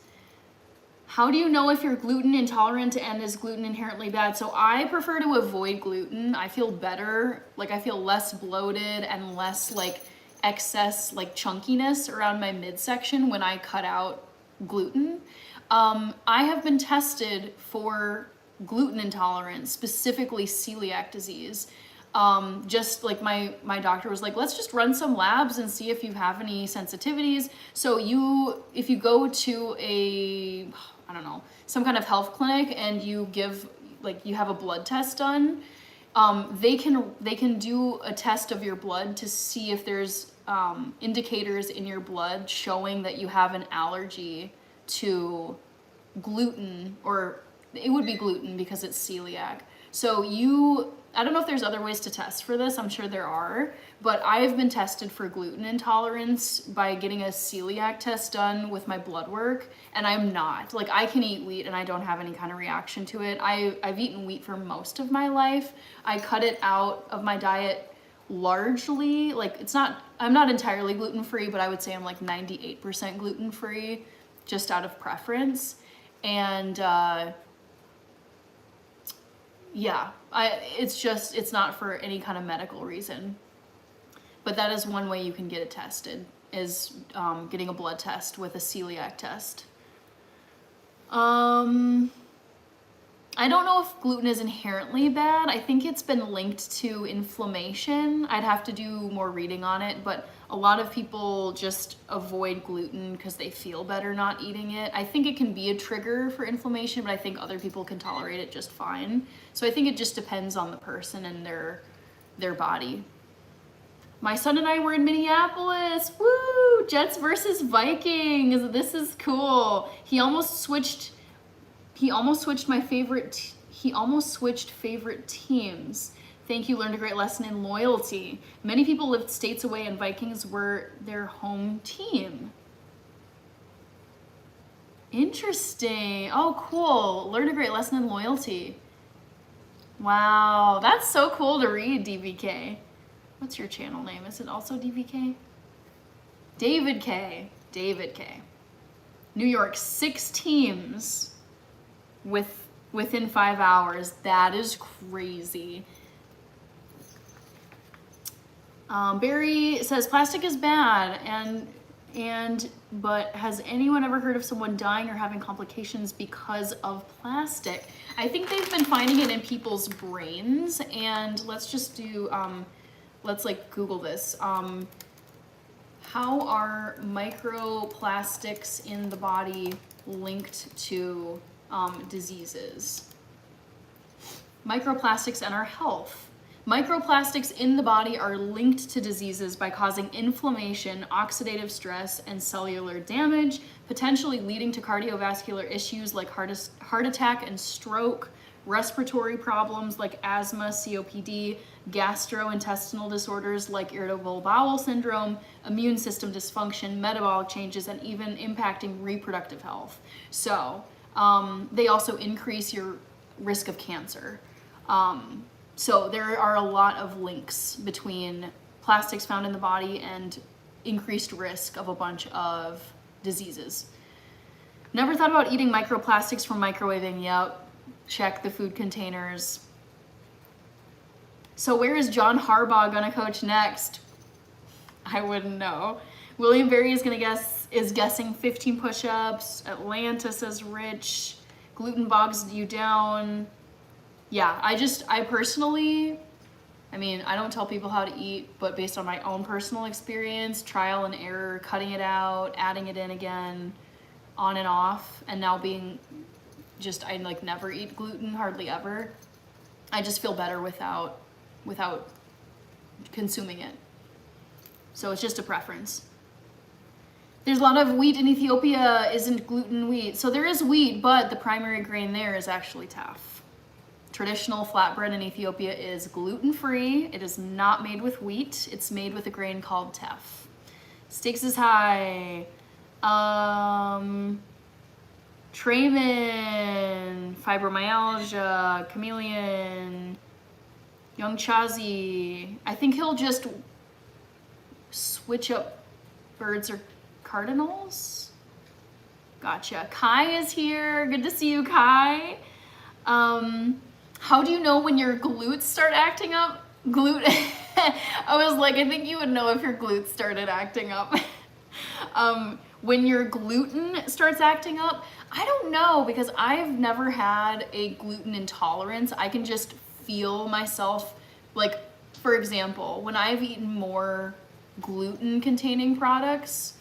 Speaker 1: How do you know if you're gluten intolerant and is gluten inherently bad? So I prefer to avoid gluten. I feel better. Like I feel less bloated and less like excess like chunkiness around my midsection when I cut out gluten. I have been tested for gluten intolerance, specifically celiac disease. Just like my doctor was like, let's just run some labs and see if you have any sensitivities. So if you go to a, I don't know, some kind of health clinic and you have a blood test done, they can do a test of your blood to see if there's indicators in your blood showing that you have an allergy to gluten, or it would be gluten because it's celiac. So I don't know if there's other ways to test for this. I'm sure there are, but I've been tested for gluten intolerance by getting a celiac test done with my blood work, and I'm not. Like I can eat wheat and I don't have any kind of reaction to it. I've eaten wheat for most of my life. I cut it out of my diet largely. Like I'm not entirely gluten-free, but I would say I'm like 98% gluten-free just out of preference. And yeah, it's not for any kind of medical reason. But that is one way you can get it tested, is getting a blood test with a celiac test. I don't know if gluten is inherently bad. I think it's been linked to inflammation. I'd have to do more reading on it, but a lot of people just avoid gluten because they feel better not eating it. I think it can be a trigger for inflammation, but I think other people can tolerate it just fine. So I think it just depends on the person and their body. My son and I were in Minneapolis. Woo! Jets versus Vikings. This is cool. He almost switched favorite teams. Thank you, learned a great lesson in loyalty. Many people lived states away and Vikings were their home team. Interesting. Oh, cool. Learned a great lesson in loyalty. Wow, that's so cool to read, DVK. What's your channel name? Is it also DVK? David K. New York, 6 teams within 5 hours. That is crazy. Barry says plastic is bad, but has anyone ever heard of someone dying or having complications because of plastic? I think they've been finding it in people's brains, and let's just do let's like Google this. How are microplastics in the body linked to diseases? Microplastics and our health. Microplastics in the body are linked to diseases by causing inflammation, oxidative stress, and cellular damage, potentially leading to cardiovascular issues like heart attack and stroke, respiratory problems like asthma, COPD, gastrointestinal disorders like irritable bowel syndrome, immune system dysfunction, metabolic changes, and even impacting reproductive health. So they also increase your risk of cancer. So there are a lot of links between plastics found in the body and increased risk of a bunch of diseases. Never thought about eating microplastics from microwaving. Yep, check the food containers. So where is John Harbaugh gonna coach next? I wouldn't know. William Berry is guessing 15 push-ups. Atlanta says Rich. Gluten bogs you down. Yeah, I personally, I mean, I don't tell people how to eat, but based on my own personal experience, trial and error, cutting it out, adding it in again, on and off, and now being just, I like never eat gluten, hardly ever. I just feel better without consuming it. So it's just a preference. There's a lot of wheat in Ethiopia, isn't gluten wheat. So there is wheat, but the primary grain there is actually teff. Traditional flatbread in Ethiopia is gluten-free. It is not made with wheat. It's made with a grain called teff. Stakes is high. Trayman, fibromyalgia, chameleon, young Chazi. I think he'll just switch up birds or cardinals. Gotcha. Kai is here. Good to see you, Kai. How do you know when your glutes start acting up? I was like, I think you would know if your glutes started acting up. When your gluten starts acting up, I don't know, because I've never had a gluten intolerance. I can just feel myself, like, for example, when I've eaten more gluten containing products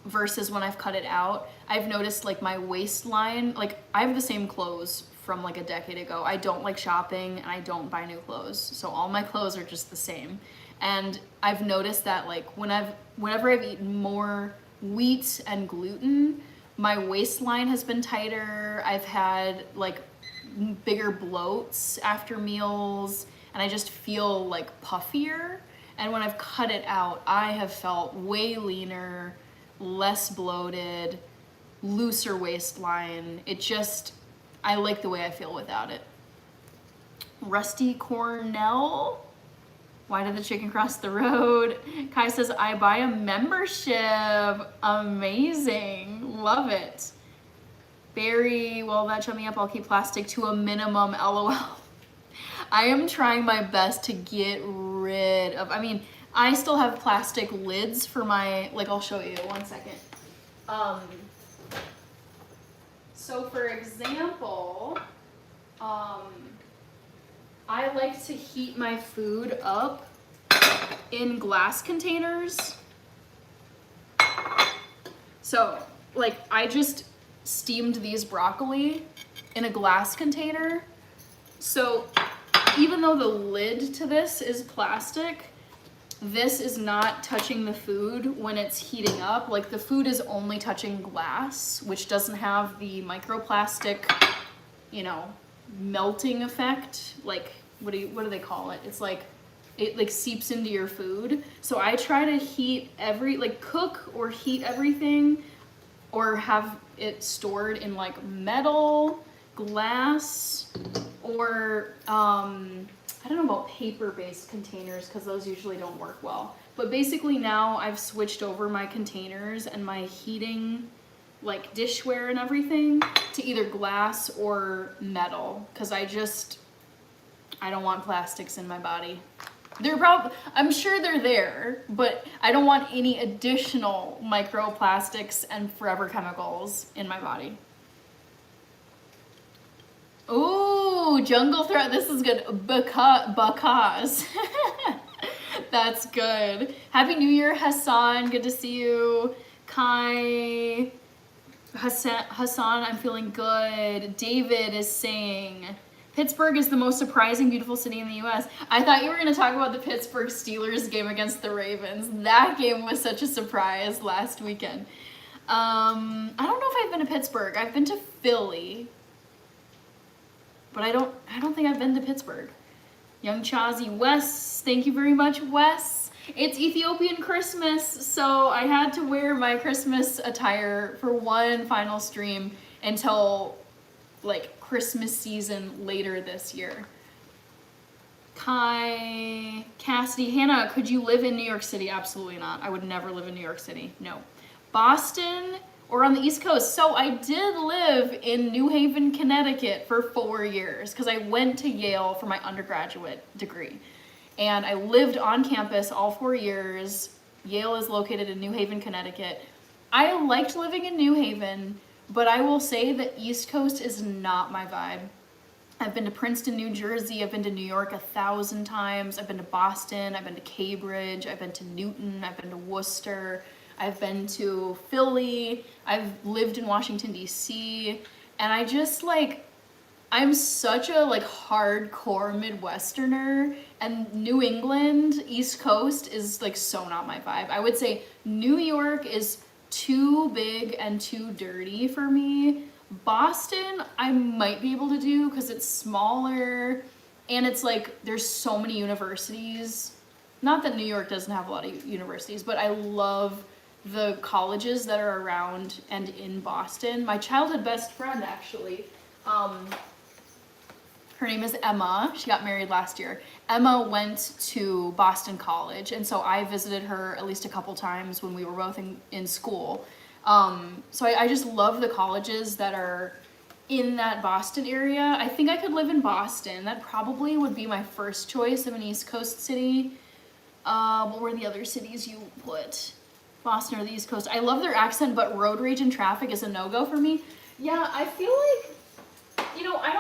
Speaker 1: versus when I've cut it out, I've noticed like my waistline, like I have the same clothes from like a decade ago. I don't like shopping and I don't buy new clothes. So all my clothes are just the same. And I've noticed that like whenever I've eaten more wheat and gluten, my waistline has been tighter. I've had like bigger bloats after meals and I just feel like puffier. And when I've cut it out, I have felt way leaner, less bloated, looser waistline. It just, I like the way I feel without it. Rusty Cornell, why did the chicken cross the road? Kai says, I buy a membership. Amazing, love it. Barry, well, that shut me up. I'll keep plastic to a minimum, LOL. I am trying my best to get rid of, I mean, I still have plastic lids for my, like I'll show you, 1 second. So for example, I like to heat my food up in glass containers. So like I just steamed these broccoli in a glass container. So even though the lid to this is plastic, this is not touching the food when it's heating up. Like the food is only touching glass, which doesn't have the microplastic, you know, melting effect. Like, what do they call it? It's like, it like seeps into your food. So I try to heat cook or heat everything or have it stored in like metal, glass, or I don't know about paper-based containers because those usually don't work well. But basically now I've switched over my containers and my heating, like dishware and everything, to either glass or metal because I don't want plastics in my body. I'm sure they're there, but I don't want any additional microplastics and forever chemicals in my body. Ooh, jungle threat, this is good. Because. That's good. Happy New Year, Hassan, good to see you. Kai, Hassan, I'm feeling good. David is saying, Pittsburgh is the most surprising, beautiful city in the US. I thought you were gonna talk about the Pittsburgh Steelers game against the Ravens. That game was such a surprise last weekend. I don't know if I've been to Pittsburgh. I've been to Philly. But I don't think I've been to Pittsburgh. Young Chazi, Wes, thank you very much, Wes. It's Ethiopian Christmas, so I had to wear my Christmas attire for one final stream until like Christmas season later this year. Kai, Cassidy, Hannah, could you live in New York City? Absolutely not. I would never live in New York City. No. Boston or on the East Coast. So I did live in New Haven, Connecticut for 4 years because I went to Yale for my undergraduate degree. And I lived on campus all 4 years. Yale is located in New Haven, Connecticut. I liked living in New Haven, but I will say the East Coast is not my vibe. I've been to Princeton, New Jersey. I've been to New York 1,000 times. I've been to Boston. I've been to Cambridge. I've been to Newton. I've been to Worcester. I've been to Philly. I've lived in Washington, D.C. And I just like, I'm such a like hardcore Midwesterner, and New England, East Coast is like so not my vibe. I would say New York is too big and too dirty for me. Boston, I might be able to do because it's smaller and it's like there's so many universities. Not that New York doesn't have a lot of universities, but I love the colleges that are around and in Boston. My childhood best friend, actually, her name is Emma. She got married last year. Emma went to Boston College, and so I visited her at least a couple times when we were both in school. So I just love the colleges that are in that Boston area. I think I could live in Boston. That probably would be my first choice of an East Coast city. What were the other cities you put? Boston or the East Coast. I love their accent, but road rage and traffic is a no-go for me. Yeah, I feel like, you know, I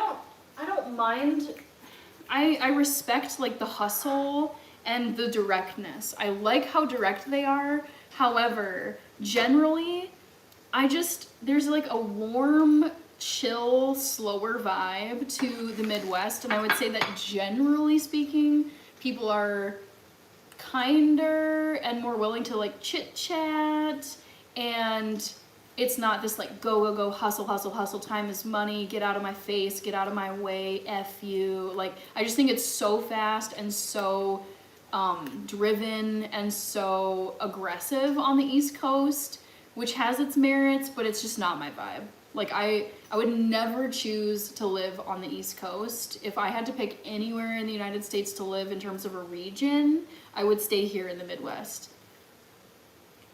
Speaker 1: don't mind. I respect like the hustle and the directness. I like how direct they are. However, generally, there's like a warm, chill, slower vibe to the Midwest. And I would say that generally speaking, people are kinder and more willing to like chit chat, and it's not this like go, hustle, time is money, get out of my face, get out of my way, F you. Like, I just think it's so fast and so driven and so aggressive on the East Coast, which has its merits, but it's just not my vibe. Like, I would never choose to live on the East Coast. If I had to pick anywhere in the United States to live in terms of a region, I would stay here in the Midwest.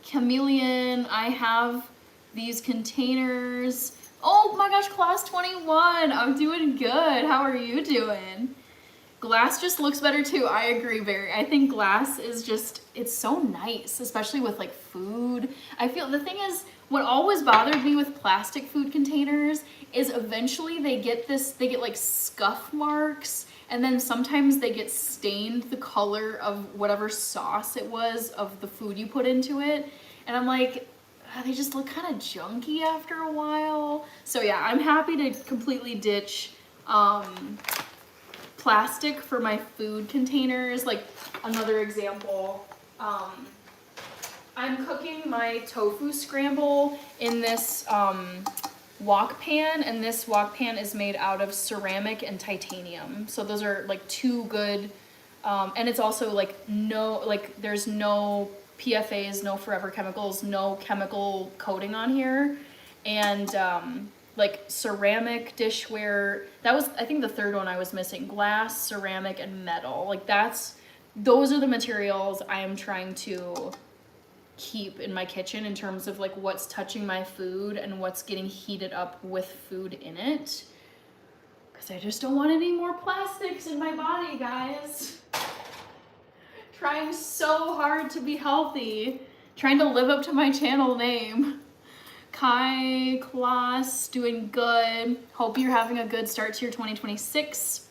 Speaker 1: Chameleon, I have these containers. Oh my gosh, class 21. I'm doing good. How are you doing? Glass just looks better too. I agree, Barry. I think glass is just, it's so nice, especially with like food. I feel the thing is, what always bothered me with plastic food containers is eventually they get like scuff marks, and then sometimes they get stained the color of whatever sauce it was of the food you put into it. And I'm like, they just look kind of junky after a while. So yeah, I'm happy to completely ditch plastic for my food containers. Like another example, I'm cooking my tofu scramble in this wok pan, and this wok pan is made out of ceramic and titanium. So those are like two good, and it's also like there's no PFAs, no forever chemicals, no chemical coating on here. And like ceramic dishware, that was, I think, the third one I was missing. Glass, ceramic, and metal. Like those are the materials I am trying to keep in my kitchen in terms of like what's touching my food and what's getting heated up with food in it. Because I just don't want any more plastics in my body, guys. Trying so hard to be healthy. Trying to live up to my channel name. Kai, Klaas, doing good. Hope you're having a good start to your 2026.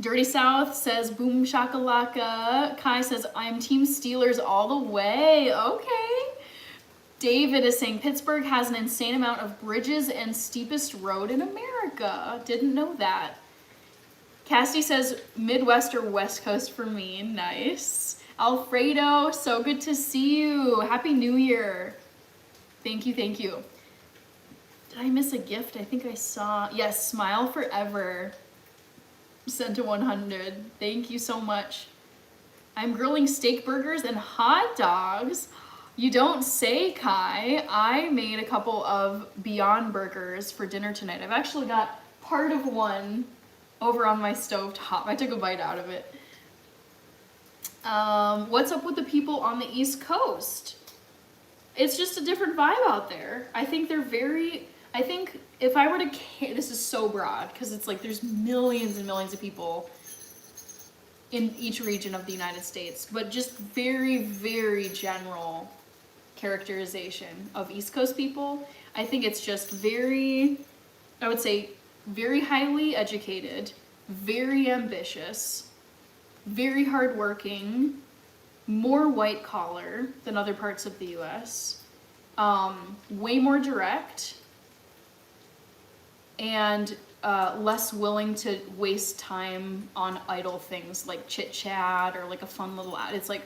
Speaker 1: Dirty South says, boom shakalaka. Kai says, I'm Team Steelers all the way. Okay. David is saying, Pittsburgh has an insane amount of bridges and steepest road in America. Didn't know that. Cassidy says, Midwest or West Coast for me. Nice. Alfredo, so good to see you. Happy New Year. Thank you, thank you. Did I miss a gift? I think I saw. Yes, Smile Forever. Sent to 100. Thank you so much. I'm grilling steak burgers and hot dogs. You don't say, Kai. I made a couple of Beyond Burgers for dinner tonight. I've actually got part of one over on my stovetop. I took a bite out of it. What's up with the people on the East Coast? It's just a different vibe out there. I think they're I think if I were to, this is so broad, because it's like there's millions and millions of people in each region of the United States, but just very, very general characterization of East Coast people. I think it's just very, I would say, very highly educated, very ambitious, very hardworking, more white collar than other parts of the US, way more direct, and less willing to waste time on idle things like chit chat or like a fun little ad. It's like,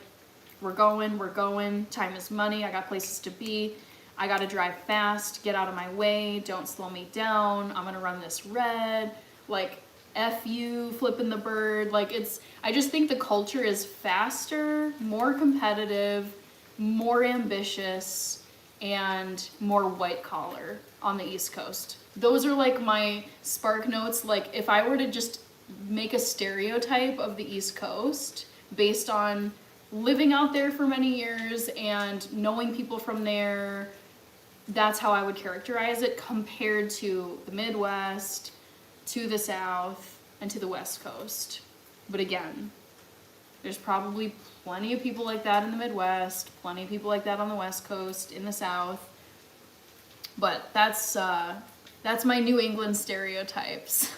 Speaker 1: we're going, time is money, I got places to be, I gotta drive fast, get out of my way, don't slow me down, I'm gonna run this red, like, F you, flipping the bird, like I just think the culture is faster, more competitive, more ambitious, and more white collar on the East Coast. Those are like my spark notes. Like if I were to just make a stereotype of the East Coast based on living out there for many years and knowing people from there, that's how I would characterize it compared to the Midwest, to the South, and to the West Coast. But again, there's probably plenty of people like that in the Midwest, plenty of people like that on the West Coast, in the South. But that's my New England stereotypes.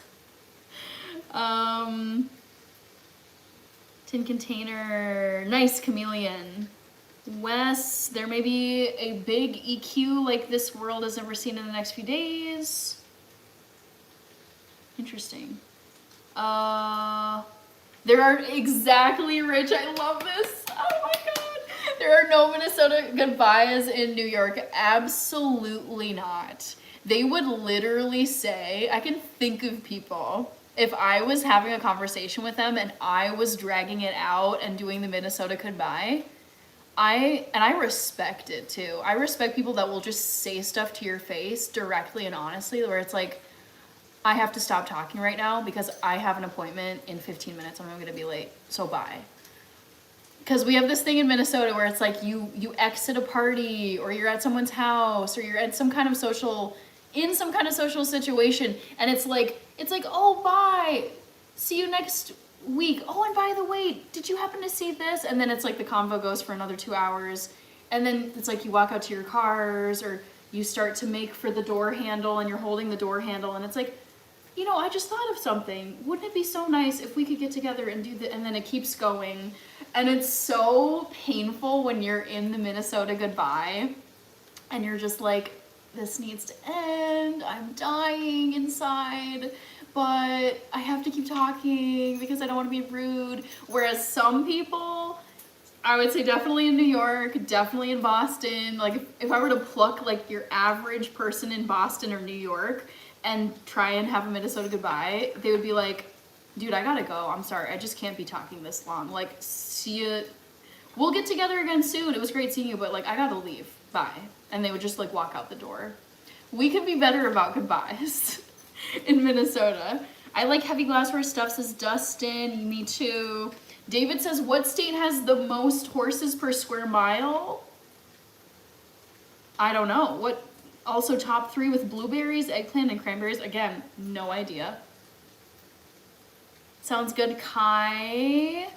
Speaker 1: Tin container, nice chameleon. Wes, there may be a big EQ like this world has never seen in the next few days. Interesting. There are exactly, Rich, I love this. Oh my God. There are no Minnesota goodbyes in New York. Absolutely not. They would literally say, I can think of people, if I was having a conversation with them and I was dragging it out and doing the Minnesota goodbye, I respect it too. I respect people that will just say stuff to your face directly and honestly, where it's like, I have to stop talking right now because I have an appointment in 15 minutes and I'm gonna be late, so bye. Because we have this thing in Minnesota where it's like you exit a party or you're at someone's house or you're at some kind of social situation and it's like, oh, bye, see you next week. Oh, and by the way, did you happen to see this? And then it's like the convo goes for another 2 hours. And then it's like you walk out to your cars or you start to make for the door handle and you're holding the door handle and it's like, you know, I just thought of something. Wouldn't it be so nice if we could get together and do that? And then it keeps going. And it's so painful when you're in the Minnesota goodbye and you're just like, this needs to end. I'm dying inside, but I have to keep talking because I don't want to be rude. Whereas some people, I would say definitely in New York, definitely in Boston. Like if I were to pluck like your average person in Boston or New York and try and have a Minnesota goodbye, they would be like, dude, I gotta go. I'm sorry. I just can't be talking this long. Like, see you. We'll get together again soon. It was great seeing you, but like, I gotta leave. Bye. And they would just like walk out the door. We could be better about goodbyes in Minnesota. I like heavy glassware stuff, says Dustin. Me too. David says, what state has the most horses per square mile? I don't know. What? Also top 3 with blueberries, eggplant, and cranberries. Again, no idea. Sounds good, Kai.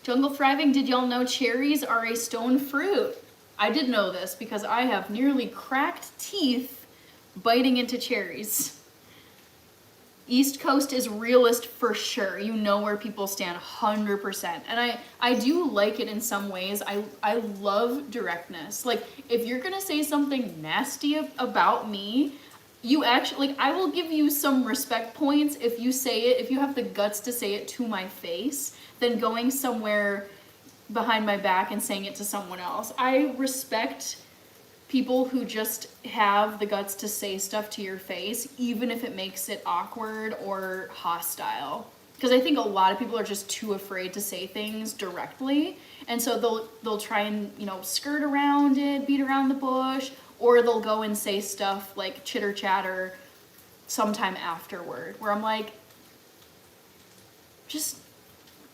Speaker 1: Jungle Thriving, did y'all know cherries are a stone fruit? I did know this because I have nearly cracked teeth biting into cherries. East Coast is realist for sure. You know where people stand 100%. And I do like it in some ways. I love directness. Like if you're gonna say something nasty about me, you actually, like I will give you some respect points if you say it, if you have the guts to say it to my face, than going somewhere behind my back and saying it to someone else. I respect people who just have the guts to say stuff to your face, even if it makes it awkward or hostile. because I think a lot of people are just too afraid to say things directly, and so they'll try and, you know, skirt around it, beat around the bush, or they'll go and say stuff like chitter chatter sometime afterward, where I'm like, just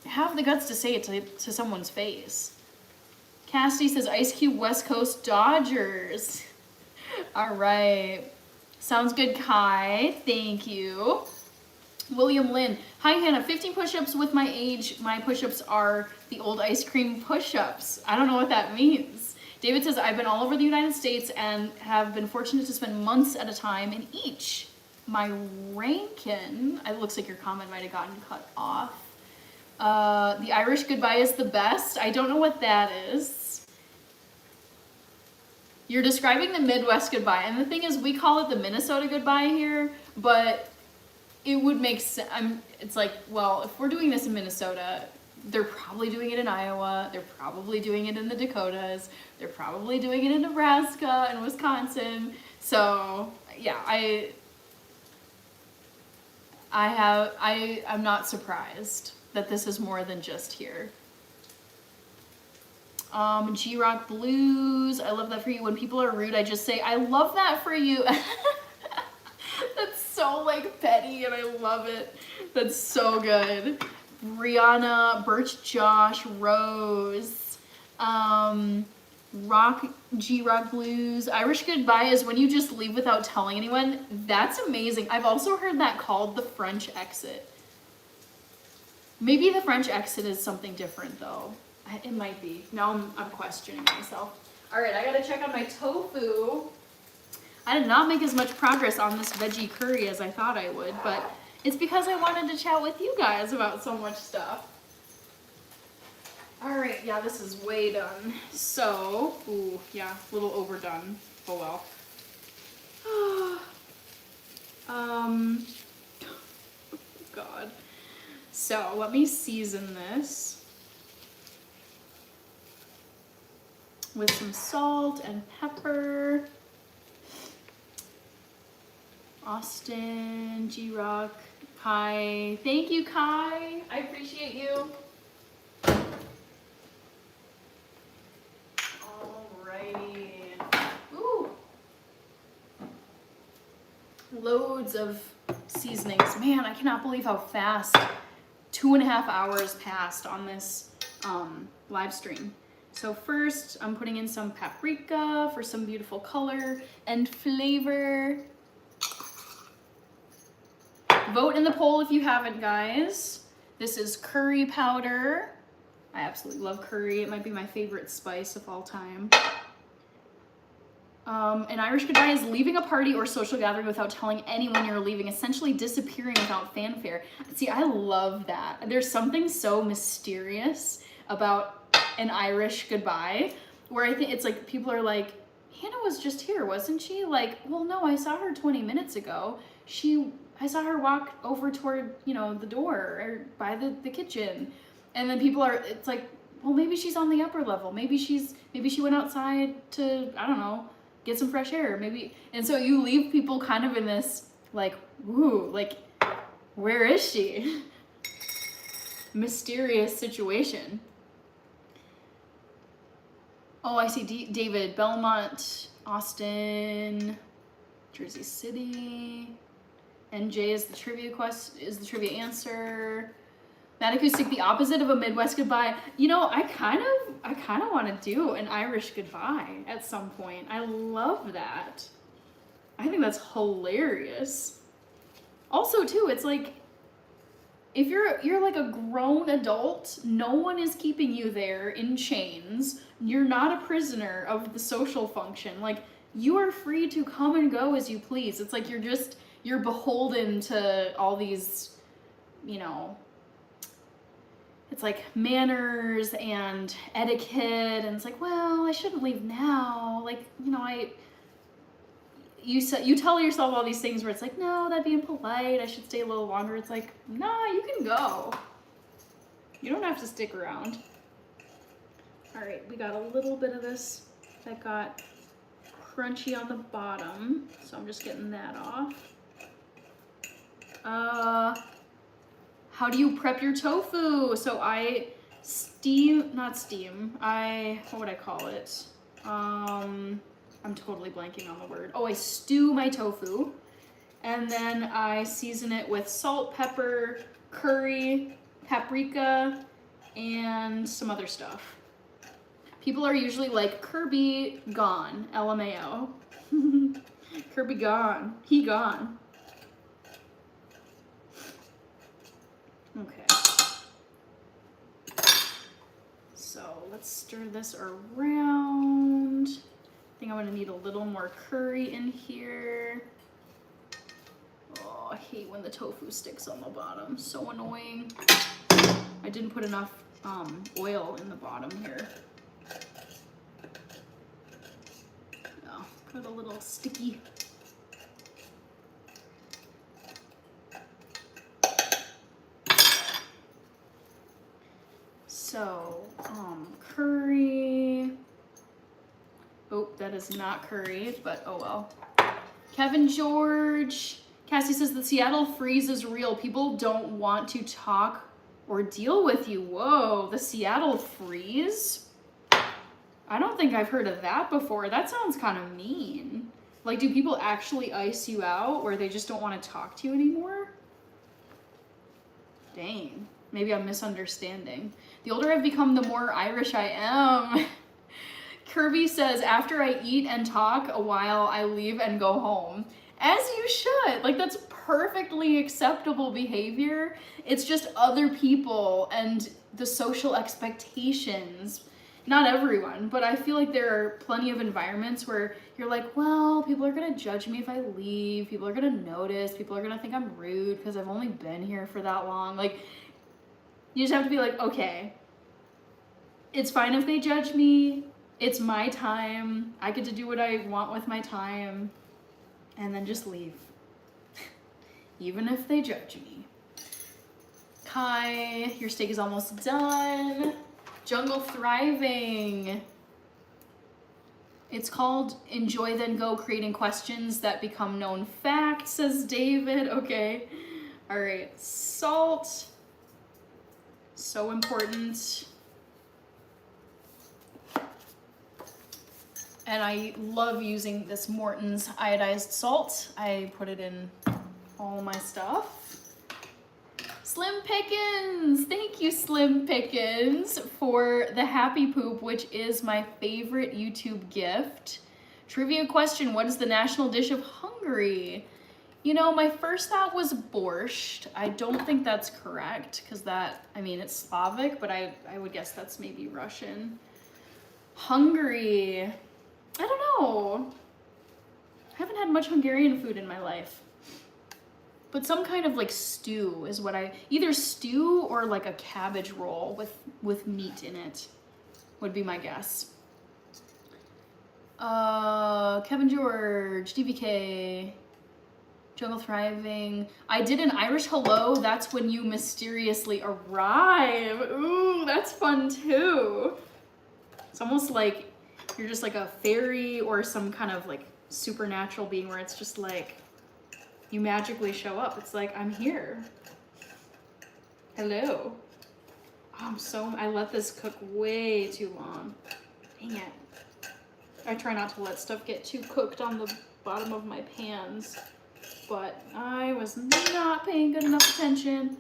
Speaker 1: have the guts to say it to someone's face. Cassidy says Ice Cube West Coast Dodgers. All right, sounds good, Kai. Thank you. William Lynn, hi Hannah, 15 push-ups with my age. My push-ups are the old ice cream push-ups. I don't know what that means. David says, I've been all over the United States and have been fortunate to spend months at a time in each. My Rankin, it looks like your comment might have gotten cut off. The Irish goodbye is the best. I don't know what that is. You're describing the Midwest goodbye, and the thing is, we call it the Minnesota goodbye here, but it would make sense. It's like, well, if we're doing this in Minnesota, they're probably doing it in Iowa, they're probably doing it in the Dakotas, they're probably doing it in Nebraska and Wisconsin. So yeah, I'm not surprised that this is more than just here. G-Rock Blues, I love that for you. When people are rude, I just say, I love that for you. That's so like petty and I love it. That's so good. Brianna, Birch Josh, Rose, G-Rock Blues. Irish goodbye is when you just leave without telling anyone. That's amazing. I've also heard that called the French exit. Maybe the French exit is something different though. It might be. Now I'm questioning myself. All right, I gotta check on my tofu. I did not make as much progress on this veggie curry as I thought I would, but it's because I wanted to chat with you guys about so much stuff. All right, yeah, this is way done. So, ooh, yeah, a little overdone. Oh well. God. So let me season this with some salt and pepper. Austin, G-Rock, Kai. Thank you, Kai. I appreciate you. Alrighty. Ooh. Loads of seasonings. Man, I cannot believe how fast 2.5 hours passed on this live stream. So first, I'm putting in some paprika for some beautiful color and flavor. Vote in the poll if you haven't, guys. This is curry powder. I absolutely love curry. It might be my favorite spice of all time. An Irish goodbye is leaving a party or social gathering without telling anyone you're leaving, essentially disappearing without fanfare. See, I love that. There's something so mysterious about an Irish goodbye, where I think it's like people are like, Hannah was just here, wasn't she? Like, well, no, I saw her 20 minutes ago. I saw her walk over toward, you know, the door or by the kitchen. And then people are, it's like, well, maybe she's on the upper level. Maybe she went outside to, I don't know, get some fresh air. Maybe. And so you leave people kind of in this, like, woo, like, where is she? Mysterious situation. Oh, I see David, Belmont, Austin, Jersey City. NJ is the trivia answer. Mad Acoustic, the opposite of a Midwest goodbye. You know, I kind of want to do an Irish goodbye at some point. I love that. I think that's hilarious. Also, too, it's like, if you're like a grown adult, no one is keeping you there in chains. You're not a prisoner of the social function. Like, you are free to come and go as you please. It's like you're beholden to all these, you know, it's like manners and etiquette, and it's like, well, I shouldn't leave now. Like, you know, you tell yourself all these things where it's like, no, that'd be impolite. I should stay a little longer. It's like, nah, you can go. You don't have to stick around. All right, we got a little bit of this that got crunchy on the bottom, so I'm just getting that off. How do you prep your tofu? So I what would I call it? I'm totally blanking on the word. Oh, I stew my tofu, and then I season it with salt, pepper, curry, paprika, and some other stuff. People are usually like, Kirby gone, LMAO. Kirby gone, he gone. Okay. So let's stir this around. I think I'm gonna need a little more curry in here. Oh, I hate when the tofu sticks on the bottom. So annoying. I didn't put enough oil in the bottom here. Oh, got a little sticky. So, curry. Oh, that is not curry, but oh well. Kevin George. Cassie says the Seattle freeze is real. People don't want to talk or deal with you. Whoa, the Seattle freeze? I don't think I've heard of that before. That sounds kind of mean. Like, do people actually ice you out or they just don't want to talk to you anymore? Dang, maybe I'm misunderstanding. The older I've become, the more Irish I am. Kirby says, after I eat and talk a while, I leave and go home. As you should. Like, that's perfectly acceptable behavior. It's just other people and the social expectations. Not everyone, but I feel like there are plenty of environments where you're like, well, people are gonna judge me if I leave. People are gonna notice. People are gonna think I'm rude because I've only been here for that long. Like, you just have to be like, okay, it's fine if they judge me. It's my time. I get to do what I want with my time. And then just leave. Even if they judge me. Kai, your steak is almost done. Jungle Thriving. It's called Enjoy Then Go, creating questions that become known facts, says David. Okay. All right. Salt. So important. And I love using this Morton's iodized salt. I put it in all my stuff. Slim Pickens! Thank you, Slim Pickens, for the happy poop, which is my favorite YouTube gift. Trivia question, what is the national dish of Hungary? You know, my first thought was borscht. I don't think that's correct, because that, I mean, it's Slavic, but I would guess that's maybe Russian. Hungary. I don't know. I haven't had much Hungarian food in my life. But some kind of like stew is what either stew or like a cabbage roll with meat in it would be my guess. Kevin George, DVK, Jungle Thriving. I did an Irish hello. That's when you mysteriously arrive. Ooh, that's fun too. It's almost like you're just like a fairy or some kind of like supernatural being where it's just like you magically show up. It's like, I'm here. Hello. Oh, I let this cook way too long. Dang it. I try not to let stuff get too cooked on the bottom of my pans, but I was not paying good enough attention.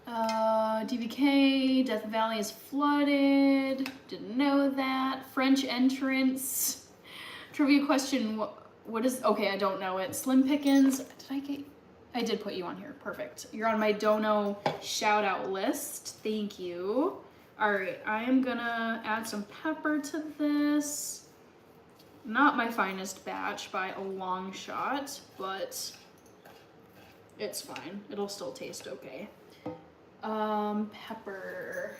Speaker 1: DVK, Death Valley is flooded. Didn't know that. French entrance. Trivia question, what is, okay, I don't know it. Slim Pickens, I did put you on here. Perfect. You're on my dono shout out list. Thank you. All right, I am gonna add some pepper to this. Not my finest batch by a long shot, but it's fine. It'll still taste okay. Pepper.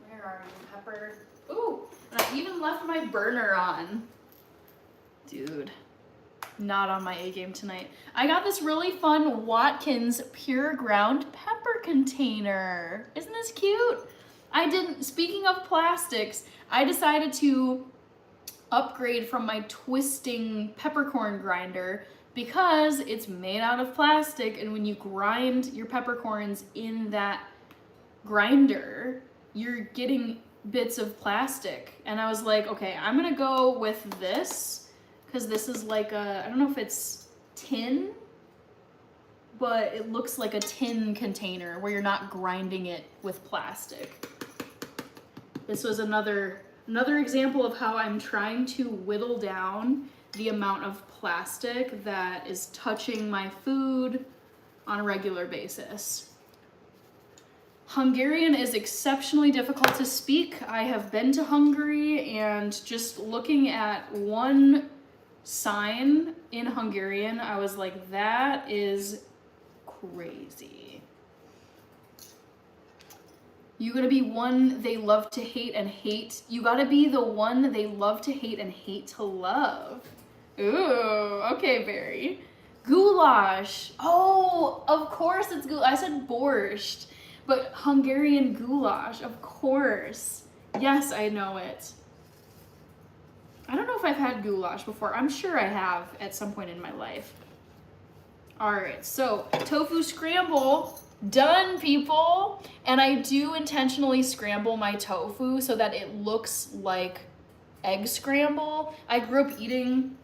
Speaker 1: Where are you, Pepper? Ooh, and I even left my burner on. Dude, not on my A game tonight. I got this really fun Watkins Pure Ground Pepper container. Isn't this cute? Speaking of plastics, I decided to upgrade from my twisting peppercorn grinder because it's made out of plastic, and when you grind your peppercorns in that grinder, you're getting bits of plastic. And I was like, okay, I'm gonna go with this because this is like a, I don't know if it's tin, but it looks like a tin container where you're not grinding it with plastic. This was another example of how I'm trying to whittle down the amount of plastic that is touching my food on a regular basis. Hungarian is exceptionally difficult to speak. I have been to Hungary, and just looking at one sign in Hungarian, I was like, that is crazy. You gotta be one they love to hate and hate. You gotta be the one they love to hate and hate to love. Ooh, okay, Barry. Goulash. Oh, of course it's goulash. I said borscht, but Hungarian goulash, of course. Yes, I know it. I don't know if I've had goulash before. I'm sure I have at some point in my life. All right, so tofu scramble, done, people. And I do intentionally scramble my tofu so that it looks like egg scramble. I grew up eating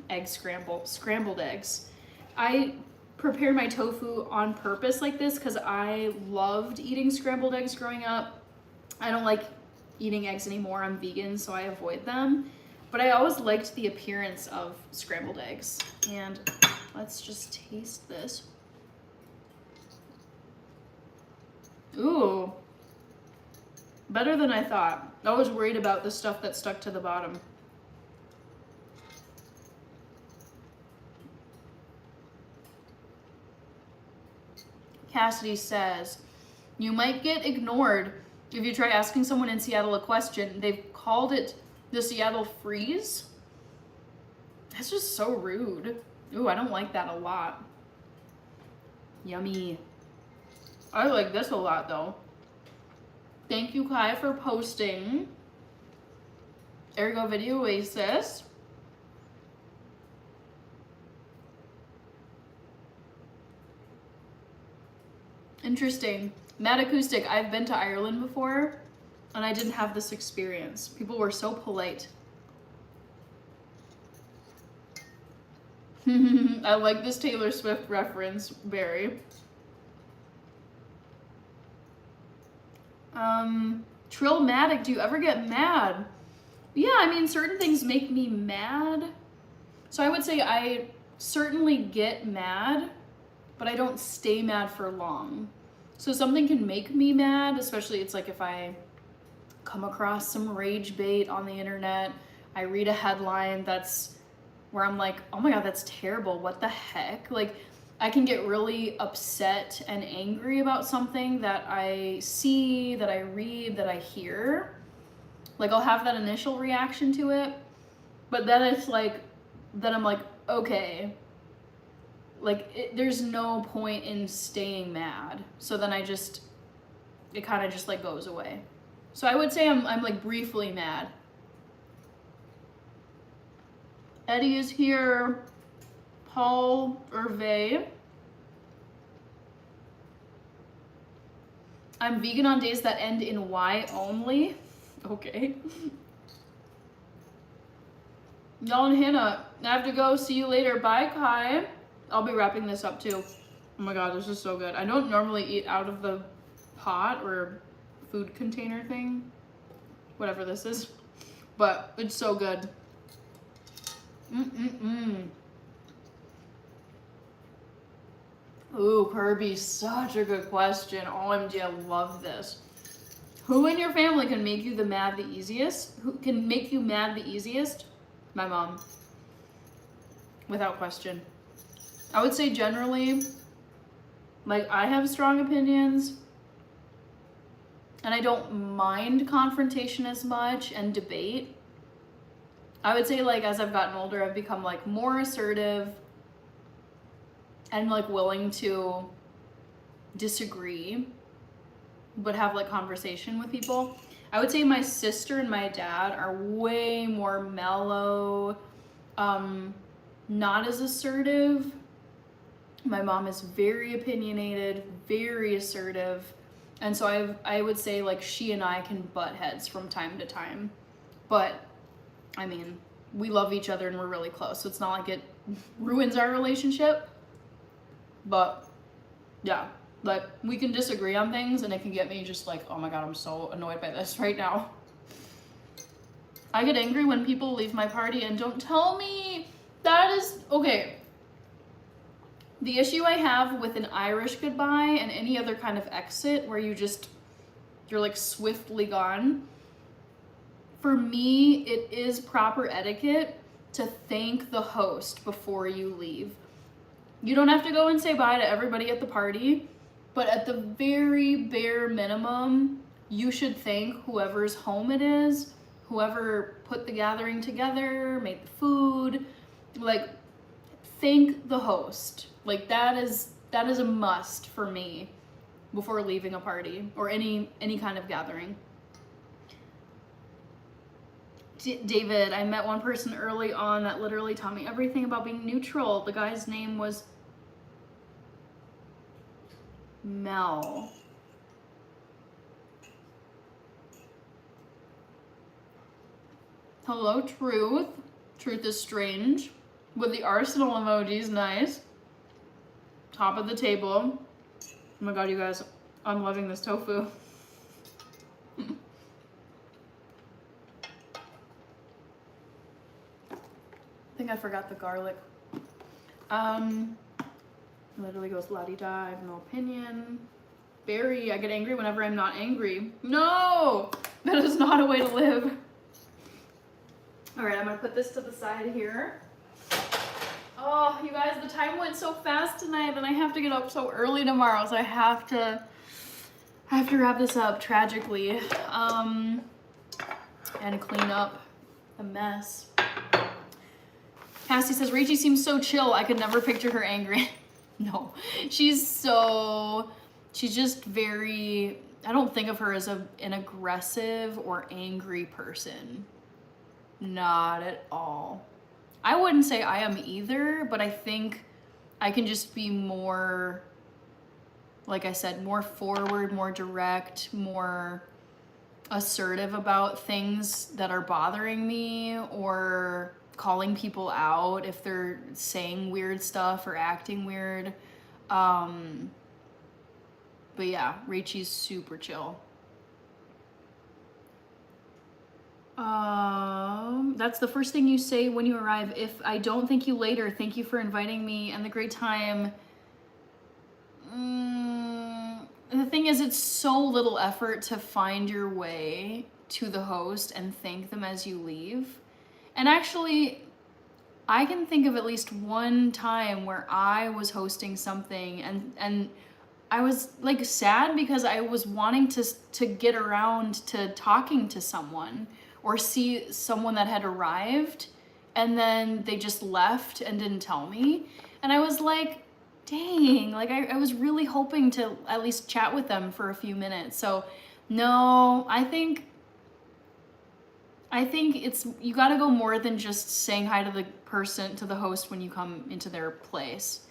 Speaker 1: egg scramble, scrambled eggs. I prepare my tofu on purpose like this because I loved eating scrambled eggs growing up. I don't like eating eggs anymore. I'm vegan, so I avoid them. But I always liked the appearance of scrambled eggs. And let's just taste this. Ooh, better than I thought. I was worried about the stuff that stuck to the bottom. Cassidy says, you might get ignored if you try asking someone in Seattle a question. They've called it the Seattle freeze. That's just so rude. Ooh, I don't like that a lot. Yummy. I like this a lot though. Thank you, Kai, for posting. Ergo Video Oasis. Interesting. Mad Acoustic, I've been to Ireland before, and I didn't have this experience. People were so polite. I like this Taylor Swift reference, Barry. Trillmatic, do you ever get mad? Yeah, I mean, certain things make me mad. So I would say I certainly get mad, but I don't stay mad for long. So something can make me mad, especially it's like if I come across some rage bait on the internet, I read a headline that's where I'm like, oh my God, that's terrible. What the heck? Like, I can get really upset and angry about something that I see, that I read, that I hear. Like, I'll have that initial reaction to it, but then it's like, then I'm like, okay, like, there's no point in staying mad. So then it kind of just like goes away. So I would say I'm like briefly mad. Eddie is here. Paul Hervé. I'm vegan on days that end in Y only. Okay. Y'all and Hannah, I have to go. See you later. Bye, Kai. I'll be wrapping this up too. Oh my God, this is so good. I don't normally eat out of the pot or food container thing, whatever this is, but it's so good. Ooh, Kirby, such a good question. OMG, I love this. Who in your family can make you mad the easiest? Who can make you mad the easiest? My mom. Without question. I would say generally, like, I have strong opinions and I don't mind confrontation as much and debate. I would say, like, as I've gotten older, I've become like more assertive and like willing to disagree but have like conversation with people. I would say my sister and my dad are way more mellow, not as assertive. My mom is very opinionated, very assertive. And so I would say like she and I can butt heads from time to time. But I mean, we love each other and we're really close. So it's not like it ruins our relationship. But yeah, like we can disagree on things and it can get me just like, oh my God, I'm so annoyed by this right now. I get angry when people leave my party and don't tell me. That is, okay. The issue I have with an Irish goodbye and any other kind of exit where you're like swiftly gone, for me, it is proper etiquette to thank the host before you leave. You don't have to go and say bye to everybody at the party, but at the very bare minimum, you should thank whoever's home it is, whoever put the gathering together, made the food, like thank the host. Like that is a must for me before leaving a party or any kind of gathering. David, I met one person early on that literally taught me everything about being neutral. The guy's name was Mel. Hello, Truth. Truth is strange. With the arsenal emojis, nice. Top of the table. Oh my God, you guys, I'm loving this tofu. I think I forgot the garlic. Literally goes la-di-da, I have no opinion. Barry, I get angry whenever I'm not angry. No, that is not a way to live. All right, I'm gonna put this to the side here. Oh, you guys, the time went so fast tonight and I have to get up so early tomorrow, so I have to wrap this up tragically, and clean up the mess. Cassie says, Rachie seems so chill. I could never picture her angry. No, she's just very, I don't think of her as an aggressive or angry person. Not at all. I wouldn't say I am either, but I think I can just be more, like I said, more forward, more direct, more assertive about things that are bothering me or calling people out if they're saying weird stuff or acting weird. But yeah, Rachie's super chill. That's the first thing you say when you arrive. If I don't thank you later, thank you for inviting me and the great time. The thing is, it's so little effort to find your way to the host and thank them as you leave. And actually, I can think of at least one time where I was hosting something and I was like sad because I was wanting to get around to talking to someone or see someone that had arrived and then they just left and didn't tell me. And I was like, dang, like I was really hoping to at least chat with them for a few minutes. So no, I think it's, you gotta go more than just saying hi to the person, to the host when you come into their place.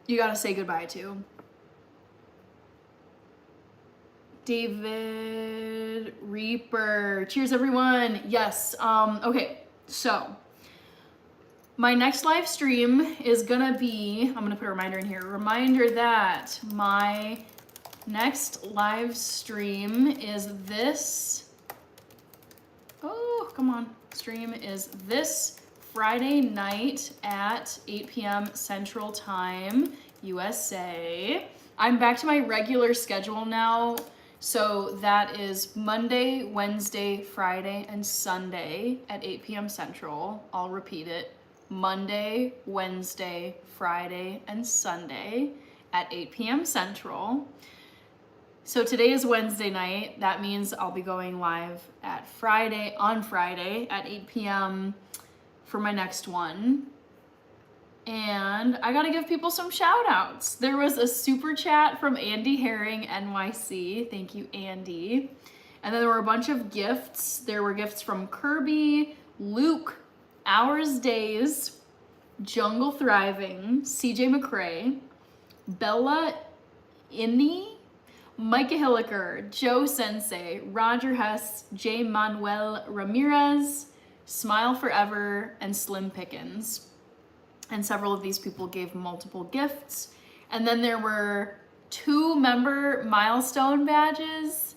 Speaker 1: You gotta say goodbye to. David Reaper, cheers everyone. Yes, okay, so my next live stream is gonna be, I'm gonna put a reminder in here, reminder that my next live stream is this, oh, come on, stream is this Friday night at 8 p.m. Central Time, USA. I'm back to my regular schedule now. So that is Monday, Wednesday, Friday, and Sunday at 8 p.m. Central. I'll repeat it. Monday, Wednesday, Friday, and Sunday at 8 p.m. Central. So today is Wednesday night. That means I'll be going live on Friday at 8 p.m. for my next one. And I gotta give people some shout outs. There was a super chat from Andy Herring, NYC. Thank you, Andy. And then there were a bunch of gifts. There were gifts from Kirby, Luke, Hours Days, Jungle Thriving, CJ McCrae, Bella Inni, Micah Hilliker, Joe Sensei, Roger Hess, J. Manuel Ramirez, Smile Forever, and Slim Pickens. And several of these people gave multiple gifts. And then there were 2 member milestone badges.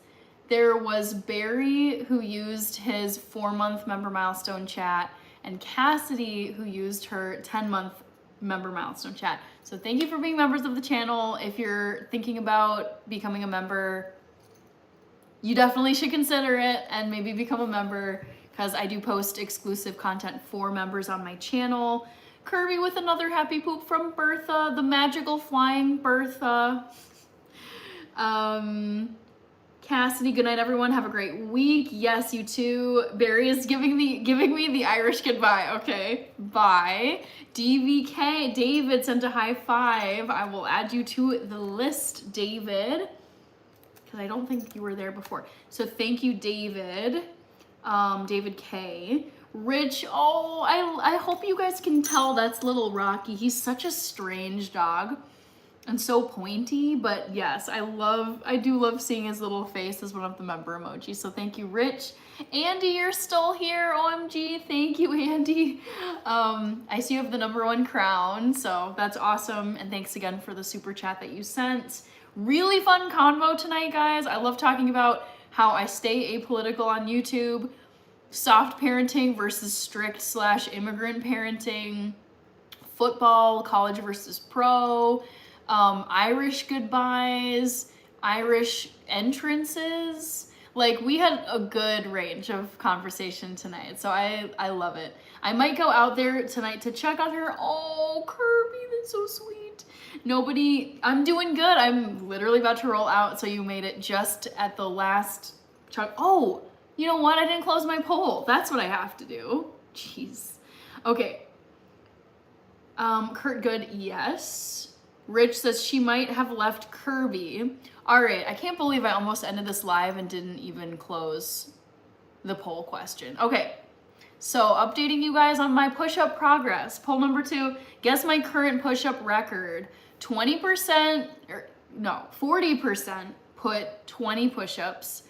Speaker 1: There was Barry, who used his 4-month member milestone chat, and Cassidy, who used her 10-month member milestone chat. So thank you for being members of the channel. If you're thinking about becoming a member, you definitely should consider it and maybe become a member, because I do post exclusive content for members on my channel. Kirby with another happy poop from Bertha, the magical flying Bertha. Cassidy, good night everyone, have a great week. Yes, you too. Barry is giving me the Irish goodbye. Okay, bye. DVK, David sent a high five. I will add you to the list, David, because I don't think you were there before. So thank you, David. David K. Rich, oh, I hope you guys can tell that's little Rocky. He's such a strange dog and so pointy, but yes, I do love seeing his little face as one of the member emojis. So thank you, Rich. Andy, you're still here. OMG, thank you, Andy. I see you have the #1 crown, so that's awesome. And thanks again for the super chat that you sent. Really fun convo tonight, guys. I love talking about how I stay apolitical on YouTube, soft parenting versus strict/immigrant parenting, football, college versus pro, Irish goodbyes, Irish entrances. Like, we had a good range of conversation tonight, so I love it. I might go out there tonight to check on her. Oh, Kirby, that's so sweet. I'm doing good. I'm literally about to roll out, so you made it just at the last chunk. Oh, you know what? I didn't close my poll. That's what I have to do. Jeez. Okay. Kurt Good, yes. Rich says she might have left Kirby. All right, I can't believe I almost ended this live and didn't even close the poll question. Okay, so updating you guys on my push-up progress. Poll number 2, guess my current push-up record. 40% put 20 push-ups.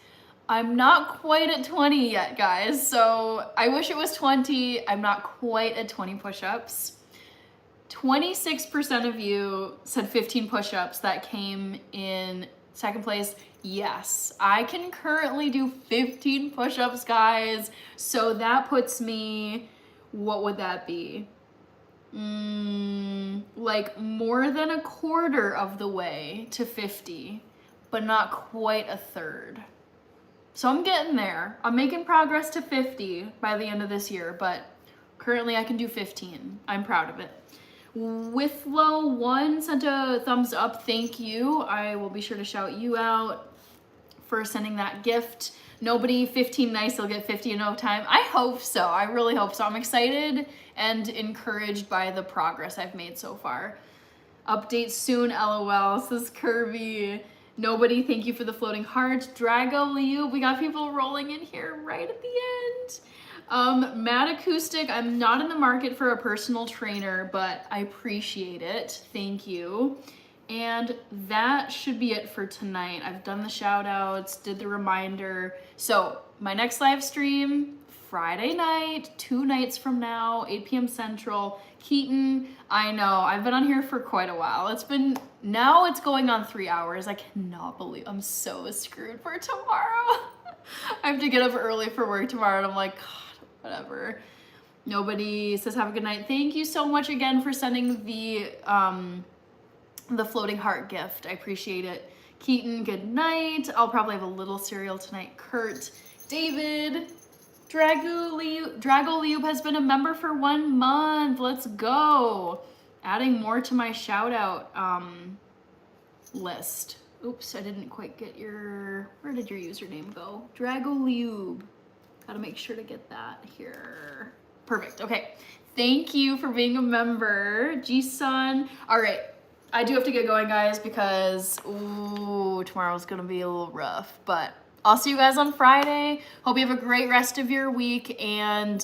Speaker 1: I'm not quite at 20 yet, guys, so I wish it was 20. I'm not quite at 20 push-ups. 26% of you said 15 push-ups. That came in second place. Yes, I can currently do 15 push-ups, guys. So that puts me, what would that be? Like more than a quarter of the way to 50, but not quite a third. So I'm getting there. I'm making progress to 50 by the end of this year, but currently I can do 15. I'm proud of it. Withlow1 sent a thumbs up. Thank you. I will be sure to shout you out for sending that gift. Nobody 15 nice will get 50 in no time. I hope so. I really hope so. I'm excited and encouraged by the progress I've made so far. Update soon, LOL, says Kirby. Nobody, thank you for the floating heart. Drago Liu, we got people rolling in here right at the end. Matt Acoustic, I'm not in the market for a personal trainer, but I appreciate it. Thank you. And that should be it for tonight. I've done the shout outs, did the reminder. So my next live stream, Friday night, 2 nights from now, 8 p.m. Central. Keaton, I know, I've been on here for quite a while. Now it's going on 3 hours. I cannot believe I'm so screwed for tomorrow. I have to get up early for work tomorrow, and I'm like, God, whatever. Nobody says have a good night. Thank you so much again for sending the floating heart gift. I appreciate it. Keaton, good night. I'll probably have a little cereal tonight. Kurt, David, Dragoliub has been a member for 1 month. Let's go. Adding more to my shout out list. Oops, I didn't quite get where did your username go? Dragoliub. Gotta make sure to get that here. Perfect, okay. Thank you for being a member, G-Sun. All right, I do have to get going, guys, because tomorrow's gonna be a little rough, but I'll see you guys on Friday. Hope you have a great rest of your week, and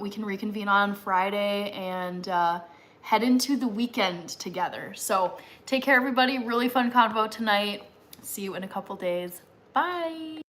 Speaker 1: we can reconvene on Friday and head into the weekend together. So take care, everybody. Really fun convo tonight. See you in a couple days. Bye.